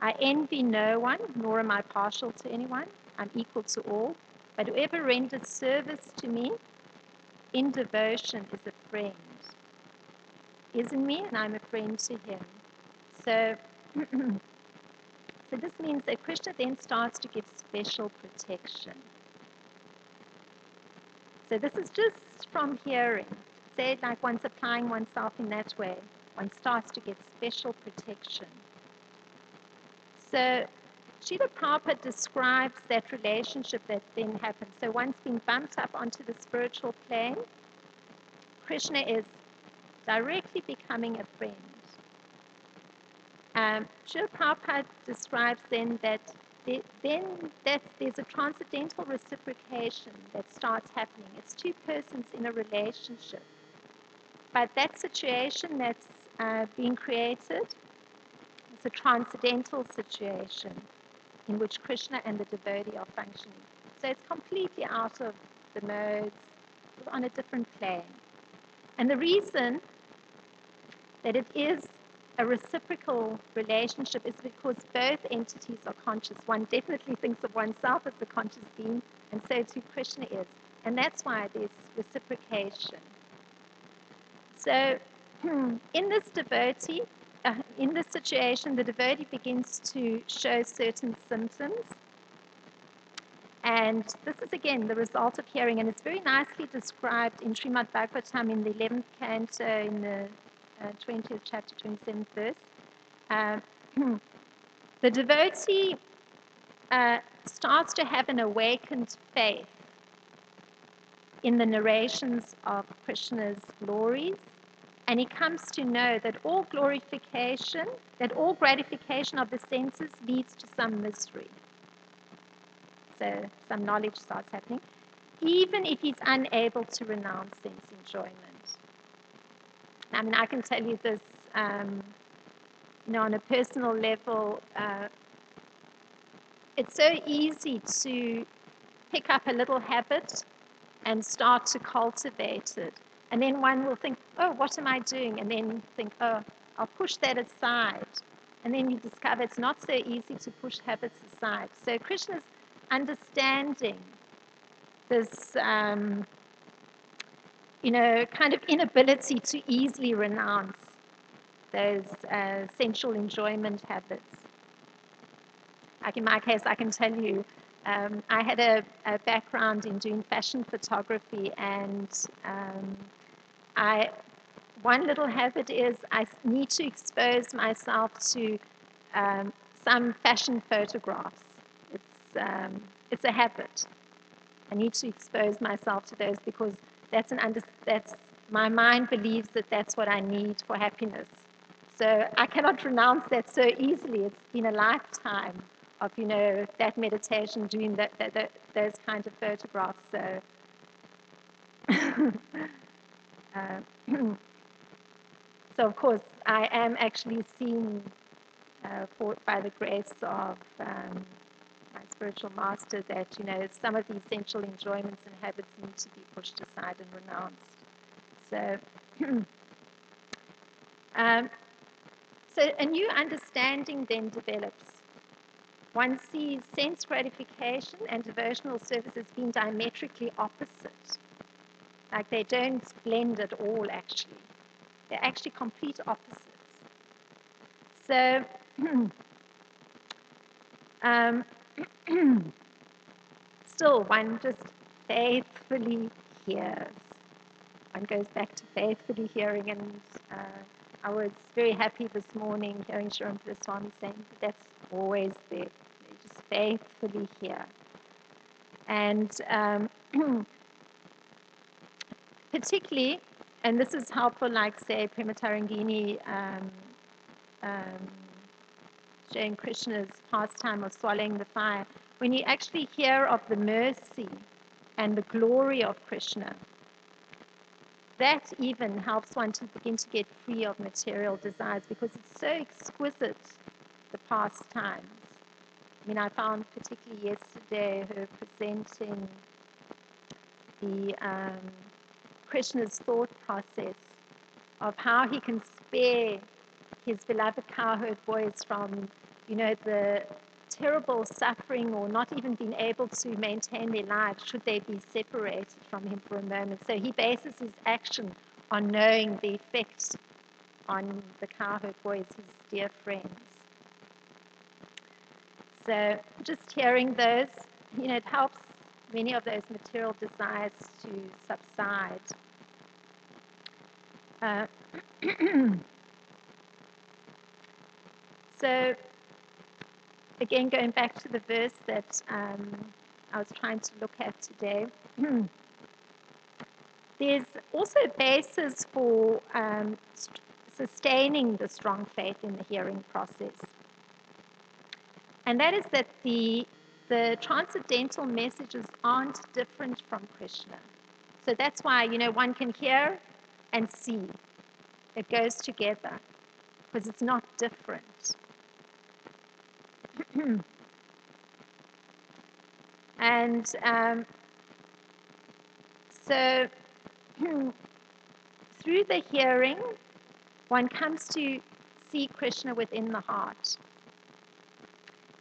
F: I envy no one, nor am I partial to anyone. I'm equal to all. But whoever renders service to me in devotion is a friend. Is in me, and I'm a friend to him. So, so this means that Krishna then starts to give special protection. So this is just from hearing. Say, like one's applying oneself in that way, one starts to get special protection. So Srila Prabhupada describes that relationship that then happens. So once being bumped up onto the spiritual plane, Krishna is directly becoming a friend. Srila Prabhupada describes then that there's a transcendental reciprocation that starts happening. It's two persons in a relationship. But that situation that's being created is a transcendental situation in which Krishna and the devotee are functioning. So it's completely out of the modes, on a different plane. And the reason that it is a reciprocal relationship is because both entities are conscious. One definitely thinks of oneself as the conscious being, and so too Krishna is. And that's why there's reciprocation. So in this devotee, in this situation, the devotee begins to show certain symptoms. And this is, again, the result of hearing. And it's very nicely described in Srimad Bhagavatam in the 11th canto, in the 20th chapter, 27th verse. The devotee starts to have an awakened faith in the narrations of Krishna's glories. And he comes to know that all glorification, that all gratification of the senses leads to some misery. So some knowledge starts happening, even if he's unable to renounce sense enjoyment. I mean, I can tell you this, on a personal level, it's so easy to pick up a little habit and start to cultivate it. And then one will think, oh, what am I doing? And then think, oh, I'll push that aside. And then you discover it's not so easy to push habits aside. So Krishna's understanding this, kind of inability to easily renounce those sensual enjoyment habits. Like in my case, I can tell you, I had a background in doing fashion photography, and one little habit is I need to expose myself to some fashion photographs. It's a habit. I need to expose myself to those because that's my mind believes that that's what I need for happiness. So I cannot renounce that so easily. It's been a lifetime of that meditation, doing those kinds of photographs. So. So of course, I am actually seen by the grace of my spiritual master that some of the essential enjoyments and habits need to be pushed aside and renounced. So, so a new understanding then develops. One sees sense gratification and devotional service as being diametrically opposite. Like they don't blend at all, actually. They're actually complete opposites. So, still, one just faithfully hears. One goes back to faithfully hearing, and I was very happy this morning hearing Sharon Swami saying that that's always there. They just faithfully hear. And particularly, and this is helpful, like, say, Prema Tarangini showing Krishna's pastime of swallowing the fire. When you actually hear of the mercy and the glory of Krishna, that even helps one to begin to get free of material desires because it's so exquisite, the pastimes. I mean, I found particularly yesterday her presenting the Krishna's thought process of how he can spare his beloved cowherd boys from, the terrible suffering or not even being able to maintain their lives should they be separated from him for a moment. So he bases his action on knowing the effect on the cowherd boys, his dear friends. So just hearing those, it helps many of those material desires to subside. So, again, going back to the verse that I was trying to look at today, there's also a basis for sustaining the strong faith in the hearing process. And that is that the transcendental messages aren't different from Krishna. So that's why, one can hear and see. It goes together because it's not different. And so through the hearing, one comes to see Krishna within the heart.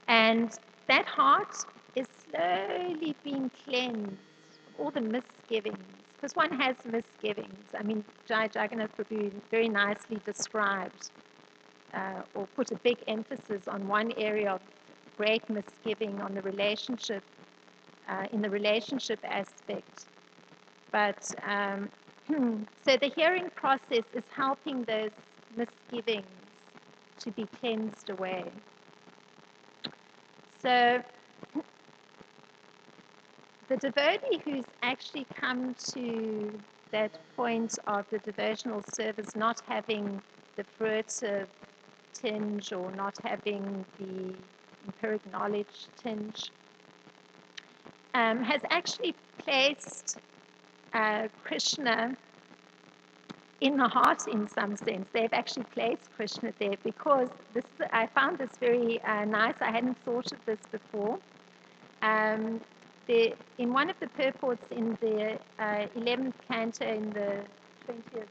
F: And that heart is slowly being cleansed of all the misgivings. Because one has misgivings. I mean, Jai Jagannath Prabhu very nicely described or put a big emphasis on one area of great misgiving on the relationship, in the relationship aspect. But so the hearing process is helping those misgivings to be cleansed away. So the devotee who's actually come to that point of the devotional service not having the fruitive tinge or not having the empiric knowledge tinge, has actually placed Krishna in the heart in some sense. They've actually placed Krishna there because I found this very nice. I hadn't thought of this before. In one of the purports in the 11th canto in the 20th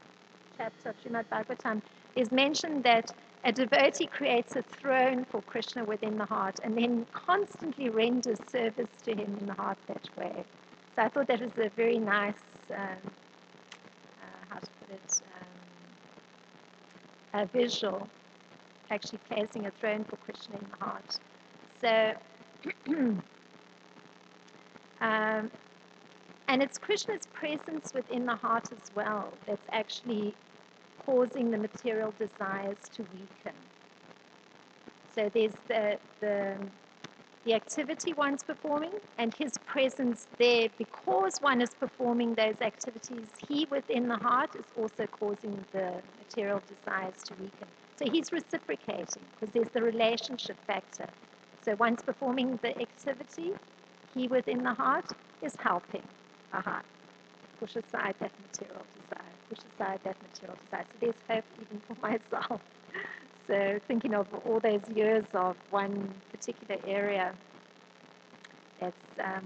F: chapter of Srimad Bhagavatam is mentioned that a devotee creates a throne for Krishna within the heart and then constantly renders service to him in the heart that way. So I thought that was a very nice, how to put it, a visual, actually placing a throne for Krishna in the heart. So, and it's Krishna's presence within the heart as well that's actually causing the material desires to weaken. So there's the activity one's performing and his presence there. Because one is performing those activities, he within the heart is also causing the material desires to weaken. So he's reciprocating because there's the relationship factor. So one's performing the activity, he within the heart is helping the heart push aside that material desire, push aside that material desire. So there's hope even for myself. So thinking of all those years of one particular area that's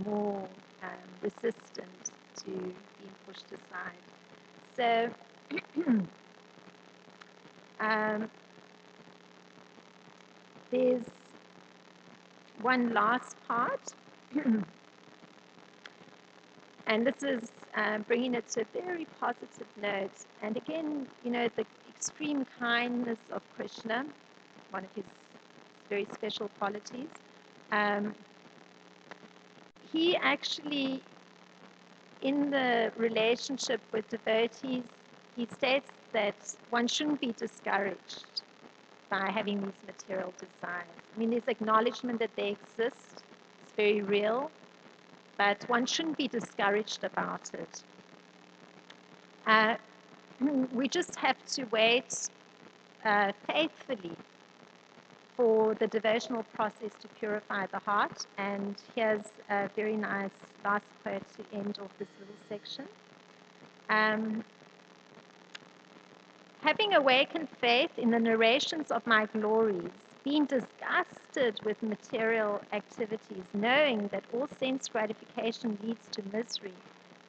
F: more resistant to being pushed aside. So there's one last part, and this is bringing it to a very positive note. And again, the extreme kindness of Krishna, one of his very special qualities. He actually, in the relationship with devotees, he states that one shouldn't be discouraged by having these material desires. I mean, there's acknowledgement that they exist, it's very real, but one shouldn't be discouraged about it. We just have to wait faithfully for the devotional process to purify the heart. And here's a very nice last quote to end off this little section. Having awakened faith in the narrations of my glories, being disgusted with material activities, knowing that all sense gratification leads to misery,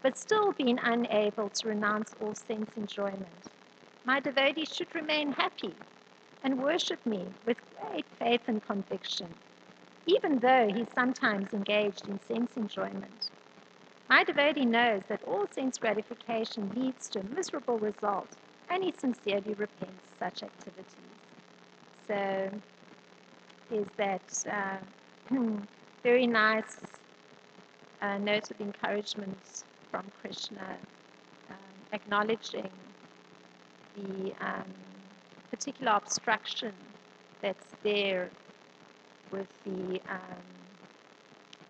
F: but still being unable to renounce all sense enjoyment, my devotee should remain happy and worship me with great faith and conviction, even though he's sometimes engaged in sense enjoyment. My devotee knows that all sense gratification leads to a miserable result, and he sincerely repents such activities. So there's that very nice note of encouragement from Krishna, acknowledging the particular obstruction that's there with the,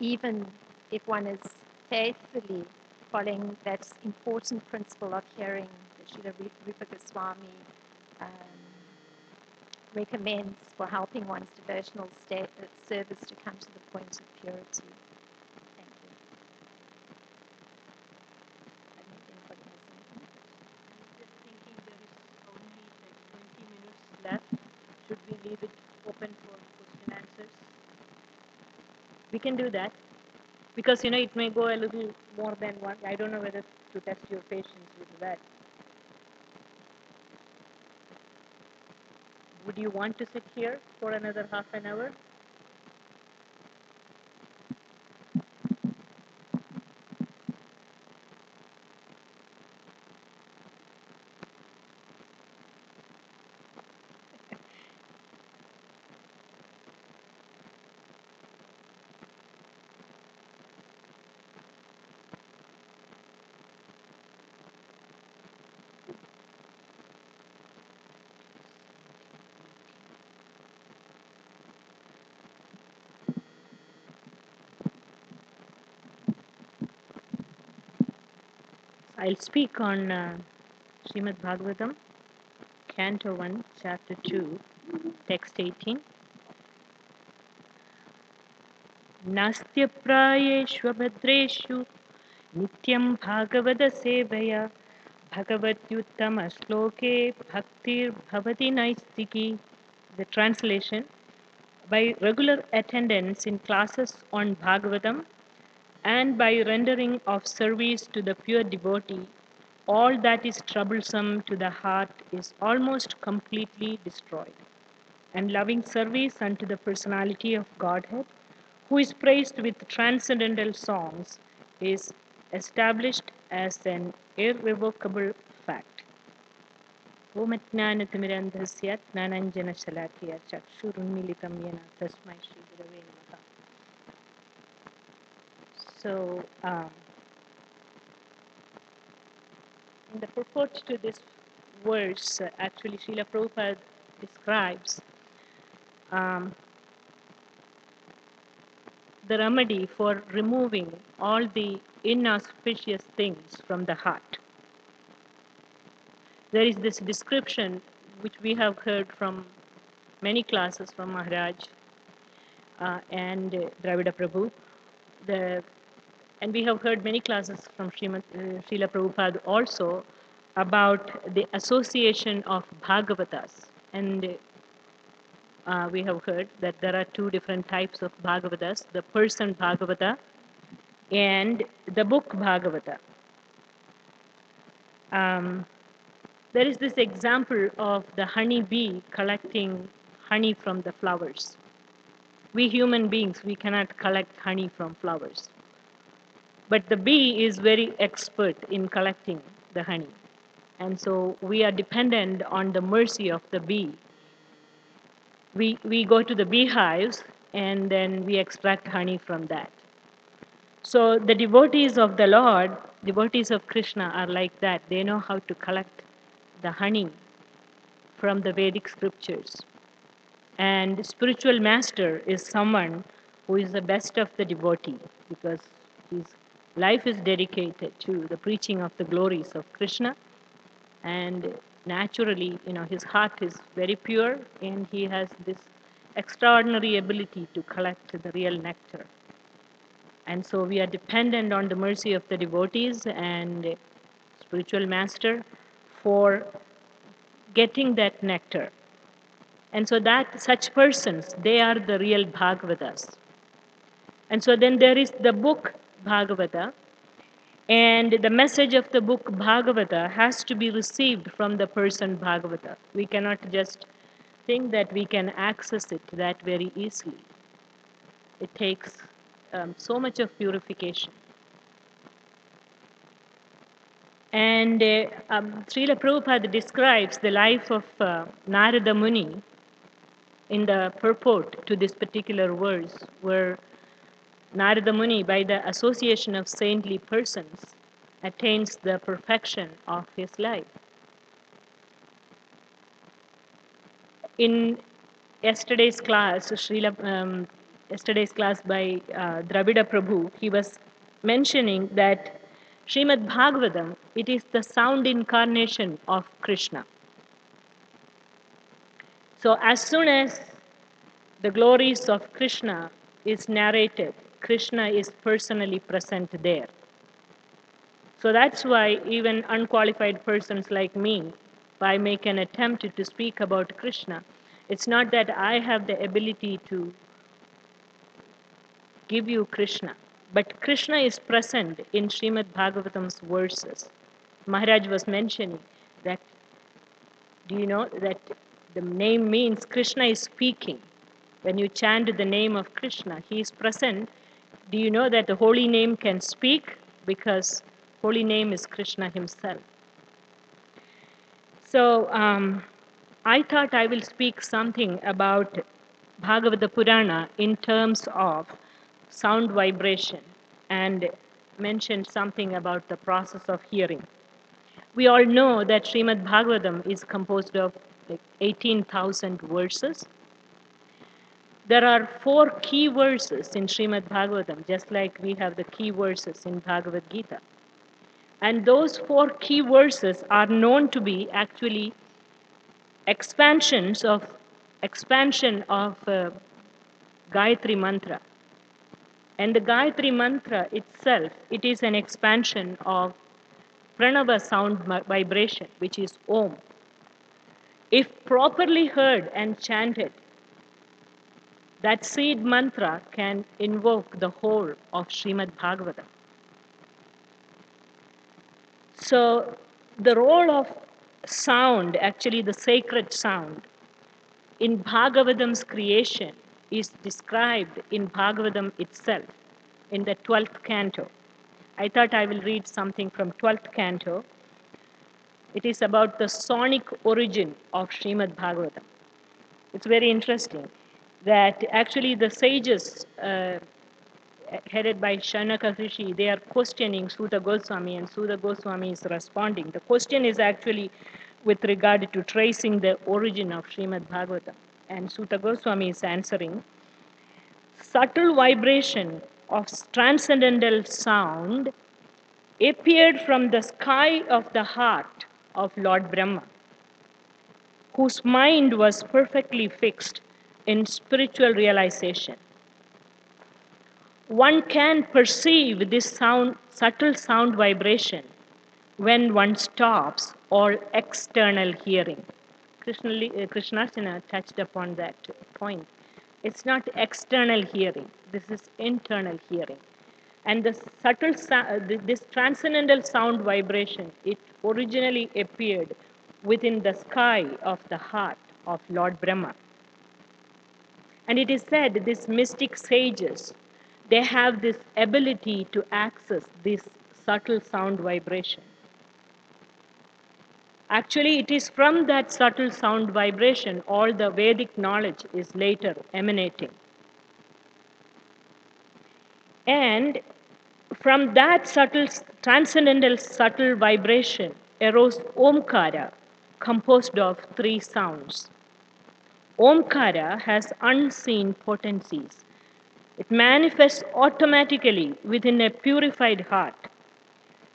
F: even if one is faithfully following that important principle of hearing that Srila Rupa Goswami recommends for helping one's devotional service to come to the point of purity. Thank you. I don't think anybody has anything.
B: I'm just thinking there is only like 20 minutes left. Should we leave it open for question answers? We can do that. Because, it may go a little more than one. I don't know whether to test your patience with that. Would you want to sit here for another half an hour? I'll speak on Srimad Bhagavatam, Canto 1, Chapter 2, Text 18. नास्त्यप्रायेष्वभद्रेषु नित्यं भागवतसेवया भगवत्युत्तमश्लोके भक्तिर्भवति नैस्तिकी. The translation: by regular attendance in classes on Bhagavatam and by rendering of service to the pure devotee, all that is troublesome to the heart is almost completely destroyed. And loving service unto the personality of Godhead, who is praised with transcendental songs, is established as an irrevocable fact. Om Ajnanatimirandhasya Jnananjana-Shalakaya Chakshurunmilitam Yena Tasmai Shri Gurave Namaha. So, in the purport to this verse, actually, Srila Prabhupada describes um, the remedy for removing all the inauspicious things from the heart. There is this description which we have heard from many classes from Maharaj and Dravida Prabhu. And we have heard many classes from Srila Prabhupada also about the association of Bhagavatas. And we have heard that there are two different types of Bhagavatas, the person Bhagavata and the book Bhagavata. There is this example of the honey bee collecting honey from the flowers. We human beings, we cannot collect honey from flowers. But the bee is very expert in collecting the honey. And so we are dependent on the mercy of the bee. We go to the beehives and then we extract honey from that. So the devotees of the Lord, devotees of Krishna are like that. They know how to collect the honey from the Vedic scriptures. And spiritual master is someone who is the best of the devotee because his life is dedicated to the preaching of the glories of Krishna. And naturally, his heart is very pure and he has this extraordinary ability to collect the real nectar. And so we are dependent on the mercy of the devotees and spiritual master for getting that nectar. And so that such persons, they are the real Bhagavatas. And so then there is the book Bhagavata, and the message of the book Bhagavata has to be received from the person Bhagavata. We cannot just think that we can access it that very easily. It takes so much of purification. And Srila Prabhupada describes the life of Narada Muni in the purport to this particular verse, where Narada Muni, by the association of saintly persons, attains the perfection of his life. In yesterday's class, yesterday's class by Dravida Prabhu, he was mentioning that Srimad Bhagavatam, it is the sound incarnation of Krishna. So as soon as the glories of Krishna is narrated, Krishna is personally present there. So that's why even unqualified persons like me, if I make an attempt to speak about Krishna, it's not that I have the ability to give you Krishna, but Krishna is present in Srimad Bhagavatam's verses. Maharaj was mentioning that, do you know that the name means Krishna is speaking? When you chant the name of Krishna, he is present. Do you know that the holy name can speak? Because holy name is Krishna himself. So I thought I will speak something about Bhagavata Purana in terms of sound vibration and mention something about the process of hearing. We all know that Srimad Bhagavatam is composed of like 18,000 verses. There are 4 key verses in Srimad Bhagavatam, just like we have the key verses in Bhagavad Gita. And those 4 key verses are known to be actually expansion of Gayatri Mantra. And the Gayatri Mantra itself, it is an expansion of Pranava sound vibration, which is Om. If properly heard and chanted, that seed mantra can invoke the whole of Srimad Bhagavatam. So the role of sound, actually the sacred sound, in Bhagavatam's creation is described in Bhagavatam itself, in the 12th canto. I thought I will read something from 12th canto. It is about the sonic origin of Srimad Bhagavatam. It's very interesting that actually the sages headed by Shanaka Rishi, they are questioning Suta Goswami and Suta Goswami is responding. The question is actually, with regard to tracing the origin of Srimad Bhagavatam. And Sutta Goswami is answering, subtle vibration of transcendental sound appeared from the sky of the heart of Lord Brahma, whose mind was perfectly fixed in spiritual realization. One can perceive this subtle sound vibration when one stops all external hearing. Krishnarjuna touched upon that point. It's not external hearing, this is internal hearing. And the this transcendental sound vibration, it originally appeared within the sky of the heart of Lord Brahma. And it is said these mystic sages, they have this ability to access this subtle sound vibration. Actually, it is from that subtle sound vibration all the Vedic knowledge is later emanating. And from that subtle, transcendental subtle vibration arose Omkara, composed of 3 sounds. Omkara has unseen potencies. It manifests automatically within a purified heart.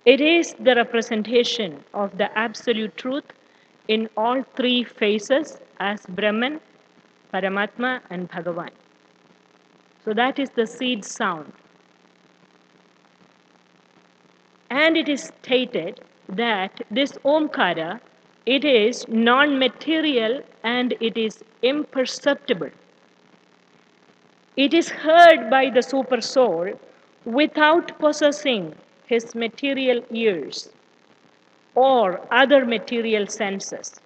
B: It is the representation of the absolute truth in all 3 phases as Brahman, Paramatma, and Bhagavan. So that is the seed sound. And it is stated that this Omkara, it is non-material and it is imperceptible. It is heard by the super soul without possessing his material ears or other material senses.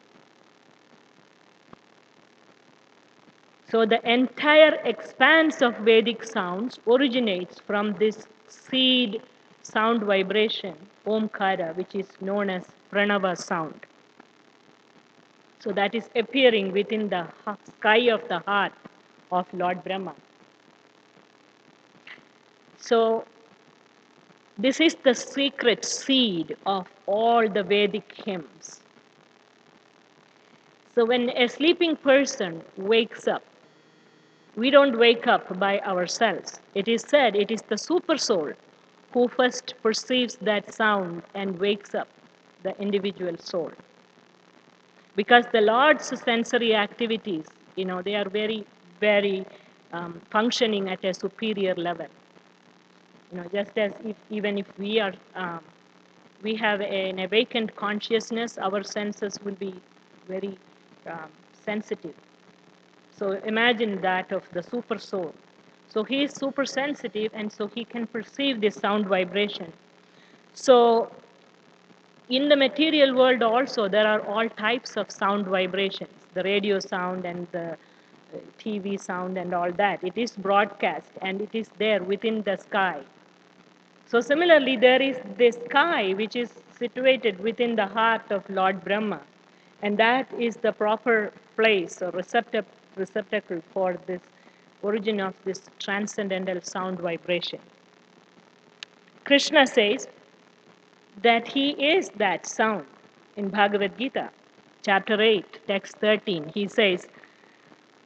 B: So the entire expanse of Vedic sounds originates from this seed sound vibration, Omkara, which is known as Pranava sound. So that is appearing within the sky of the heart of Lord Brahma. So this is the secret seed of all the Vedic hymns. So when a sleeping person wakes up, we don't wake up by ourselves. It is said it is the super soul who first perceives that sound and wakes up the individual soul. Because the Lord's sensory activities, they are very, very functioning at a superior level. Just as even if we are, we have an awakened consciousness, our senses will be very sensitive. So imagine that of the super soul. So he is super sensitive, and so he can perceive this sound vibration. So in the material world also, there are all types of sound vibrations, the radio sound and the TV sound and all that. It is broadcast and it is there within the sky. So similarly, there is this sky which is situated within the heart of Lord Brahma. And that is the proper place or receptacle for this origin of this transcendental sound vibration. Krishna says that he is that sound in Bhagavad Gita, chapter 8, text 13. He says,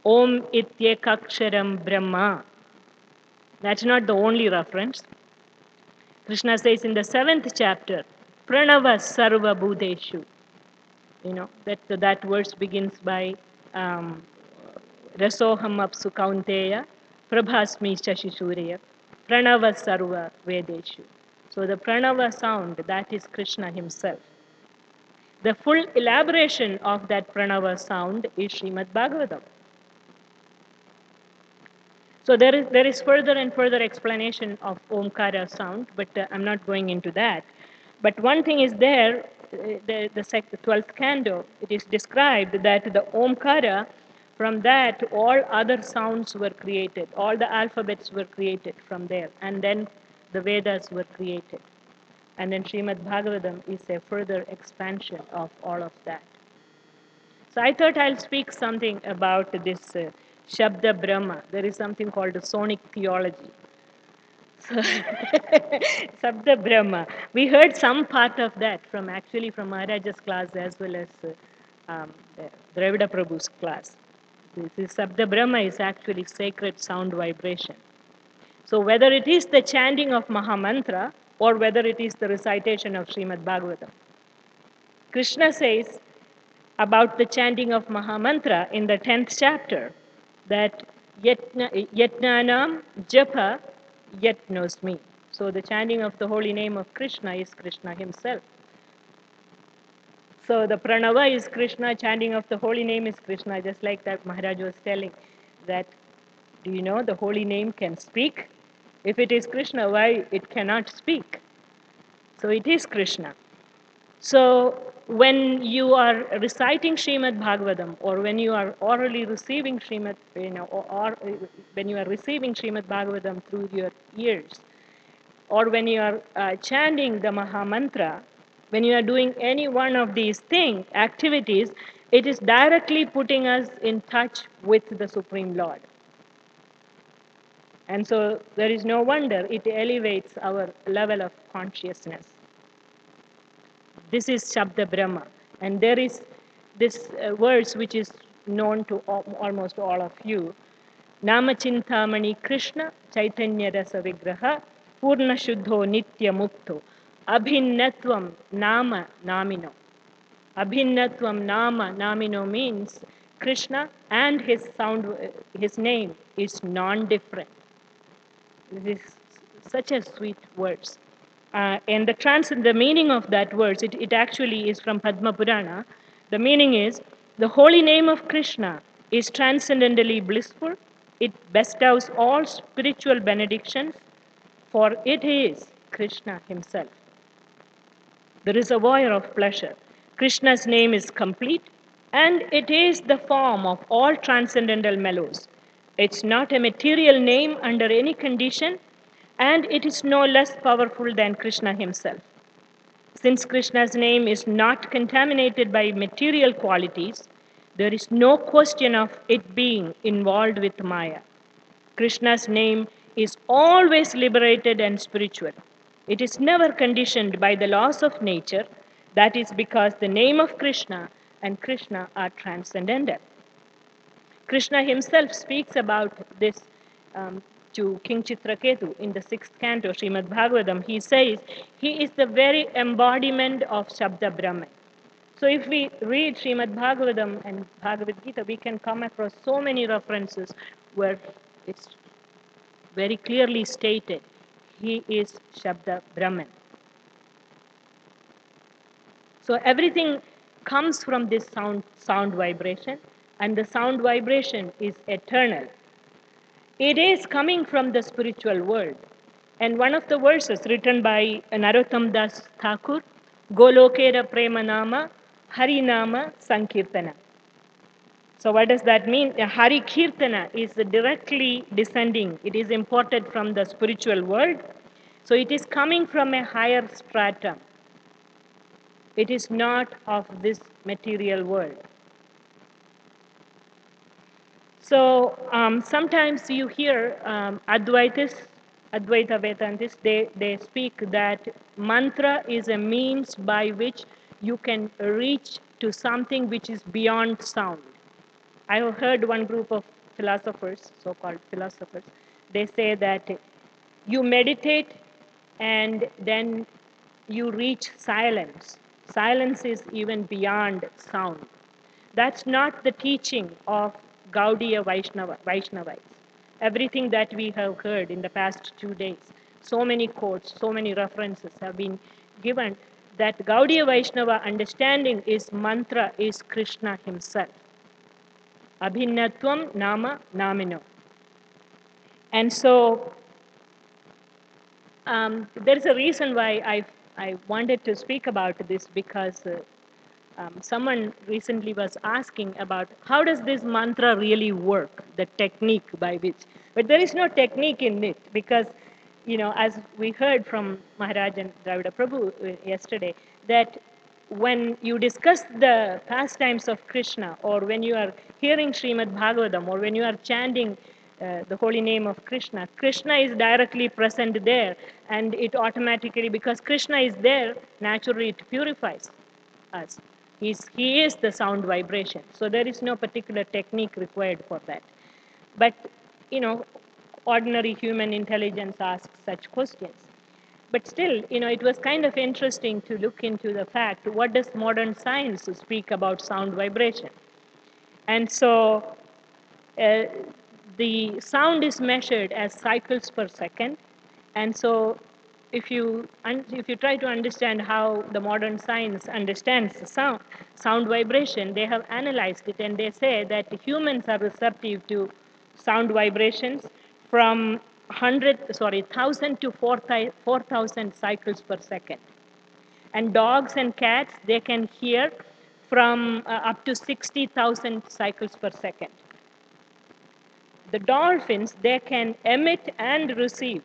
B: Om Ityekaksharam Brahma. That's not the only reference. Krishna says in the 7th chapter, Pranava Sarva Bhuteshu. That verse begins by Rasoham Apsu Kaunteya, Prabhasmi Shashishurya, Pranava Sarva Vedeshu. So the Pranava sound, that is Krishna himself. The full elaboration of that Pranava sound is Srimad Bhagavatam. So there is further and further explanation of Omkara sound, but I'm not going into that. But one thing is there, the 12th canto, it is described that the Omkara, from that all other sounds were created, all the alphabets were created from there, and then the Vedas were created. And then Srimad Bhagavatam is a further expansion of all of that. So I thought I'll speak something about this Shabda Brahma. There is something called the sonic theology. So, Sabda Brahma. We heard some part of that from actually from Maharaja's class as well as Dravida Prabhu's class. This Sabda Brahma is actually sacred sound vibration. So whether it is the chanting of Mahamantra or whether it is the recitation of Srimad Bhagavatam, Krishna says about the chanting of Mahamantra in the 10th chapter that Yatnanam Japa Yat knows me. So the chanting of the holy name of Krishna is Krishna himself. So the pranava is Krishna, chanting of the holy name is Krishna, just like that Maharaj was telling that, do you know the holy name can speak? If it is Krishna, why it cannot speak? So it is Krishna. So when you are reciting Srimad Bhagavatam or when you are orally receiving Srimad, or when you are receiving Srimad Bhagavatam through your ears, or when you are chanting the Mahamantra, when you are doing any one of these activities, it is directly putting us in touch with the Supreme Lord. And so there is no wonder it elevates our level of consciousness. This is Shabda Brahma. And there is this verse which is known to almost all of you. Namachintamani Krishna Chaitanya Rasa Vigraha Purna Shuddho Nitya Mukto Abhinnatvam Nama Namino. Abhinnatvam Nama Namino means Krishna and his name is non-different. This is such a sweet verse. And the meaning of that verse, it actually is from Padma Purana. The meaning is, the holy name of Krishna is transcendently blissful. It bestows all spiritual benedictions, for it is Krishna himself, the reservoir of pleasure. Krishna's name is complete, and it is the form of all transcendental mellows. It's not a material name under any condition, and it is no less powerful than Krishna himself. Since Krishna's name is not contaminated by material qualities, there is no question of it being involved with Maya. Krishna's name is always liberated and spiritual. It is never conditioned by the laws of nature. That is because the name of Krishna and Krishna are transcendental. Krishna himself speaks about this to King Chitraketu in the 6th canto, Srimad Bhagavatam. He says, he is the very embodiment of Shabda Brahman. So if we read Srimad Bhagavatam and Bhagavad Gita, we can come across so many references where it's very clearly stated, he is Shabda Brahman. So everything comes from this sound vibration, and the sound vibration is eternal. It is coming from the spiritual world. And one of the verses written by Narottam Das Thakur, Golokera Premanama, Harinama Sankirtana. So what does that mean? Hari Kirtana is directly descending. It is imported from the spiritual world. So it is coming from a higher stratum. It is not of this material world. So sometimes you hear Advaita Vedantists, they speak that mantra is a means by which you can reach to something which is beyond sound. I have heard one group of philosophers, so-called philosophers, they say that you meditate and then you reach silence. Silence is even beyond sound. That's not the teaching of Gaudiya Vaishnavites. Everything that we have heard in the past 2 days, so many quotes, so many references have been given that Gaudiya Vaishnava understanding is mantra is Krishna himself. Abhinnatvam Nama Namino. And so there's a reason why I wanted to speak about this, because someone recently was asking about how does this mantra really work, the technique by which. But there is no technique in it, because, as we heard from Maharaj and Dravida Prabhu yesterday, that when you discuss the pastimes of Krishna, or when you are hearing Srimad Bhagavatam, or when you are chanting the holy name of Krishna, Krishna is directly present there, and it automatically, because Krishna is there, naturally it purifies us. He is the sound vibration. So there is no particular technique required for that. But, ordinary human intelligence asks such questions. But still, it was kind of interesting to look into the fact, what does modern science speak about sound vibration? And so uh, the sound is measured as cycles per second. And so if you try to understand how the modern science understands the sound vibration, they have analyzed it, and they say that humans are receptive to sound vibrations from 1,000 to 4,000 cycles per second. And dogs and cats, they can hear from up to 60,000 cycles per second. The dolphins, they can emit and receive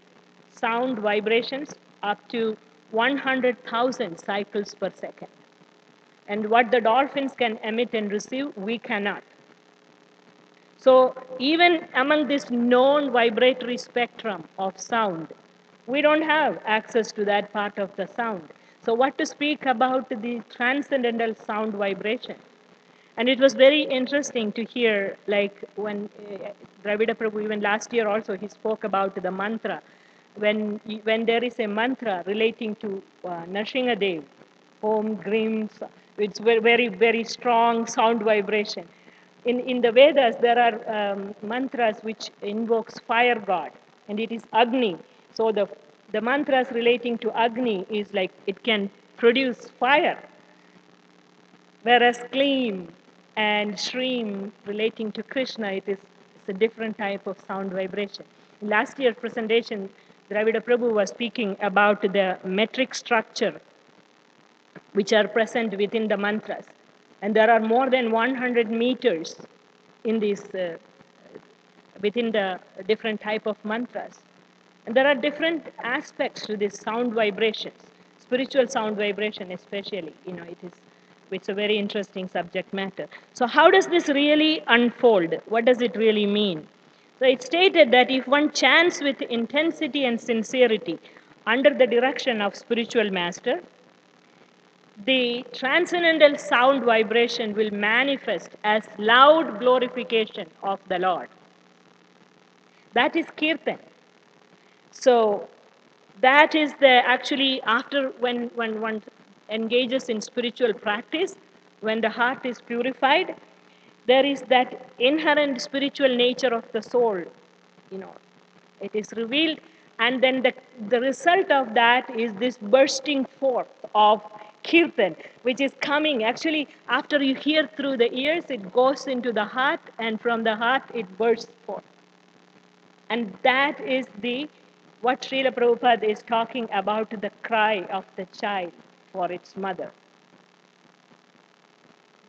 B: sound vibrations up to 100,000 cycles per second. And what the dolphins can emit and receive, we cannot. So even among this known vibratory spectrum of sound, we don't have access to that part of the sound. So what to speak about the transcendental sound vibration? And it was very interesting to hear, like when Dravida Prabhu, even last year also, he spoke about the mantra. When there is a mantra relating to Nrsingadev, Om Grim, it's very, very, very strong sound vibration. In the Vedas, there are mantras which invokes fire god, and it is Agni. So the mantras relating to Agni is like it can produce fire. Whereas Kleem and Shreem relating to Krishna, it's a different type of sound vibration. In last year's presentation, Dravida Prabhu was speaking about the metric structure which are present within the mantras. And there are more than 100 meters in these, within the different type of mantras. And there are different aspects to this sound vibrations, spiritual sound vibration especially. It's a very interesting subject matter. So how does this really unfold? What does it really mean? So it's stated that if one chants with intensity and sincerity under the direction of spiritual master, the transcendental sound vibration will manifest as loud glorification of the Lord. That is kirtan. So that is actually after when one engages in spiritual practice, when the heart is purified, there is that inherent spiritual nature of the soul. It is revealed, and then the result of that is this bursting forth of kirtan, which is coming. Actually, after you hear through the ears, it goes into the heart, and from the heart it bursts forth. And that is what Srila Prabhupada is talking about, the cry of the child for its mother.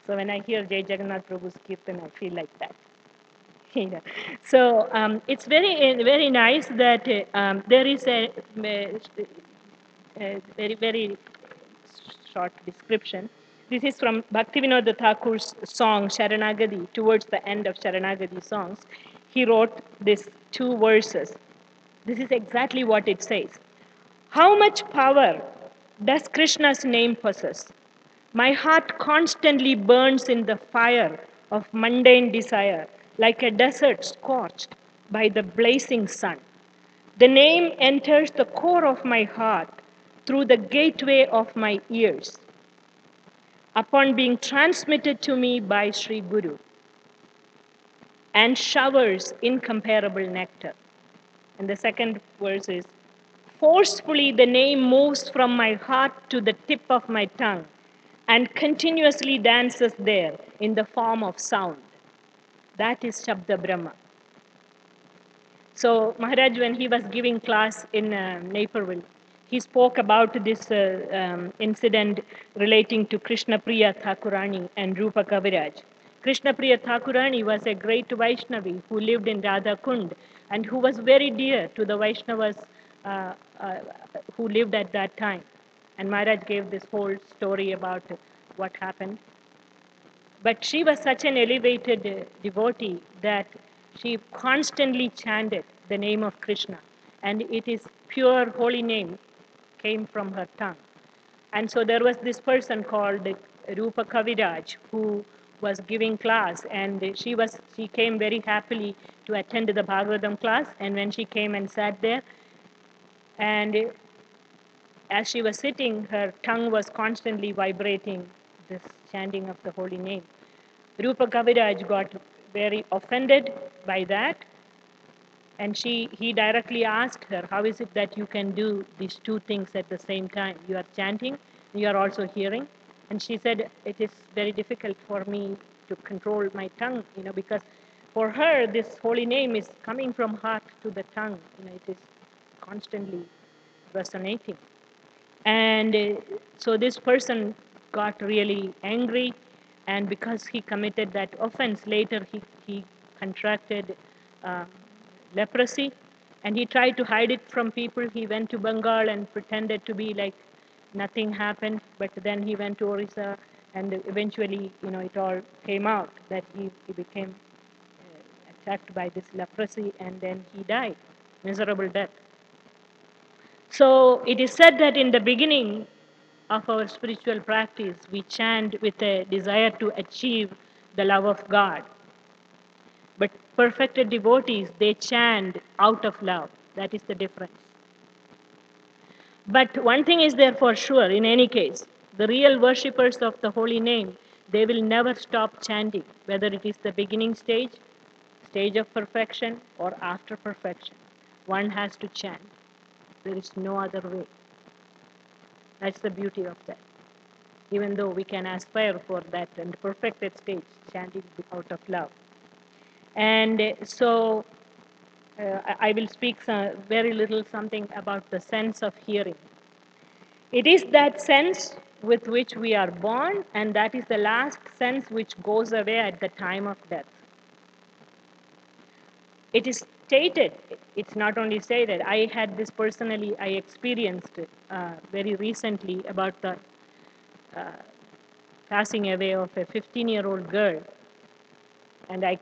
B: So when I hear Jai Jagannath Prabhu's kirtan, I feel like that. So it's very, very nice that there is a very, very short description. This is from Bhaktivinoda Thakur's song Sharanagati. Towards the end of Sharanagati songs, he wrote these 2 verses. This is exactly what it says. How much power does Krishna's name possess? My heart constantly burns in the fire of mundane desire, like a desert scorched by the blazing sun. The name enters the core of my heart through the gateway of my ears, upon being transmitted to me by Sri Guru, and showers incomparable nectar. And the second verse is, forcefully the name moves from my heart to the tip of my tongue and continuously dances there in the form of sound. That is Shabda Brahma. So Maharaj, when he was giving class in Naperville, he spoke about this incident relating to Krishna Priya Thakurani and Rupa Kaviraj. Krishna Priya Thakurani was a great Vaishnavi who lived in Radha Kund and who was very dear to the Vaishnavas who lived at that time. And Maharaj gave this whole story about what happened. But she was such an elevated devotee that She constantly chanted the name of Krishna, and it is pure holy name came from her tongue. And so there was this person called Rupa Kaviraj who was giving class, and she came very happily to attend the Bhagavatam class. And when she came and sat there, and as she was sitting, her tongue was constantly vibrating this chanting of the holy name. Rupa Kaviraj got very offended by that, and he directly asked her, how is it that you can do these two things at the same time? You are chanting, you are also hearing. And she said, it is very difficult for me to control my tongue, because for her, this holy name is coming from heart to the tongue. It is constantly resonating. And so this person got really angry, and because he committed that offense, later he contracted uh, leprosy, and he tried to hide it from people. He went to Bengal and pretended to be like nothing happened, but then he went to Orissa, and eventually, it all came out that he became attacked by this leprosy, and then he died, miserable death. So it is said that in the beginning of our spiritual practice, we chant with a desire to achieve the love of God. But perfected devotees, they chant out of love. That is the difference. But one thing is there for sure, in any case, the real worshippers of the holy name, they will never stop chanting, whether it is the beginning stage, stage of perfection, or after perfection. One has to chant. There is no other way. That's the beauty of that. Even though we can aspire for that and perfected stage, chanting out of love. And so I will speak very little something about the sense of hearing. It is that sense with which we are born, and that is the last sense which goes away at the time of death. It is stated, it's not only stated, I had this personally, I experienced very recently about the passing away of a 15-year-old girl. And I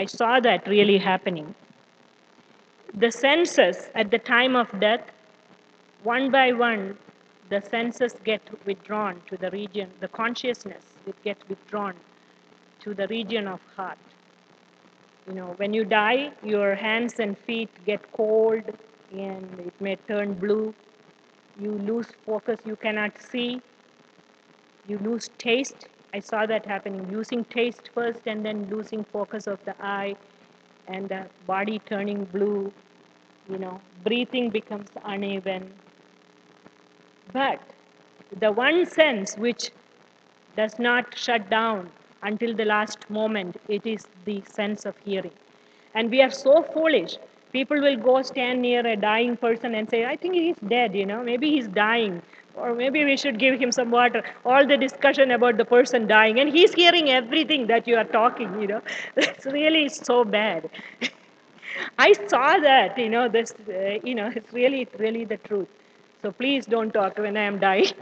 B: saw that really happening. The senses at the time of death, one by one, the senses get withdrawn to the region, the consciousness will get withdrawn to the region of heart. When you die, your hands and feet get cold and it may turn blue. You lose focus, you cannot see. You lose taste. I saw that happening, losing taste first and then losing focus of the eye and the body turning blue. Breathing becomes uneven. But the one sense which does not shut down until the last moment, it is the sense of hearing. And we are so foolish. People will go stand near a dying person and say, I think he's dead, maybe he's dying. Or maybe we should give him some water. All the discussion about the person dying. And he's hearing everything that you are talking, It's really so bad. I saw that, it's really the truth. So please don't talk when I am dying.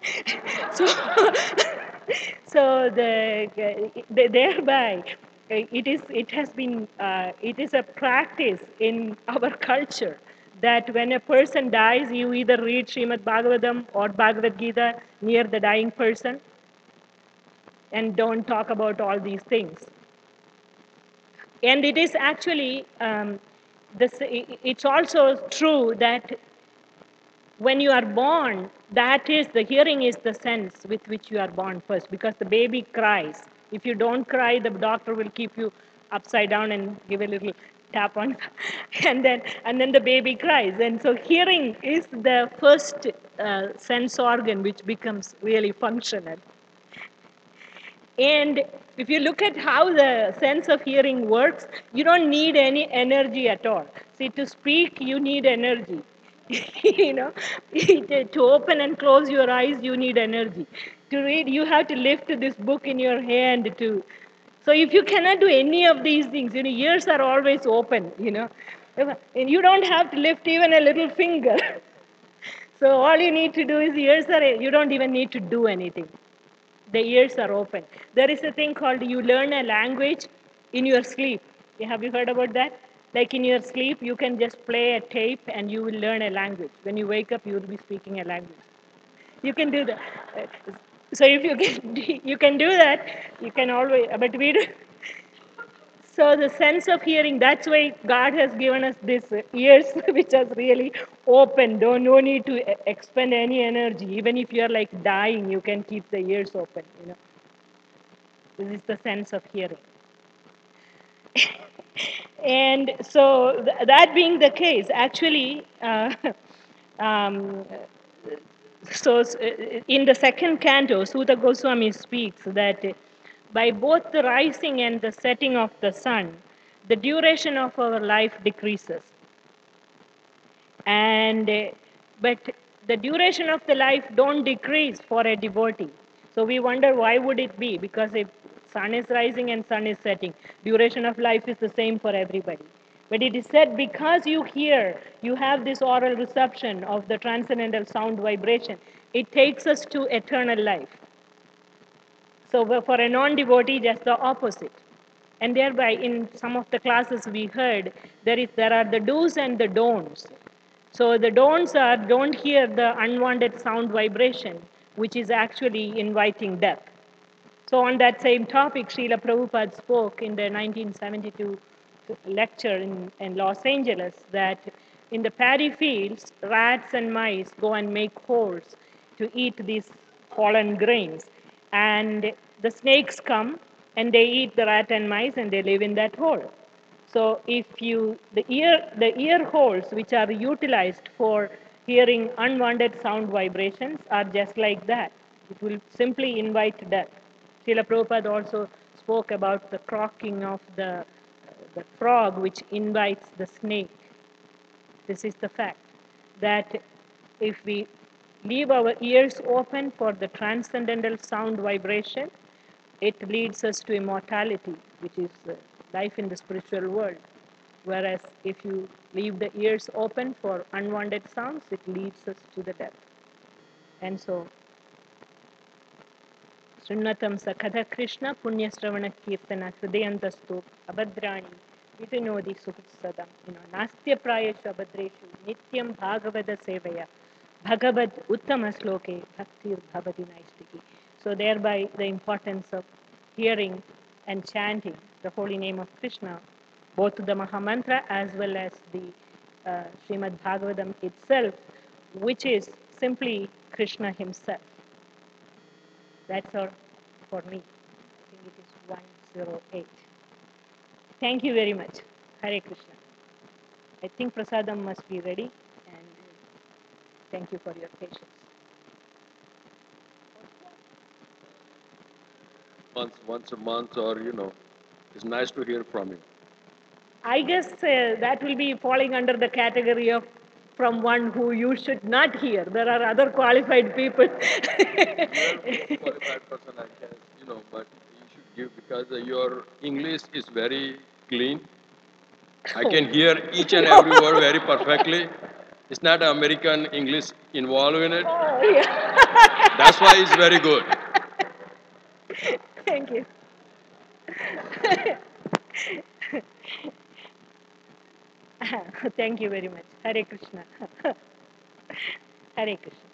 B: so, thereby, it is a practice in our culture that when a person dies, you either read Srimad Bhagavatam or Bhagavad Gita near the dying person, and don't talk about all these things. And it is actually, it's also true that when you are born, the hearing is the sense with which you are born first, because the baby cries. If you don't cry, the doctor will keep you upside down and give a little tap on, and then the baby cries. And so hearing is the first sense organ which becomes really functional. And if you look at how the sense of hearing works, you don't need any energy at all. See, to speak, you need energy. To open and close your eyes, you need energy. To read, you have to lift this book in your hand to. So if you cannot do any of these things, ears are always open, and you don't have to lift even a little finger. So all you need to do is you don't even need to do anything. The ears are open. There is a thing called you learn a language in your sleep. Have you heard about that? Like in your sleep, you can just play a tape and you will learn a language. When you wake up, you will be speaking a language. You can do that. So if you can, you can do that. You can always. But we do. So the sense of hearing. That's why God has given us this ears, which are really open. Don't no need to expend any energy. Even if you are like dying, you can keep the ears open. This is the sense of hearing. And so that being the case, actually, um, in the second canto, Suta Goswami speaks that by both the rising and the setting of the sun, the duration of our life decreases. And but the duration of the life don't decrease for a devotee. So we wonder why would it be? Because if sun is rising and sun is setting, duration of life is the same for everybody. But it is said because you hear, you have this oral reception of the transcendental sound vibration, it takes us to eternal life. So for a non-devotee, just the opposite. And thereby, in some of the classes we heard, there are the do's and the don'ts. So the don'ts are don't hear the unwanted sound vibration, which is actually inviting death. So on that same topic, Srila Prabhupada spoke in the 1972 lecture in Los Angeles that in the paddy fields, rats and mice go and make holes to eat these fallen grains. And the snakes come and they eat the rat and mice and they live in that hole. So if the ear holes which are utilized for hearing unwanted sound vibrations are just like that. It will simply invite death. Srila Prabhupada also spoke about the croaking of the frog which invites the snake. This is the fact that if we leave our ears open for the transcendental sound vibration, it leads us to immortality, which is life in the spiritual world. Whereas if you leave the ears open for unwanted sounds, it leads us to the death. And so, Srinnatam Sakatha Krishna Punyasravana Kirtana Hridayantastu Abhadrani Vitinodi Suhitsadam. Nastya Prayeshu Abhadreshu Nityam Bhagavada Sevaya Bhagavad Uttama Sloke Bhaktir Bhavati Naistiki. So thereby the importance of hearing and chanting the holy name of Krishna, both the Mahamantra as well as the Srimad Bhagavatam itself, which is simply Krishna himself. That's all for me. I think it is 108. Thank you very much. Hare Krishna. I think prasadam must be ready, and thank you for your patience.
G: Once a month, or it's nice to hear from you.
B: I guess that will be falling under the category of from one who you should not hear. There are other qualified people.
G: You are more qualified person, I guess, but you should give because your English is very clean. I can hear each and every word very perfectly. It's not American English involved in it.
B: Oh, yeah.
G: That's why it's very good.
B: Thank you. Thank you very much. Hare Krishna. Hare Krishna.